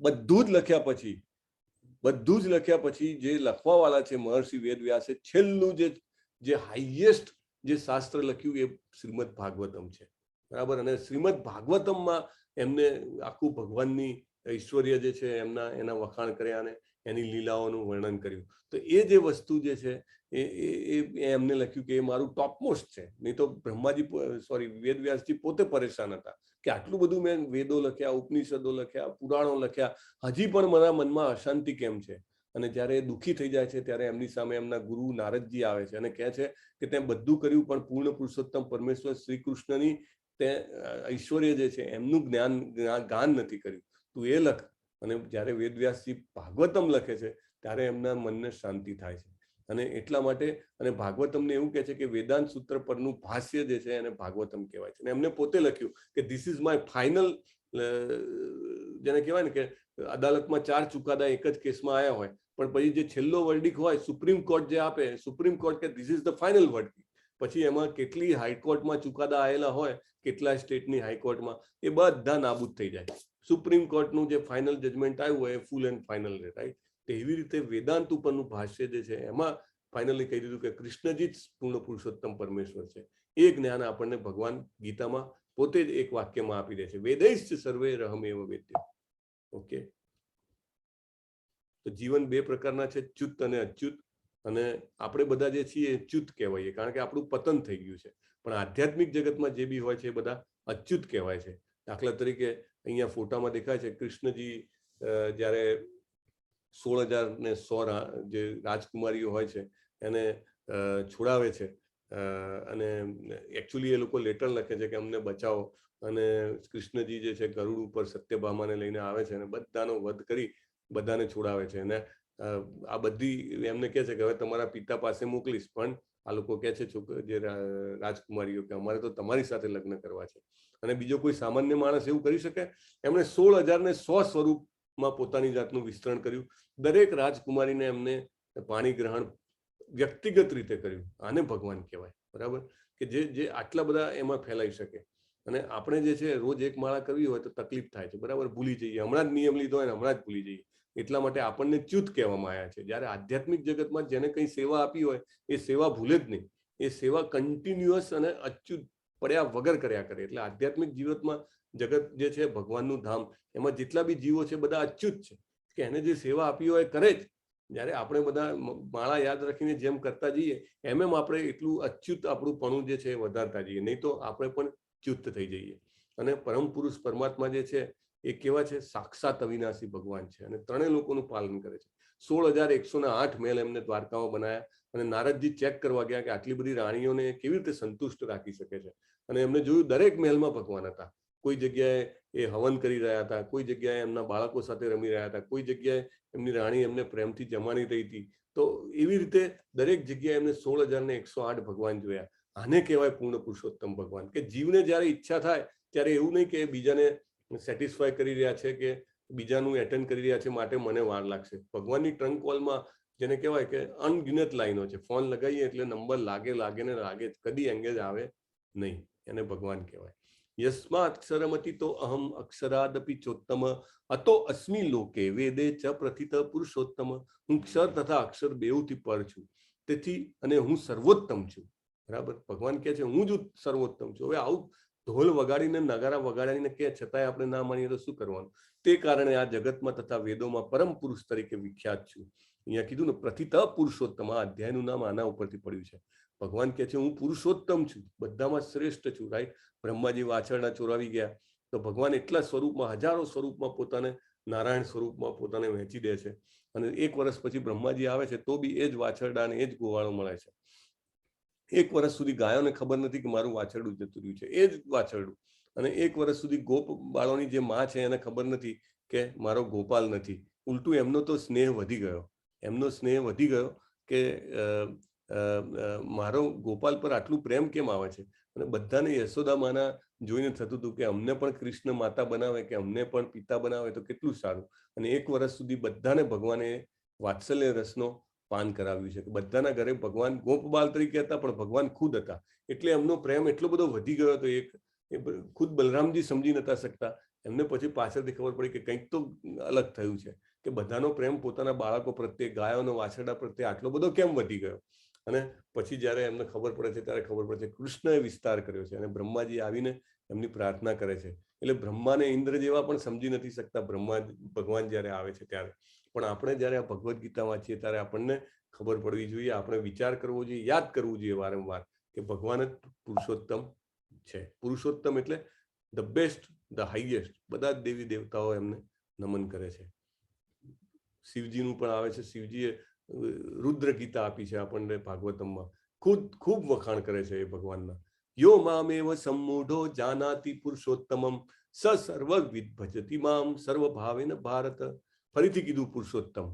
[SPEAKER 1] બધું જ લખ્યા પછી જે લખવા વાળા છે મહર્ષિ વેદવ્યાસે છેલ્લું જે હાઈએસ્ટ જે શાસ્ત્ર લખ્યું એ શ્રીમદ ભાગવતમ છે, બરાબર. અને શ્રીમદ ભાગવતમમાં એમને આખું ભગવાનની ઐશ્વર્ય જે છે એના વખાણ કર્યા અને એની લીલાઓનું વર્ણન કર્યું. તો એ જે વસ્તુ જે છે એ એમને લખ્યું કે એ મારું ટોપમોસ્ટ છે. નહીં તો વેદવ્યાસજી પોતે પરેશાન હતા કે આટલું બધું મેં વેદો લખ્યા, ઉપનિષદો લખ્યા, પુરાણો લખ્યા, હજી પણ મારા મનમાં અશાંતિ કેમ છે? અને જ્યારે દુઃખી થઈ જાય છે ત્યારે એમની સામે એમના ગુરુ નારદજી આવે છે અને કહે છે કે તે બધું કર્યું પણ પૂર્ણ પુરુષોત્તમ પરમેશ્વર શ્રી કૃષ્ણની તે ઐશ્વર્ય જે છે એમનું ગાન નથી કર્યું, તું એ લખ. અને જ્યારે વેદવ્યાસજી ભાગવતમ લખે છે ત્યારે એમના મનને શાંતિ થાય છે. અને એટલા માટે અને ભાગવતમને એવું કહે છે કે વેદાંત સૂત્ર પરનું ભાષ્ય જે છે એને ભાગવતમ કહેવાય છે. અને એમને પોતે લખ્યું કે ધીસ ઇઝ માય ફાઇનલ, જેને કહેવાય ને કે અદાલતમાં 4 ચુકાદા એક જ કેસમાં આવ્યા હોય પણ પછી જે છેલ્લો વર્ડિક હોય સુપ્રીમ કોર્ટ જે આપે, સુપ્રીમ કોર્ટ કે ધીસ ઇઝ ધ ફાઇનલ વર્ડિક. પછી એમાં કેટલી હાઈકોર્ટમાં ચુકાદા આવેલા હોય, કેટલા સ્ટેટની હાઈકોર્ટમાં, એ બધા નાબૂદ થઈ જાય. સુપ્રીમ કોર્ટનું જે ફાઇનલ જજમેન્ટ આવ્યું હોય એ ફૂલ એન્ડ ફાઇનલ રહે, રાઈટ. તો એવી રીતે વેદાંત ઉપરનું ભાષ્ય જે છે એમાં ફાઇનલી કહી દીધું કે કૃષ્ણજી જ પૂર્ણ પુરુષોત્તમ પરમેશ્વર છે. એ જ્ઞાન આપણને ભગવાન ગીતામાં પોતે જ એક વાક્યમાં આપી દે છે, વેદૈશ્ચ સર્વે રહમેવ વેદ્યો. ઓકે, તો જીવન 2 પ્રકારના છે, ચ્યુત અને અચ્યુત. અને આપણે બધા જે છીએ એ ચ્યુત કહેવાઈએ કારણ કે આપણું પતન થઈ ગયું છે. પણ આધ્યાત્મિક જગતમાં જે બી હોય છે એ બધા અચ્યુત કહેવાય છે. દાખલા તરીકે અહીંયા ફોટામાં દેખાય છે કૃષ્ણજી જ્યારે 16,001 જે રાજકુમારીઓ હોય છે એને છોડાવે છે અને એકચ્યુઅલી એ લોકો લેટર લખે છે કે અમને બચાવો. અને કૃષ્ણજી જે છે ગરુડ ઉપર સત્યભામાને લઈને આવે છે અને બધાનો વધ કરી બધાને છોડાવે છે. અને આ બધી એમને કહે છે કે હવે તમારા પિતા પાસે મોકલીશ, પણ આ લોકો કહે છે જે રાજકુમારીઓ કે અમારે તો તમારી સાથે લગ્ન કરવા છે. અને બીજો કોઈ સામાન્ય માણસ એવું કરી શકે? એમણે 16,001 સ્વરૂપમાં પોતાની જાતનું વિસ્તરણ કર્યું. દરેક રાજકુમારીને એમને પાણી ગ્રહણ વ્યક્તિગત રીતે કર્યું. આને ભગવાન કહેવાય, બરાબર, કે જે આટલા બધા એમાં ફેલાઈ શકે. અને આપણે જે છે રોજ એક માળા કરવી હોય તો તકલીફ થાય છે, બરાબર, ભૂલી જઈએ, હમણાં જ નિયમ લીધો હોય ને હમણાં જ ભૂલી જઈએ, એટલા માટે આપણને ચ્યુત કહેવામાં આવ્યા છે. જ્યારે આધ્યાત્મિક જગતમાં જેને કંઈ સેવા આપી હોય એ સેવા ભૂલે જ નહીં, એ સેવા કન્ટિન્યુઅસ અને અચ્યુત પડ્યા વગર કર્યા કરે. એટલે આધ્યાત્મિક જીવનમાં જગત જે છે ભગવાનનું ધામ, એમાં જેટલા બી જીવો છે બધા અચ્યુત છે, કે એને જે સેવા આપી હોય કરે જ. જ્યારે આપણે બધા માળા યાદ રાખીને જેમ કરતા જઈએ એમ આપણે એટલું અચ્યુત આપણું પણું જે છે એ વધારતા જઈએ, નહીં તો આપણે પણ ચ્યુત થઈ જઈએ. અને પરમ પુરુષ પરમાત્મા જે છે એ કેવા છે? સાક્ષાત અવિનાશી ભગવાન છે અને ત્રણેય લોકોનું પાલન કરે છે. 16,108 મહેલ એમને દ્વારકામાં બનાવ્યા અને નારદજી ચેક કરવા ગયા કે આટલી બધી રાણીઓને કેવી રીતે સંતુષ્ટ રાખી શકે છે. અને એમને જોયું દરેક મહેલમાં ભગવાન હતા. કોઈ જગ્યાએ એ હવન કરી રહ્યા હતા, કોઈ જગ્યાએ એમના બાળકો સાથે રમી રહ્યા હતા, કોઈ જગ્યાએ એમની રાણી એમને પ્રેમથી જમાડી રહી હતી. તો એવી રીતે દરેક જગ્યાએ એમને 16,108 ભગવાન જોયા. આને કહેવાય પૂર્ણ પુરુષોત્તમ ભગવાન, કે જીવને જ્યારે ઈચ્છા થાય ત્યારે એવું નહીં કે બીજાને સેટિસ્ફાય કરી રહ્યા છે કે બીજાનું એટેન્ડ કરી રહ્યા છે માટે મને વાર લાગશે. ભગવાનની ટ્રંક કોલમાં જેને કહેવાય કે અનગિનત લાઈનો છે. ફોન લગાવીએ એટલે નંબર લાગે ને લાગે, કદી એંગેજ આવે નહીં. એને ભગવાન કહેવાય. યસ્માક્ષરમતિ તો અહમ અક્ષરાદપી ચોત્તમ અતો અસ્મિ લોકે વેદે ચ પ્રથિત પુરુષોત્તમ. હું ક્ષર તથા અક્ષર બેઉથી પર છું, તેથી અને હું સર્વોત્તમ છું. બરાબર, ભગવાન કહે છે હું જ સર્વોત્તમ છું. હવે આવું ઢોલ વગાડીને નગારા વગાડીને કે છતાંય આપણે ના માનીએ તો શું કરવાનું? તે કારણે આ જગતમાં તથા વેદોમાં પરમ પુરુષ તરીકે વિખ્યાત છું. અહીંયા કીધું ને પ્રથિત પુરુષોત્તમ, આ અધ્યાયનું નામ આના ઉપરથી પડ્યું છે. ભગવાન કહે છે હું પુરુષોત્તમ છું, બધામાં શ્રેષ્ઠ છું. રાઈટ, બ્રહ્માજી વાછરડા ચોરાવી ગયા તો ભગવાન એટલા સ્વરૂપમાં, હજારો સ્વરૂપમાં પોતાને નારાયણ સ્વરૂપમાં પોતાને વહેંચી દે છે. અને 1 વર્ષ પછી બ્રહ્માજી આવે છે તો બી એ જ વાછરડા અને એ જ ગોવાળો મળે છે. 1 વર્ષ સુધી ગાયોને ખબર નથી કે મારું વાછરડું જતું રહ્યું છે, એ જ વાછરડું. અને 1 વર્ષ સુધી ગોપ બાળોની જે માં છે એને ખબર નથી કે મારો ગોપાલ નથી. ઉલટું એમનો તો સ્નેહ વધી ગયો, એમનો સ્નેહ વધી ગયો કે મારો ગોપાલ પર આટલું પ્રેમ કેમ આવે છે. અને બધાને યશોદા માના જોઈને થતું હતું કે અમને પણ કૃષ્ણ માતા બનાવે, કે અમને પણ પિતા બનાવે તો કેટલું સારું. અને 1 વર્ષ સુધી બધાને ભગવાને વાત્સલ્ય રસનો પાન કરાવ્યું છે. કે બધાના ઘરે ભગવાન ગોપબાલ તરીકે હતા પણ ભગવાન ખુદ હતા. એટલે એમનો પ્રેમ એટલો બધો વધી ગયો હતો. એ ખુદ બલરામજી સમજી નતા શકતા. એમને પછી પાછળથી ખબર પડી કે કંઈક તો અલગ થયું છે, કે બધાનો પ્રેમ પોતાના બાળકો પ્રત્યે, ગાયોનો વાછરડા પ્રત્યે આટલો બધો કેમ વધી ગયો. અને પછી જ્યારે એમને ખબર પડે છે ત્યારે ખબર પડે છે કૃષ્ણએ વિસ્તાર કર્યો છે. અને બ્રહ્માજી આવીને એમની પ્રાર્થના કરે છે. એટલે બ્રહ્માને ઇન્દ્ર જેવા પણ સમજી નથી શકતા ભગવાન જ્યારે આવે છે ત્યારે. પણ આપણે જ્યારે આ ભગવદ્ ગીતા વાંચીએ ત્યારે આપણને ખબર પડવી જોઈએ, આપણે વિચાર કરવો જોઈએ, યાદ કરવું જોઈએ વારંવાર કે ભગવાન જ પુરુષોત્તમ છે. પુરુષોત્તમ એટલે ધ બેસ્ટ, ધ હાઈએસ્ટ. બધા જ દેવી દેવતાઓ એમને નમન કરે છે. શિવજીનું પણ આવે છે. શિવજીએ રુદ્ર ગીતા આપી છે આપણને ભાગવતમમાં. ખૂબ વખાણ કરે છે એ ભગવાનના. યો મામેવ સમ્મૂઢો જાનાતિ પુરુષોત્તમમ સ સર્વવિદ ભજતિ મામ સર્વભાવેન ભારત. ફરીથી કીધું પુરુષોત્તમ.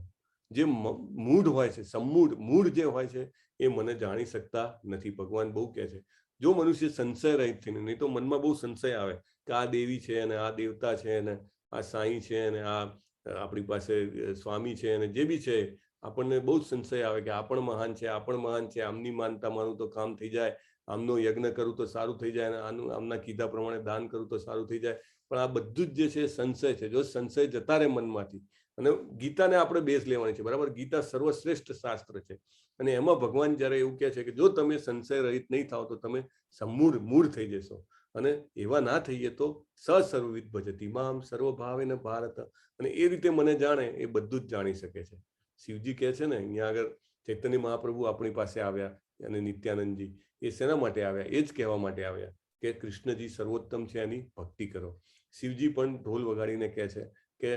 [SPEAKER 1] જે મૂઢ હોય છે, સમ્મૂઢ, મૂઢ જે હોય છે એ મને જાણી શકતા નથી. ભગવાન બહુ કહે છે જો મનુષ્ય સંશય રહિત થઈને, નહીં તો મનમાં બહુ સંશય આવે કે આ દેવી છે અને આ દેવતા છે અને આ સાંઈ છે અને આ આપણી પાસે સ્વામી છે અને જે બી છે, આપણને બહુ જ સંશય આવે કે આ પણ મહાન છે, આ પણ મહાન છે, આમની માનતા માનું તો કામ થઈ જાય, આમનો યજ્ઞ કરું તો સારું થઈ જાય, અને આમના કીધા પ્રમાણે દાન કરું તો સારું થઈ જાય. પણ આ બધું જ જે છે સંશય છે. જો સંશય જતા રહે મનમાંથી, અને ગીતાને આપણે બેઝ લેવાની છે, બરાબર. ગીતા સર્વશ્રેષ્ઠ શાસ્ત્ર છે અને એમાં ભગવાન જ્યારે એવું કહે છે કે જો તમે સંશય રહિત નહીં થાવ તો તમે મૂળ થઈ જશો. અને એવા ના થઈએ તો સર્વવિદ ભજતિ મામ સર્વભાવેન ભારત. અને એ રીતે મને જાણે એ બધું જ જાણી શકે છે. શિવજી કહે છે ને અહીંયા આગળ, ચૈતન્ય મહાપ્રભુ આપણી પાસે આવ્યા અને નિત્યાનંદજી, એ શેના માટે આવ્યા? એ જ કહેવા માટે આવ્યા કે કૃષ્ણજી સર્વોત્તમ છે, એની ભક્તિ કરો. શિવજી પણ ઢોલ વગાડીને કહે છે કે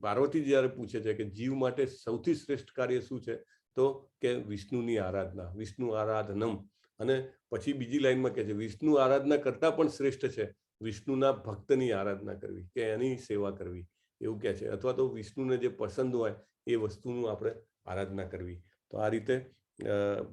[SPEAKER 1] પાર્વતી જ્યારે પૂછે છે કે જીવ માટે સૌથી શ્રેષ્ઠ કાર્ય શું છે, તો કે વિષ્ણુની આરાધના, વિષ્ણુ આરાધનમ. અને પછી બીજી લાઈનમાં કહે છે વિષ્ણુ આરાધના કરતા પણ શ્રેષ્ઠ છે વિષ્ણુના ભક્તની આરાધના કરવી, કે એની સેવા કરવી, એવું કહે છે. અથવા તો વિષ્ણુને જે પસંદ હોય એ વસ્તુનું આપણે આરાધના કરવી. તો આ રીતે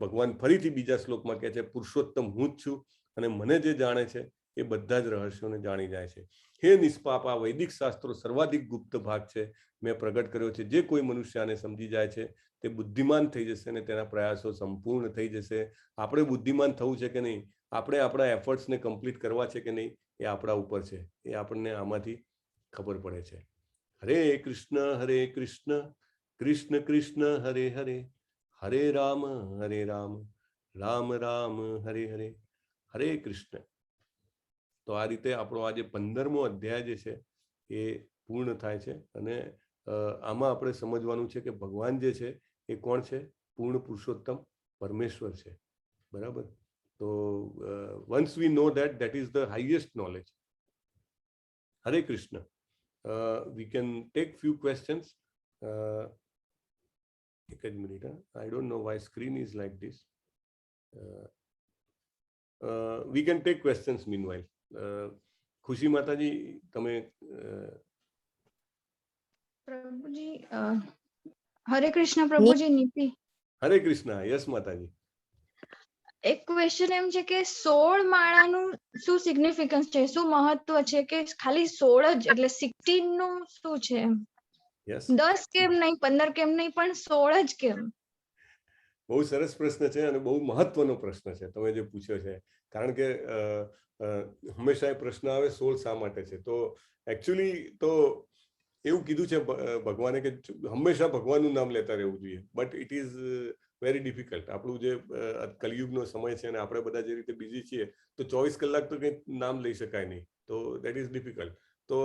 [SPEAKER 1] ભગવાન ફરીથી બીજા શ્લોકમાં કહે છે પુરુષોત્તમ હું જ છું અને મને જે જાણે છે એ બધા જ રહસ્યોને જાણી જાય છે. હે નિષ્પાપ, આ વૈદિક શાસ્ત્રો સર્વાધિક ગુપ્ત ભાગ છે, મેં પ્રગટ કર્યો છે. જે કોઈ મનુષ્ય આને સમજી જાય છે તે બુદ્ધિમાન થઈ જશે અને તેના પ્રયાસો સંપૂર્ણ થઈ જશે. આપણે બુદ્ધિમાન થવું છે કે નહીં, આપણે આપણા એફર્ટ્સને કમ્પ્લીટ કરવા છે કે નહીં એ આપણા ઉપર છે. એ આપણને આમાંથી ખબર પડે છે. હરે કૃષ્ણ કૃષ્ણ કૃષ્ણ હરે હરે, હરે રામ રામ રામ હરે હરે, હરે કૃષ્ણ. તો આ રીતે આપણો આજે 15મો અધ્યાય જે છે એ પૂર્ણ થાય છે. અને આમાં આપણે સમજવાનું છે કે ભગવાન જે છે એ કોણ છે? પૂર્ણ પુરુષોત્તમ પરમેશ્વર છે. બરાબર? તો once we know that is the highest knowledge. Hare Krishna. We can take few questions. એક જ minute. I don't know why screen is like this. We can take questions meanwhile. ખુશી માતાજી, તમે
[SPEAKER 13] પ્રભુજી હરે કૃષ્ણ. પ્રભુજી નીતિ.
[SPEAKER 1] હરે કૃષ્ણ. યસ માતાજી.
[SPEAKER 13] એક ક્વેશ્ચન એમ છે કે 16 માળાનું શું સિગ્નિફિકન્સ છે, શું મહત્વ છે, કે ખાલી 16 જ એટલે 16 નું શું છે?
[SPEAKER 1] યસ,
[SPEAKER 13] 10 કેમ નહીં, 15 કેમ નહીં, પણ 16 જ કેમ?
[SPEAKER 1] બહુ સરસ પ્રશ્ન છે અને બહુ મહત્વનો પ્રશ્ન છે તમે જે પૂછ્યો છે. કારણ કે હંમેશા એ પ્રશ્ન આવે 16 શા માટે છે. તો એકચ્યુઅલી તો એવું કીધું છે ભગવાને કે હંમેશા ભગવાનનું નામ લેતા રહેવું જોઈએ. But it is very difficult. આપણું જે કલયુગનો સમય છે અને આપણે બધા જે રીતે બિઝી છીએ તો 24 કલાક તો કંઈ નામ લઈ શકાય નહીં. તો દેટ ઇઝ ડિફિકલ્ટ. તો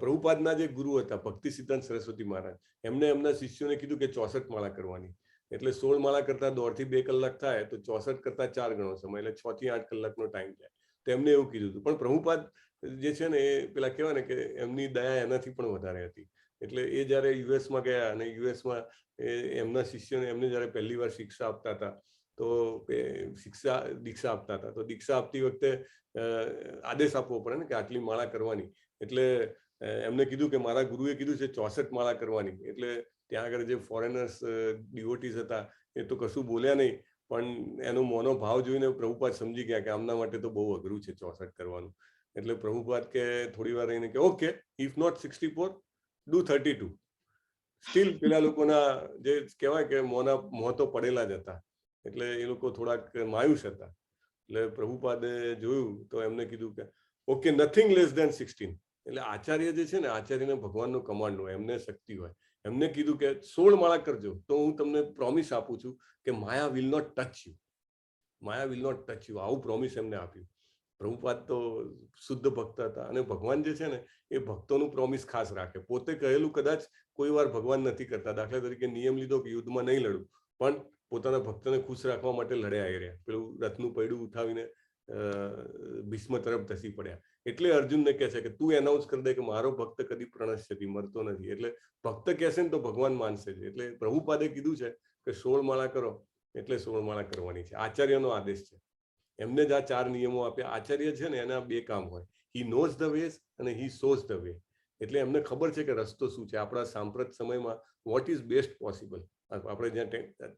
[SPEAKER 1] પ્રભુપાદના જે ગુરુ હતા ભક્તિ સિદ્ધાંત સરસ્વતી મહારાજ, એમને એમના શિષ્યોને કીધું કે 64 માળા કરવાની. એટલે 16 માળા કરતા 1.5 થી 2 કલાક થાય તો 64 કરતા 4 ગણો સમય, એટલે 6 થી 8 કલાકનો ટાઈમ જાય. તો એમને એવું કીધું હતું. પણ પ્રભુપાદ જે છે ને એ પેલા કહેવાય ને કે એમની દયા એનાથી પણ વધારે હતી. એટલે એ જયારે યુએસમાં ગયા અને યુએસમાં એમના શિષ્યોને એમને જયારે પહેલી વાર શિક્ષા આપતા હતા તો દીક્ષા આપતા હતા. તો દીક્ષા આપતી વખતે આદેશ આપવો પડે ને કે આટલી માળા કરવાની. એટલે એમને કીધું કે મારા ગુરુએ કીધું છે 64 માળા કરવાની. એટલે ત્યાં આગળ જે ફોરેનર્સ ડિવોટીઝ હતા એ તો કશું બોલ્યા નહીં, પણ એનો મોનો ભાવ જોઈને પ્રભુપાદ સમજી ગયા કે આમના માટે તો બહુ અઘરું છે 64 કરવાનું. એટલે પ્રભુપાદ કે થોડી વાર રહીને કે okay, if not 64 do 32. Still પેલા લોકોના જે કહેવાય કે મોં તો પડેલા જ હતા. એટલે એ લોકો થોડાક માયુસ હતા. એટલે પ્રભુપાદે જોયું તો એમને કીધું કે ઓકે, નથિંગ લેસ ધેન 16. એટલે આચાર્ય જે છે ને, આચાર્યને ભગવાનનો કમાન્ડ હોય, એમને શક્તિ હોય. એમને કીધું કે 16 માળા કરજો તો હું તમને પ્રોમિસ આપું છું કે maya will not touch you. Maya will not touch you. આવું પ્રોમિસ એમને આપ્યું. પ્રભુપાદ તો શુદ્ધ ભક્ત હતા અને ભગવાન જે છે ને એ ભક્તોનું પ્રોમિસ ખાસ રાખે. પોતે કહેલું કદાચ કોઈ વાર ભગવાન નથી કરતા. દાખલા તરીકે નિયમ લીધો કે યુદ્ધમાં નહીં લડું, પણ પોતાના ભક્તને ખુશ રાખવા માટે લડ્યા આવી રહ્યા. પેલું રથનું પૈડું ઉઠાવીને ભીષ્મ તરફ ધસી પડ્યા. એટલે અર્જુનને કહે છે કે તું એનાઉન્સ કરી દે કે મારો ભક્ત કદી પ્રણશ્યતિ, મરતો નથી. એટલે ભક્ત કહેશે ને તો ભગવાન માનશે જ. એટલે પ્રભુપાદે કીધું છે કે 16 માળા કરો એટલે 16 માળા કરવાની છે. આચાર્યનો આદેશ છે. એમને જ આ 4 નિયમો આપ્યા. આચાર્ય છે ને એના 2 કામ હોય, હી નોઝ ધ વેઝ અને હી શોઝ ધ વે. એટલે એમને ખબર છે કે રસ્તો શું છે, આપણા સાંપ્રત સમયમાં વોટ ઇઝ બેસ્ટ પોસિબલ, આપણે જ્યાં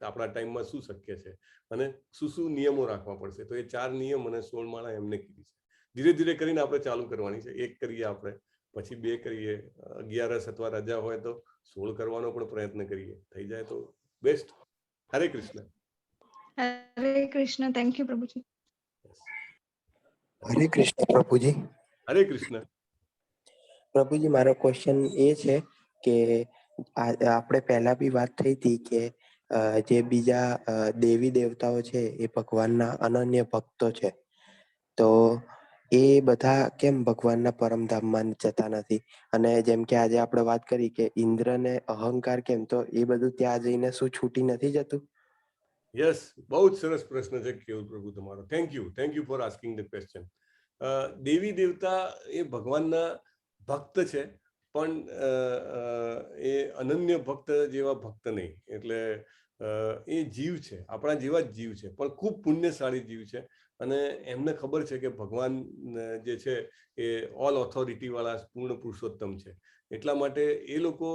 [SPEAKER 1] આપણા ટાઈમમાં શું શક્ય છે અને શું નિયમો રાખવા પડશે. તો એ 4 નિયમ અને 16 માળા એમને કીધી છે. ધીરે ધીરે કરીને આપણે ચાલુ કરવાની છે. 1 કરીએ આપણે, પછી 2 કરીએ, 11 અથવા રજા હોય તો 16 કરવાનો પણ પ્રયત્ન કરીએ. થઈ જાય તો best. Hare Krishna.
[SPEAKER 13] Hare Krishna. Thank you પ્રભુજી.
[SPEAKER 5] હરે કૃષ્ણ પ્રભુજી.
[SPEAKER 1] હરે કૃષ્ણ.
[SPEAKER 5] પ્રભુજી, મારો ક્વેશ્ચન એ છે કે આપણે પહેલા બી વાત થઈ હતી કે જે બીજા દેવી દેવતાઓ છે એ ભગવાનના અનન્ય ભક્તો છે, તો એ બધા કેમ ભગવાનના પરમધામમાં જતા નથી? અને જેમ કે આજે આપણે વાત કરી કે ઇન્દ્રને અહંકાર કેમ, તો એ બધું ત્યાં જઈને શું છૂટી નથી જતું?
[SPEAKER 1] યસ, બહુ જ સરસ પ્રશ્ન છે કેવલ પ્રભુ તમારો. Thank you for asking the question. દેવી દેવતા એ ભગવાનના ભક્ત છે, પણ એ અનન્ય ભક્ત જેવા ભક્ત નહીં. એટલે એ જીવ છે, આપણા જેવા જ જીવ છે, પણ ખૂબ પુણ્યશાળી જીવ છે. અને એમને ખબર છે કે ભગવાન જે છે એ ઓલ ઓથોરિટી વાળા પૂર્ણ પુરુષોત્તમ છે. એટલા માટે એ લોકો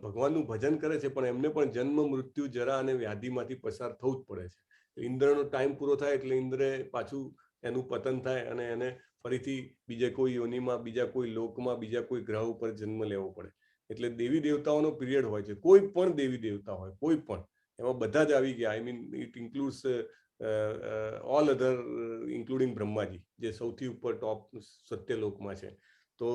[SPEAKER 1] ભગવાનનું ભજન કરે છે, પણ એમને પણ જન્મ, મૃત્યુ, જરા અને વ્યાધિમાંથી પસાર થવું જ પડે છે. ઇન્દ્રનો ટાઈમ પૂરો થાય એટલે ઇન્દ્રે પાછું એનું પતન થાય અને એને ફરીથી બીજા કોઈ યોનિમાં, બીજા કોઈ લોકમાં, બીજા કોઈ ગ્રહ ઉપર જન્મ લેવો પડે. એટલે દેવી દેવતાઓનો પીરિયડ હોય છે. કોઈ પણ દેવી દેવતા હોય, કોઈ પણ, એમાં બધા જ આવી ગયા. I mean it includes all other including Brahmaji જે સૌથી ઉપર ટોપ સત્યલોકમાં છે. તો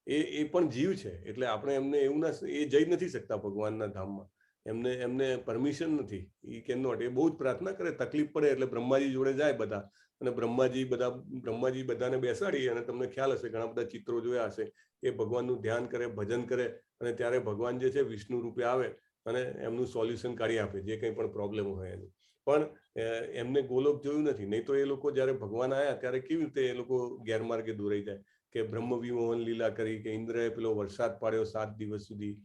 [SPEAKER 1] એ પણ જીવ છે, એટલે આપણે એમને એવું ના, એ જઈ નથી શકતા ભગવાનના ધામમાં, એમને પરમિશન નથી. ઈ કેન નોટ. એ બહુ જ પ્રાર્થના કરે, તકલીફ પડે એટલે બ્રહ્માજી જોડે જાય બધા, અને બ્રહ્માજી બધાને બેસાડી, અને તમને ખ્યાલ હશે ઘણા બધા ચિત્રો જોયા હશે, એ ભગવાનનું ધ્યાન કરે, ભજન કરે, અને ત્યારે ભગવાન જે છે વિષ્ણુ રૂપે આવે અને એમનું સોલ્યુશન કાઢી આપે જે કંઈ પણ પ્રોબ્લેમ હોય એનું. પણ એમને ગોલોક જોયું નથી. નહીં તો એ લોકો જ્યારે ભગવાન આવ્યા ત્યારે કેવી રીતે એ લોકો ગેરમાર્ગે દોરાઈ જાય, કે બ્રહ્મ વિમોહન લીલા કરી, કે ઇન્દ્રએ પેલો વરસાદ પાડ્યો 7 દિવસ સુધી.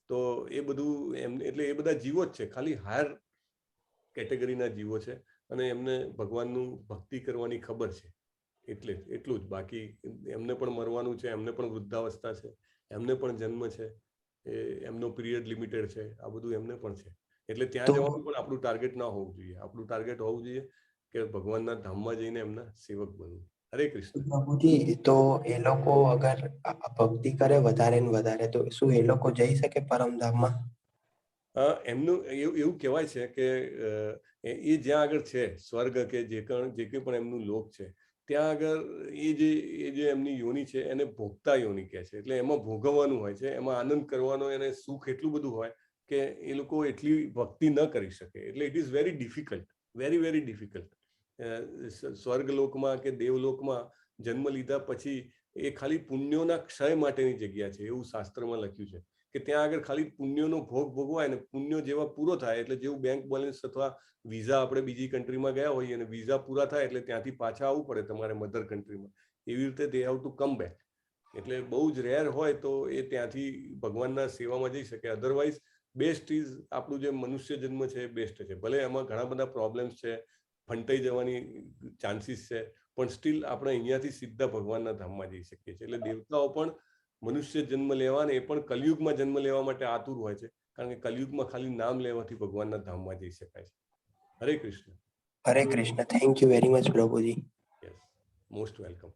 [SPEAKER 1] તો એ બધું એટલે એ બધા જીવો જ છે, ખાલી હાયર કેટેગરીના જીવો છે, અને એમને ભગવાનનું ભક્તિ કરવાની ખબર છે, એટલે એટલું જ. બાકી એમને પણ મરવાનું છે, એમને પણ વૃદ્ધાવસ્થા છે, એમને પણ જન્મ છે, એમનો પીરિયડ લિમિટેડ છે, આ બધું એમને પણ છે. એટલે ત્યાં જવાનું પણ આપણું ટાર્ગેટ ના હોવું જોઈએ. આપણું ટાર્ગેટ હોવું જોઈએ કે ભગવાનના ધામમાં જઈને એમના સેવક બનવું. હરે કૃષ્ણ.
[SPEAKER 5] પ્રભુજી, તો એ લોકો અગર ભક્તિ કરે વધારે ને વધારે, તો શું એ લોકો જઈ શકે પરમધામમાં?
[SPEAKER 1] એમનું એવું કહેવાય છે કે એ જ્યાં આગળ છે સ્વર્ગ કે જે કંઈ પણ એમનું લોક છે, ત્યાં આગળ એ જે એમની યોની છે એને ભોગતા યોની કહે છે. એટલે એમાં ભોગવવાનું હોય છે, એમાં આનંદ કરવાનો, એને સુખ એટલું બધું હોય કે એ લોકો એટલી ભક્તિ ન કરી શકે. એટલે it is very difficult, very very difficult. સ્વર્ગલોકમાં કે દેવલોકમાં જન્મ લીધા પછી એ ખાલી પુણ્યોના ક્ષય માટેની જગ્યા છે, એવું શાસ્ત્રમાં લખ્યું છે, કે ત્યાં આગળ ખાલી પુણ્યનો ભોગ ભોગવાય, ને પુણ્ય જેવા પૂરો થાય એટલે જેવું બેંક બેલેન્સ અથવા વિઝા, આપણે બીજી કન્ટ્રીમાં ગયા હોઈએ અને વિઝા પૂરા થાય એટલે ત્યાંથી પાછા આવવું પડે તમારે મધર કન્ટ્રીમાં, એવી રીતે they have to come back. એટલે બહુ જ રેર હોય તો એ ત્યાંથી ભગવાનના સેવામાં જઈ શકે. અધરવાઇઝ બેસ્ટ ઇઝ આપણું જે મનુષ્ય જન્મ છે એ બેસ્ટ છે. ભલે એમાં ઘણા બધા પ્રોબ્લેમ્સ છે, ફંટાઈ જવાની ચાન્સીસ છે, પણ સ્ટીલ આપણે અહીંયાથી સીધા ભગવાનના ધામમાં જઈ શકીએ છીએ. એટલે દેવતાઓ પણ મનુષ્ય જન્મ લેવાને, એ પણ કલયુગમાં જન્મ લેવા માટે આતુર હોય છે, કારણ કે કલયુગમાં ખાલી નામ લેવાથી ભગવાનના ધામમાં જઈ શકાય છે. Hare Krishna.
[SPEAKER 5] Hare Krishna. Thank you very much પ્રભુજી.
[SPEAKER 1] Yes, most welcome.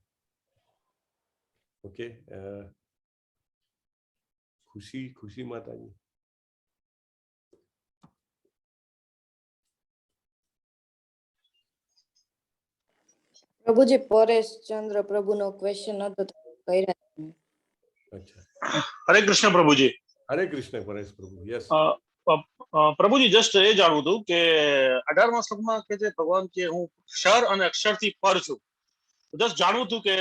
[SPEAKER 1] ઓકે, ખુશી માતાજી.
[SPEAKER 12] પ્રભુજી, પરેશ ચંદ્ર પ્રભુનો ક્વેશ્ચન હતો તો કર્યા.
[SPEAKER 1] અચ્છા,
[SPEAKER 10] હરે કૃષ્ણ પ્રભુજી.
[SPEAKER 1] હરે કૃષ્ણ પરેશ પ્રભુ. યસ
[SPEAKER 10] પ્રભુજી, જસ્ટ એ જાણવું હતું કે 18મા શ્લોકમાં કે છે ભગવાન કે હું ક્ષર અને અક્ષરથી પર છું. જસ્ટ જાણવું હતું કે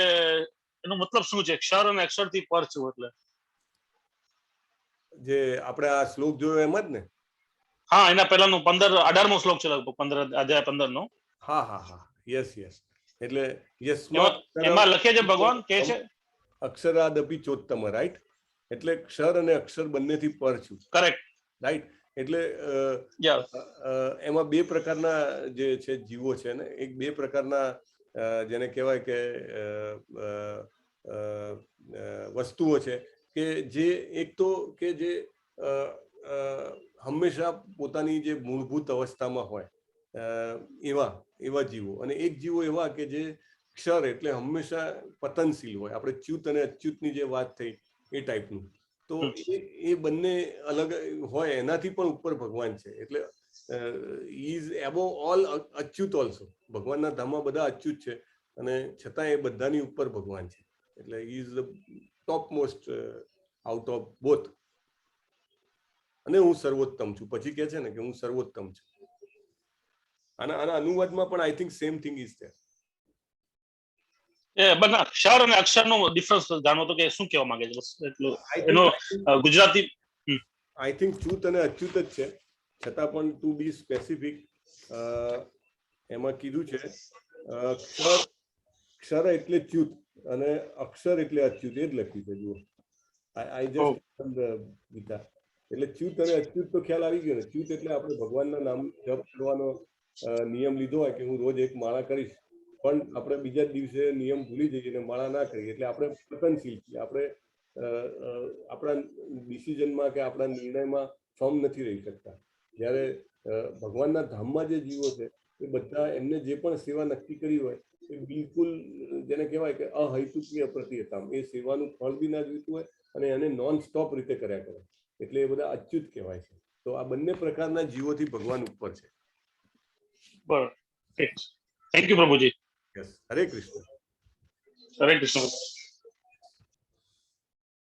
[SPEAKER 10] એનો મતલબ શું છે, ક્ષર અને અક્ષરથી પર છું એટલે?
[SPEAKER 1] જે આપણે આ શ્લોક જોયો એમ જ ને?
[SPEAKER 10] હા, એના પહેલાનો 18મો શ્લોક છે, લગભગ 15 અધ્યાય 15 નો.
[SPEAKER 1] હા, યસ. એટલે
[SPEAKER 10] એમાં લખે છે ભગવાન કે છે
[SPEAKER 1] અક્ષરાદપી ચોત્તમ, રાઈટ? એટલે ક્ષર અને અક્ષર બંનેથી પર છું.
[SPEAKER 10] Correct,
[SPEAKER 1] right. એટલે એમાં બે પ્રકારના જે છે જીવો છે ને, એક બે પ્રકારના જેને કહેવાય કે વસ્તુઓ છે, કે જે એક તો કે જે હંમેશા પોતાની જે મૂળભૂત અવસ્થામાં હોય એવા જીવો, અને એક જીવો એવા કે જે ક્ષર એટલે હંમેશા પતનશીલ હોય. આપણે ચ્યુત અને અચ્યુતની જે વાત થઈ એ ટાઈપનું. તો એ બંને અલગ હોય, એનાથી પણ ઉપર ભગવાન છે. એટલે is above all Achyut also. ભગવાનના ધામમાં બધા અચ્યુત છે, અને છતાં એ બધાની ઉપર ભગવાન છે. એટલે is the top most out of both. અને હું સર્વોત્તમ છું, પછી કે છે ને કે હું સર્વોત્તમ છું. આના અનુવાદમાં પણ I think same thing is there.
[SPEAKER 10] બના ક્ષર અને અક્ષરનો ડિફરન્સ જાણો તો કે શું કહેવા માંગે છે, બસ એટલું. એનો ગુજરાતી
[SPEAKER 1] આઈ થિંક ચ્યુત અને અચ્યુત જ છે, છતાં પણ ટુ બી સ્પેસિફિક એમાં કીધું છે ક્ષર એટલે ચ્યુત અને અક્ષર એટલે અચ્યુત, એ જ લખ્યું છે. જુઓ, આઈ જસ્ટ ગીતા. એટલે ચ્યુત અને અચ્યુત તો ખ્યાલ આવી ગયો ને. ચ્યુત એટલે આપણે ભગવાનના નામ જપ કરવાનો નિયમ લીધો હોય કે હું રોજ એક માળા કરીશ, પણ આપણે બીજા દિવસે નિયમ ભૂલી જઈએ અને માળા ના કરીએ, એટલે આપણે પતનશીલ છીએ. આપણે આપણા ડિસિઝનમાં કે આપણા નિર્ણયમાં ફર્મ નથી રહી શકતા. જ્યારે ભગવાનના ધામમાં જે જીવો છે એ બધા એમને જે પણ સેવા નક્કી કરી હોય એ બિલકુલ જેને કહેવાય કે અહૈતુકીય પ્રતિહતામ, એ સેવાનું ફળ બી ના જોઈતું હોય અને એને નોન સ્ટોપ રીતે કર્યા કરે, એટલે એ બધા અચ્યુત કહેવાય છે. તો આ બંને પ્રકારના જીવોથી ભગવાન ઉપર છે.
[SPEAKER 10] બરાબર. થેન્ક યુ પ્રભુજી.
[SPEAKER 1] Yes, Hare Krishna.
[SPEAKER 10] Hare Krishna.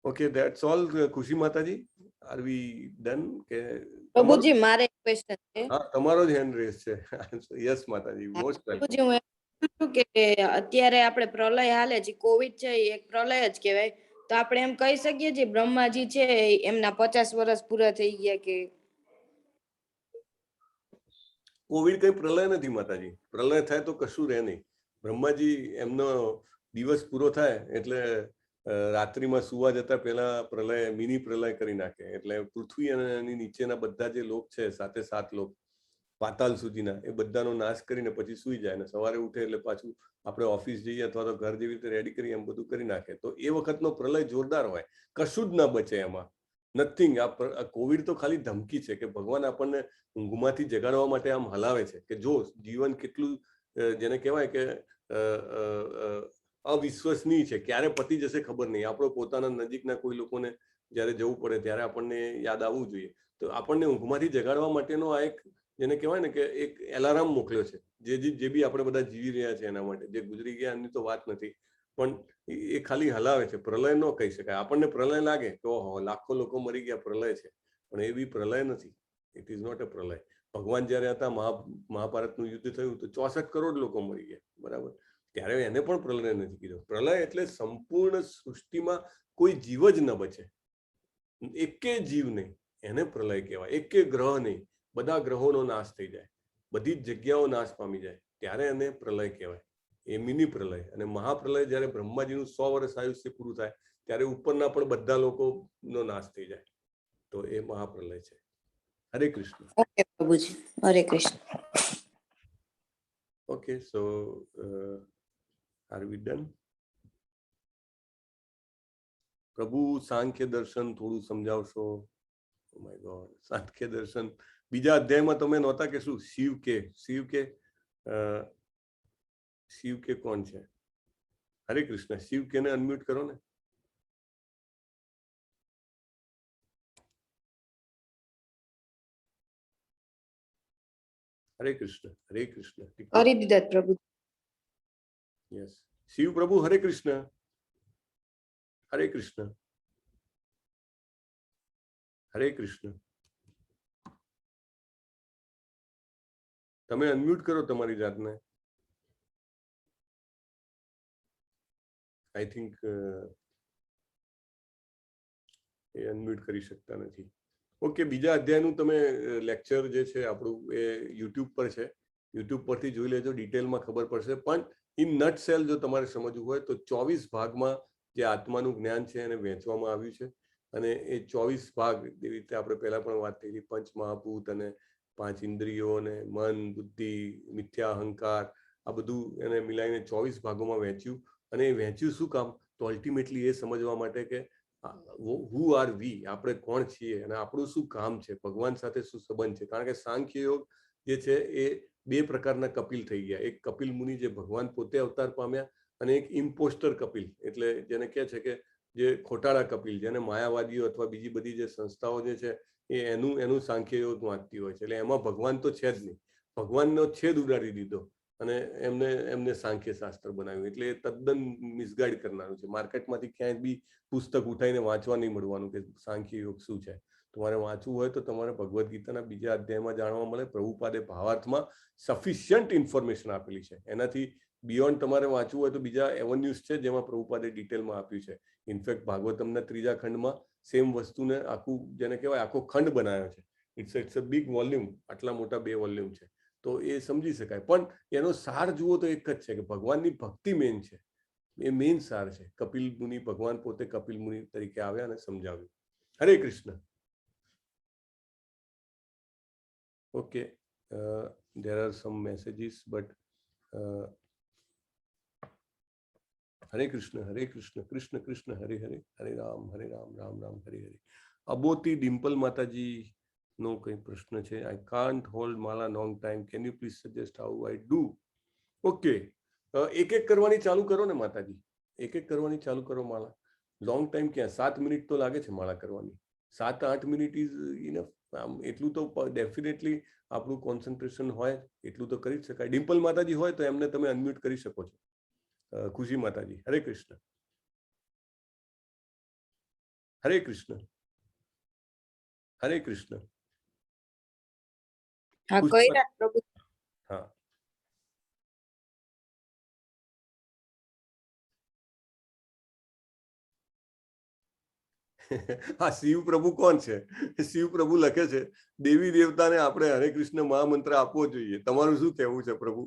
[SPEAKER 1] Okay, that's all. ખુશી માતાજી, આર વી ડન? કે
[SPEAKER 12] પ્રભુજી મારે એક ક્વેશ્ચન છે.
[SPEAKER 1] હા, તમારો જ હેન્ડ રેસ છે. યસ માતાજી, મોસ્ટ
[SPEAKER 12] પ્રભુજી હું એમ પૂછું છું કે અત્યારે આપણે પ્રલય હાલે છે, કોવિડ છે એ એક પ્રલય જ કહેવાય, તો આપણે એમ કહી શકીએ છીએ બ્રહ્માજી છે એમના 50 વર્ષ પૂરા થઈ ગયા કે?
[SPEAKER 1] કોવિડ કઈ પ્રલય નથી માતાજી. પ્રલય થાય તો કશું રહે નહીં. બ્રહ્માજી એમનો દિવસ પૂરો થાય એટલે રાત્રિમાં સુવા જતા પહેલા પ્રલય, મિની પ્રલય કરી નાખે. એટલે પૃથ્વી અને એની નીચેના બધા જે લોક છે, 7 લોક પાતાલ સુધીના, એ બધાનો નાશ કરીને પછી સુઈ જાય. અને સવારે ઉઠે એટલે પાછું આપણે ઓફિસ જઈએ અથવા તો ઘર જેવી રીતે રેડી કરી એમ બધું કરી નાખે. તો એ વખતનો પ્રલય જોરદાર હોય, કશું જ ના બચે એમાં, નથિંગ. આ કોવિડ તો ખાલી ધમકી છે કે ભગવાન આપણને ઊંઘમાંથી જગાડવા માટે આમ હલાવે છે કે જો જીવન કેટલું, જેને કહેવાય કે અવિશ્વસનીય છે, ક્યારે પતી જશે ખબર નહીં. આપણો પોતાના નજીકના કોઈ લોકોને જ્યારે જવું પડે ત્યારે આપણને યાદ આવવું જોઈએ. તો આપણને ઊંઘમાંથી જગાડવા માટેનો આ એક, જેને કહેવાય ને કે એક એલાર્મ મોકલ્યો છે, જે બી આપણે બધા જીવી રહ્યા છે એના માટે. જે ગુજરી ગયા એની તો વાત નથી, પણ એ ખાલી હલાવે છે. પ્રલય ન કહી શકાય. આપણને પ્રલય લાગે તો લાખો લોકો મરી ગયા, પ્રલય છે, પણ એ બી પ્રલય નથી. It is not a pralay. ભગવાન જયારે હતા, મહાભારતનું યુદ્ધ થયું તો 64 કરોડ લોકો મરી ગયા, બરાબર? ત્યારે એને પણ પ્રલય નથી કીધો. પ્રલય એટલે સંપૂર્ણ સૃષ્ટિમાં કોઈ જીવ જ ન બચે, એકે જીવ નહીં, એને પ્રલય કહેવાય. એકે ગ્રહ નહીં, બધા ગ્રહોનો નાશ થઈ જાય, બધી જ જગ્યાઓ નાશ પામી જાય, ત્યારે એને પ્રલય કહેવાય. એ મિની પ્રલય. અને મહાપ્રલય જયારે બ્રહ્માજીનું 100 વર્ષ આયુષ્ય પૂરું થાય ત્યારે ઉપરના પણ બધા લોકોનો નાશ થઈ જાય, તો એ મહાપ્રલય છે. હરે કૃષ્ણ.
[SPEAKER 12] ઓકે પ્રભુજી, હરે કૃષ્ણ.
[SPEAKER 1] ઓકે, સો આર વી ડન? પ્રભુ સાંખ્ય દર્શન થોડું સમજાવશો? ઓ માય ગોડ, સાંખ્ય દર્શન બીજા અધ્યાયમાં તમે નહોતા કે શું? શિવ કે કોણ છે? હરે કૃષ્ણ. શિવ કે ને અનમ્યુટ કરો ને. હરે કૃષ્ણ. હરે કૃષ્ણ.
[SPEAKER 12] કરી દીધા પ્રભુ.
[SPEAKER 1] યસ, શિવ પ્રભુ. હરે કૃષ્ણ. હરે કૃષ્ણ. હરે કૃષ્ણ. તમે અનમ્યુટ કરો તમારી જાતને. આઈ થિંક એ અનમ્યુટ કરી શકતા નથી. ઓકે, બીજા અધ્યાયનું તમે લેક્ચર જે છે આપણું એ યુટ્યુબ પર છે, યુટ્યુબ પરથી જોઈ લેજો, ડિટેલમાં ખબર પડશે. પણ ઇન નટ સેલ જો તમારે સમજવું હોય તો 24 ભાગમાં જે આત્માનું જ્ઞાન છે એને વહેંચવામાં આવ્યું છે. અને એ 24 ભાગ, એવી રીતે આપણે પહેલા પણ વાત થઈ હતી, પંચ મહાભૂત અને 5 ઇન્દ્રિયો અને મન, બુદ્ધિ, મિથ્યા અહંકાર, આ બધું એને મિલાઈને 24 ભાગોમાં વહેંચ્યું. અને એ વહેંચ્યું શું કામ? તો અલ્ટિમેટલી એ સમજવા માટે કે હુ આર વી, આપણે કોણ છીએ અને આપણું શું કામ છે, ભગવાન સાથે શું સંબંધ છે. કારણ કે સાંખ્ય યોગ જે છે એ 2 પ્રકારના કપિલ થઈ ગયા. એક કપિલ મુનિ જે ભગવાન પોતે અવતાર પામ્યા, અને એક ઇમ્પોસ્ટર કપિલ, એટલે જેને કહે છે કે જે ખોટાળા કપિલ, જેને માયાવાદીઓ અથવા બીજી બધી જે સંસ્થાઓ જે છે એ એનું સાંખ્ય યોગ વાંચતી હોય છે. એટલે એમાં ભગવાન તો છે જ નહીં, ભગવાનનો છેદ ઉડાડી દીધો અને એમને સાંખ્ય શાસ્ત્ર બનાવ્યું. એટલે તદ્દન મિસગાઈડ કરનારું છે. માર્કેટમાંથી ક્યાંય બી પુસ્તક ઉઠાઈને વાંચવા નહીં મળવાનું કે સાંખ્ય યોગ શું છે. તમારે વાંચવું હોય તો તમારે ભગવદ્ ગીતાના બીજા અધ્યાયમાં જાણવા મળે. પ્રભુપાદે ભાવાર્થમાં સફિશિયન્ટ ઇન્ફોર્મેશન આપેલી છે. એનાથી બિયોન્ડ તમારે વાંચવું હોય તો બીજા એવન્યુઝ છે જેમાં પ્રભુપાદે ડિટેલમાં આપ્યું છે. ઇનફેક્ટ ભાગવતમના 3જા ખંડમાં સેમ વસ્તુને આખું, જેને કહેવાય આખો ખંડ બનાવ્યો છે. ઇટ્સ અ બિગ વોલ્યુમ, આટલા મોટા 2 વોલ્યુમ છે, તો એ સમજી શકાય. પણ એનો સાર જુઓ તો એક જ છે કે ભગવાનની ભક્તિ મેન છે, એ મેઇન સાર છે. કપિલ મુનિ, ભગવાન પોતે કપિલ મુનિ તરીકે આવ્યા અને સમજાવ્યું. હરે Krishna. Okay, there are some messages, but હરે કૃષ્ણ. હરે કૃષ્ણ. કૃષ્ણ કૃષ્ણ હરે હરે, હરે રામ રામ રામ હરે હરે. અબોતી ડિમ્પલ માતાજી નો કઈ પ્રશ્ન છે? I can't hold Mala long time, can you please suggest how I do? Okay, એક એક કરવાની ચાલુ કરો ને માતાજી, એક એક કરવાની ચાલુ કરો માળા. લોંગ ટાઈમ ક્યાં? 7 મિનિટ તો લાગે છે માળા કરવાની. 7-8 મિનિટ ઇઝ ઇનફ. આમ એટલું તો ડેફિનેટલી આપણું કોન્સન્ટ્રેશન હોય એટલું તો કરી જ શકાય. ડિમ્પલ માતાજી હોય તો એમને તમે અનમ્યુટ કરી શકો છો. ખુશી માતાજી, હરે કૃષ્ણ. હરે કૃષ્ણ. હરે કૃષ્ણ.
[SPEAKER 3] હા, કઈ પ્રભુ.
[SPEAKER 1] હા, હા, શિવ પ્રભુ કોણ છે? શિવ પ્રભુ લખે છે દેવી દેવતાને આપણે હરે કૃષ્ણ મહામંત્ર આપવો જોઈએ. તમારું શું કહેવું છે પ્રભુ?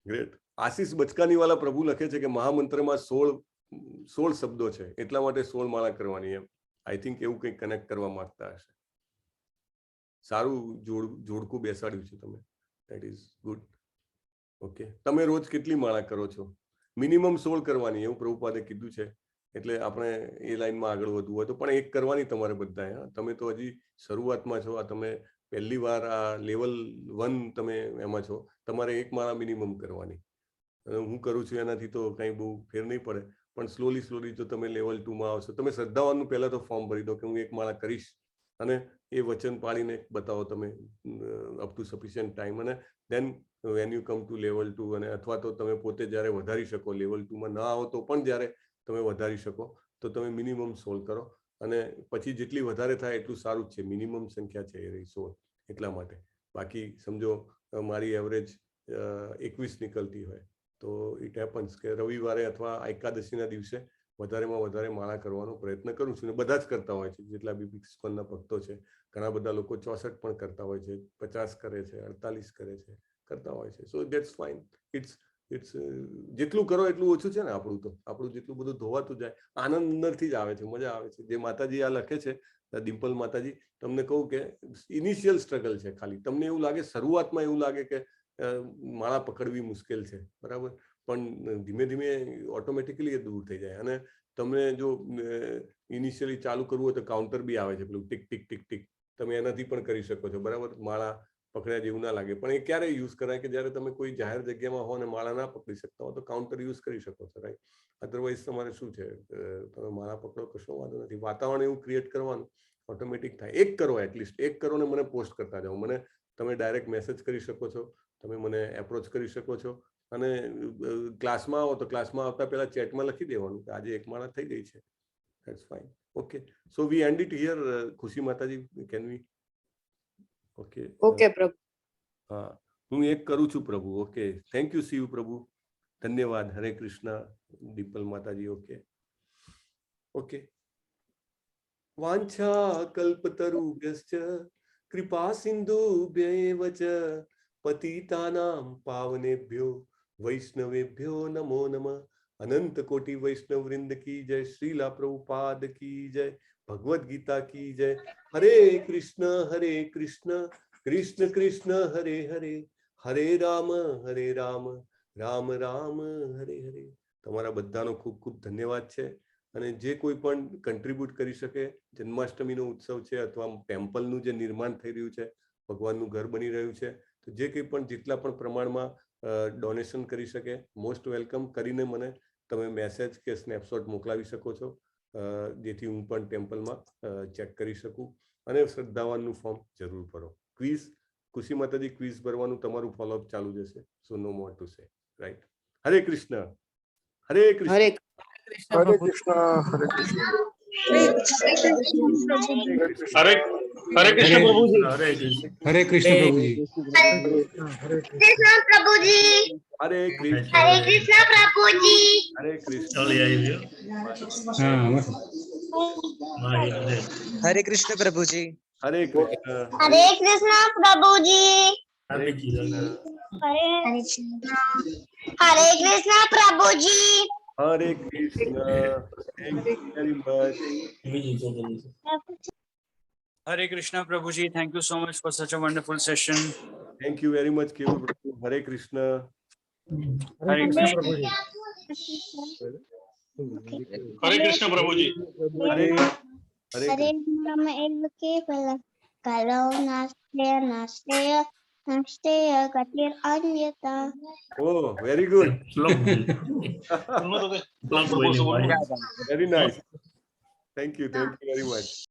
[SPEAKER 1] ગ્રેટ. આશીષ બચકાની વાળા પ્રભુ લખે છે કે મહામંત્રમાં 16 શબ્દો છે, એટલા માટે 16 માળા કરવાની. એમ આઈ થિંક એવું કંઈક કનેક્ટ કરવા માંગતા હશે. સારું જોડકું બેસાડ્યું છે તમે. That is good. ઓકે, તમે રોજ કેટલી માળા કરો છો? મિનિમમ 16 કરવાની એવું પ્રભુપાદે કીધું છે. એટલે આપણે એ લાઈનમાં આગળ વધવું હોય તો પણ એક કરવાની તમારે બધાએ. તમે તો હજી શરૂઆતમાં છો. આ તમે પહેલી વાર આ લેવલ 1 તમે એમાં છો. તમારે એક માળા મિનિમમ કરવાની. હું કરું છું એનાથી તો કંઈ બહુ ફેર નહીં પડે, પણ સ્લોલી જો તમે લેવલ 2માં આવશો, તમે શ્રદ્ધાવાનનું પહેલા તો ફોર્મ ભરી દો કે હું એક માળા કરીશ, અને એ વચન પાડીને બતાવો તમે અપ ટુ સફિશિયન્ટ ટાઈમ. અને then when you come to level 2, અને અથવા તો તમે પોતે જ્યારે વધારી શકો, લેવલ 2માં ના આવો તો પણ જ્યારે તમે વધારી શકો તો તમે મિનિમમ 16 કરો. અને પછી જેટલી વધારે થાય એટલું સારું જ છે. મિનિમમ સંખ્યા છે એ રહી 16, એટલા માટે. બાકી સમજો મારી એવરેજ 21 નીકળતી હોય તો ઇટ હેપન્સ કે રવિવારે અથવા એકાદશીના દિવસે વધારેમાં વધારે માળા કરવાનો પ્રયત્ન કરું છું. ને બધા જ કરતા હોય છે, જેટલા બી ઇસ્કોનના ભક્તો છે. ઘણા બધા લોકો 64 પણ કરતા હોય છે, 50 કરે છે, 48 કરે છે, કરતા હોય છે. સો દેટ્સ ફાઇન. ઇટ્સ જેટલું કરો એટલું ઓછું છે ને. આપણું જેટલું બધું ધોવાતું જાય, આનંદ અંદરથી જ આવે છે, મજા આવે છે. જે માતાજી આ લખે છે, ડિમ્પલ માતાજી, તમને કહું કે ઇનિશિયલ સ્ટ્રગલ છે. ખાલી તમને એવું લાગે, શરૂઆતમાં એવું લાગે કે માળા પકડવી મુશ્કેલ છે, બરાબર, પણ ધીમે ધીમે ઓટોમેટિકલી એ દૂર થઈ જાય. અને તમને જો ઇનિશિયલી ચાલુ કરવું હોય તો કાઉન્ટર બી આવે છે, પેલું ટીક ટીક ટીક ટીક, તમે એનાથી પણ કરી શકો છો, બરાબર. માળા પકડ્યા જેવું ના લાગે. પણ એ ક્યારે યુઝ કરાય કે જ્યારે તમે કોઈ જાહેર જગ્યામાં હો અને માળા ના પકડી શકતા હો તો કાઉન્ટર યુઝ કરી શકો છો, રાઈટ. અધરવાઇઝ તમારે શું છે, તમે માળા પકડો કશો વાંધો નથી. વાતાવરણ એવું ક્રિએટ કરવાનું, ઓટોમેટિક થાય. એક કરો, એટલીસ્ટ એક કરો ને મને પોસ્ટ કરતા જાઓ. મને તમે ડાયરેક્ટ મેસેજ કરી શકો છો, તમે મને એપ્રોચ કરી શકો છો. અને ક્લાસમાં આવો તો ક્લાસમાં આવતા પહેલા ચેટમાં લખી દેવાનું કે આજે એક માળા થઈ ગઈ છે. That's fine. Okay, so we end it here. ખુશી માતાજી, કેન વી? ઓકે,
[SPEAKER 3] ઓકે પ્રભુ.
[SPEAKER 1] હા, હું એક કરું છું પ્રભુ. ઓકે, થેન્ક યુ શિવ પ્રભુ, ધન્યવાદ. હરે કૃષ્ણ. ડિમ્પલ માતાજી, ઓકે ઓકે. વાંછા કલ્પતરુભ્યશ્ચ કૃપા સિંધુભ્યૈવ ચ પતિતાનાં પાવનેભ્યો વૈષ્ણવેભ્યો નમો નમઃ. અનંત કોટી વૈષ્ણવ વૃંદ કી જય. શ્રીલા પ્રભુપાદ કી જય. ભગવદ ગીતા કી જય. હરે કૃષ્ણ કૃષ્ણ કૃષ્ણ હરે હરે, હરે રામ રામ રામ હરે હરે. તમારા બધાનો ખૂબ ખૂબ ધન્યવાદ છે. અને જે કોઈ પણ કન્ટ્રીબ્યુટ કરી શકે, જન્માષ્ટમીનો ઉત્સવ છે અથવા ટેમ્પલનું જે નિર્માણ થઈ રહ્યું છે, ભગવાનનું ઘર બની રહ્યું છે, તો જે કંઈ પણ જેટલા પણ પ્રમાણમાં ડોનેશન કરી શકે, મોસ્ટ વેલકમ. કરીને મને તમે મેસેજ કે સ્નેપશોટ મોકલાવી શકો છો, જેથી હું પણ ટેમ્પલમાં ચેક કરી શકું. અને શ્રદ્ધાવાનનું ફોર્મ જરૂર ભરો. ક્વિઝ, ખુશી માતાજી, ક્વિઝ ભરવાનું તમારું ફોલોઅપ ચાલુ જશે. સો નો મોર ટુ સે, રાઈટ. હરે કૃષ્ણ. હરે કૃષ્ણ.
[SPEAKER 6] હરે કૃષ્ણ હરે કૃષ્ણ.
[SPEAKER 10] હરે હરે કૃષ્ણ પ્રભુજી.
[SPEAKER 14] હરે કૃષ્ણ પ્રભુજી.
[SPEAKER 11] કૃષ્ણ પ્રભુજી.
[SPEAKER 1] હરે કૃષ્ણ.
[SPEAKER 11] હરે કૃષ્ણ પ્રભુજી.
[SPEAKER 1] હરે કૃષ્ણ.
[SPEAKER 14] હા,
[SPEAKER 15] હરે કૃષ્ણ પ્રભુજી.
[SPEAKER 1] હરે કૃષ્ણ.
[SPEAKER 11] હરે કૃષ્ણ પ્રભુજી.
[SPEAKER 1] હરે કૃષ્ણ.
[SPEAKER 11] હરે કૃષ્ણ પ્રભુજી.
[SPEAKER 1] હરે Krishna. Thank you very much.
[SPEAKER 16] Hare Krishna Prabhuji, thank you so much for such a wonderful session.
[SPEAKER 1] Thank you very much કેવું પ્રભુ. હરે કૃષ્ણ.
[SPEAKER 16] Hare Krishna Prabhuji.
[SPEAKER 10] હરે કૃષ્ણ પ્રભુજી.
[SPEAKER 1] હરે હરે
[SPEAKER 4] હરે નામ એવ કેવલ કરો નાસ્તેય ગતિર અન્યતા.
[SPEAKER 1] Oh, very good. Very nice. Thank you very much.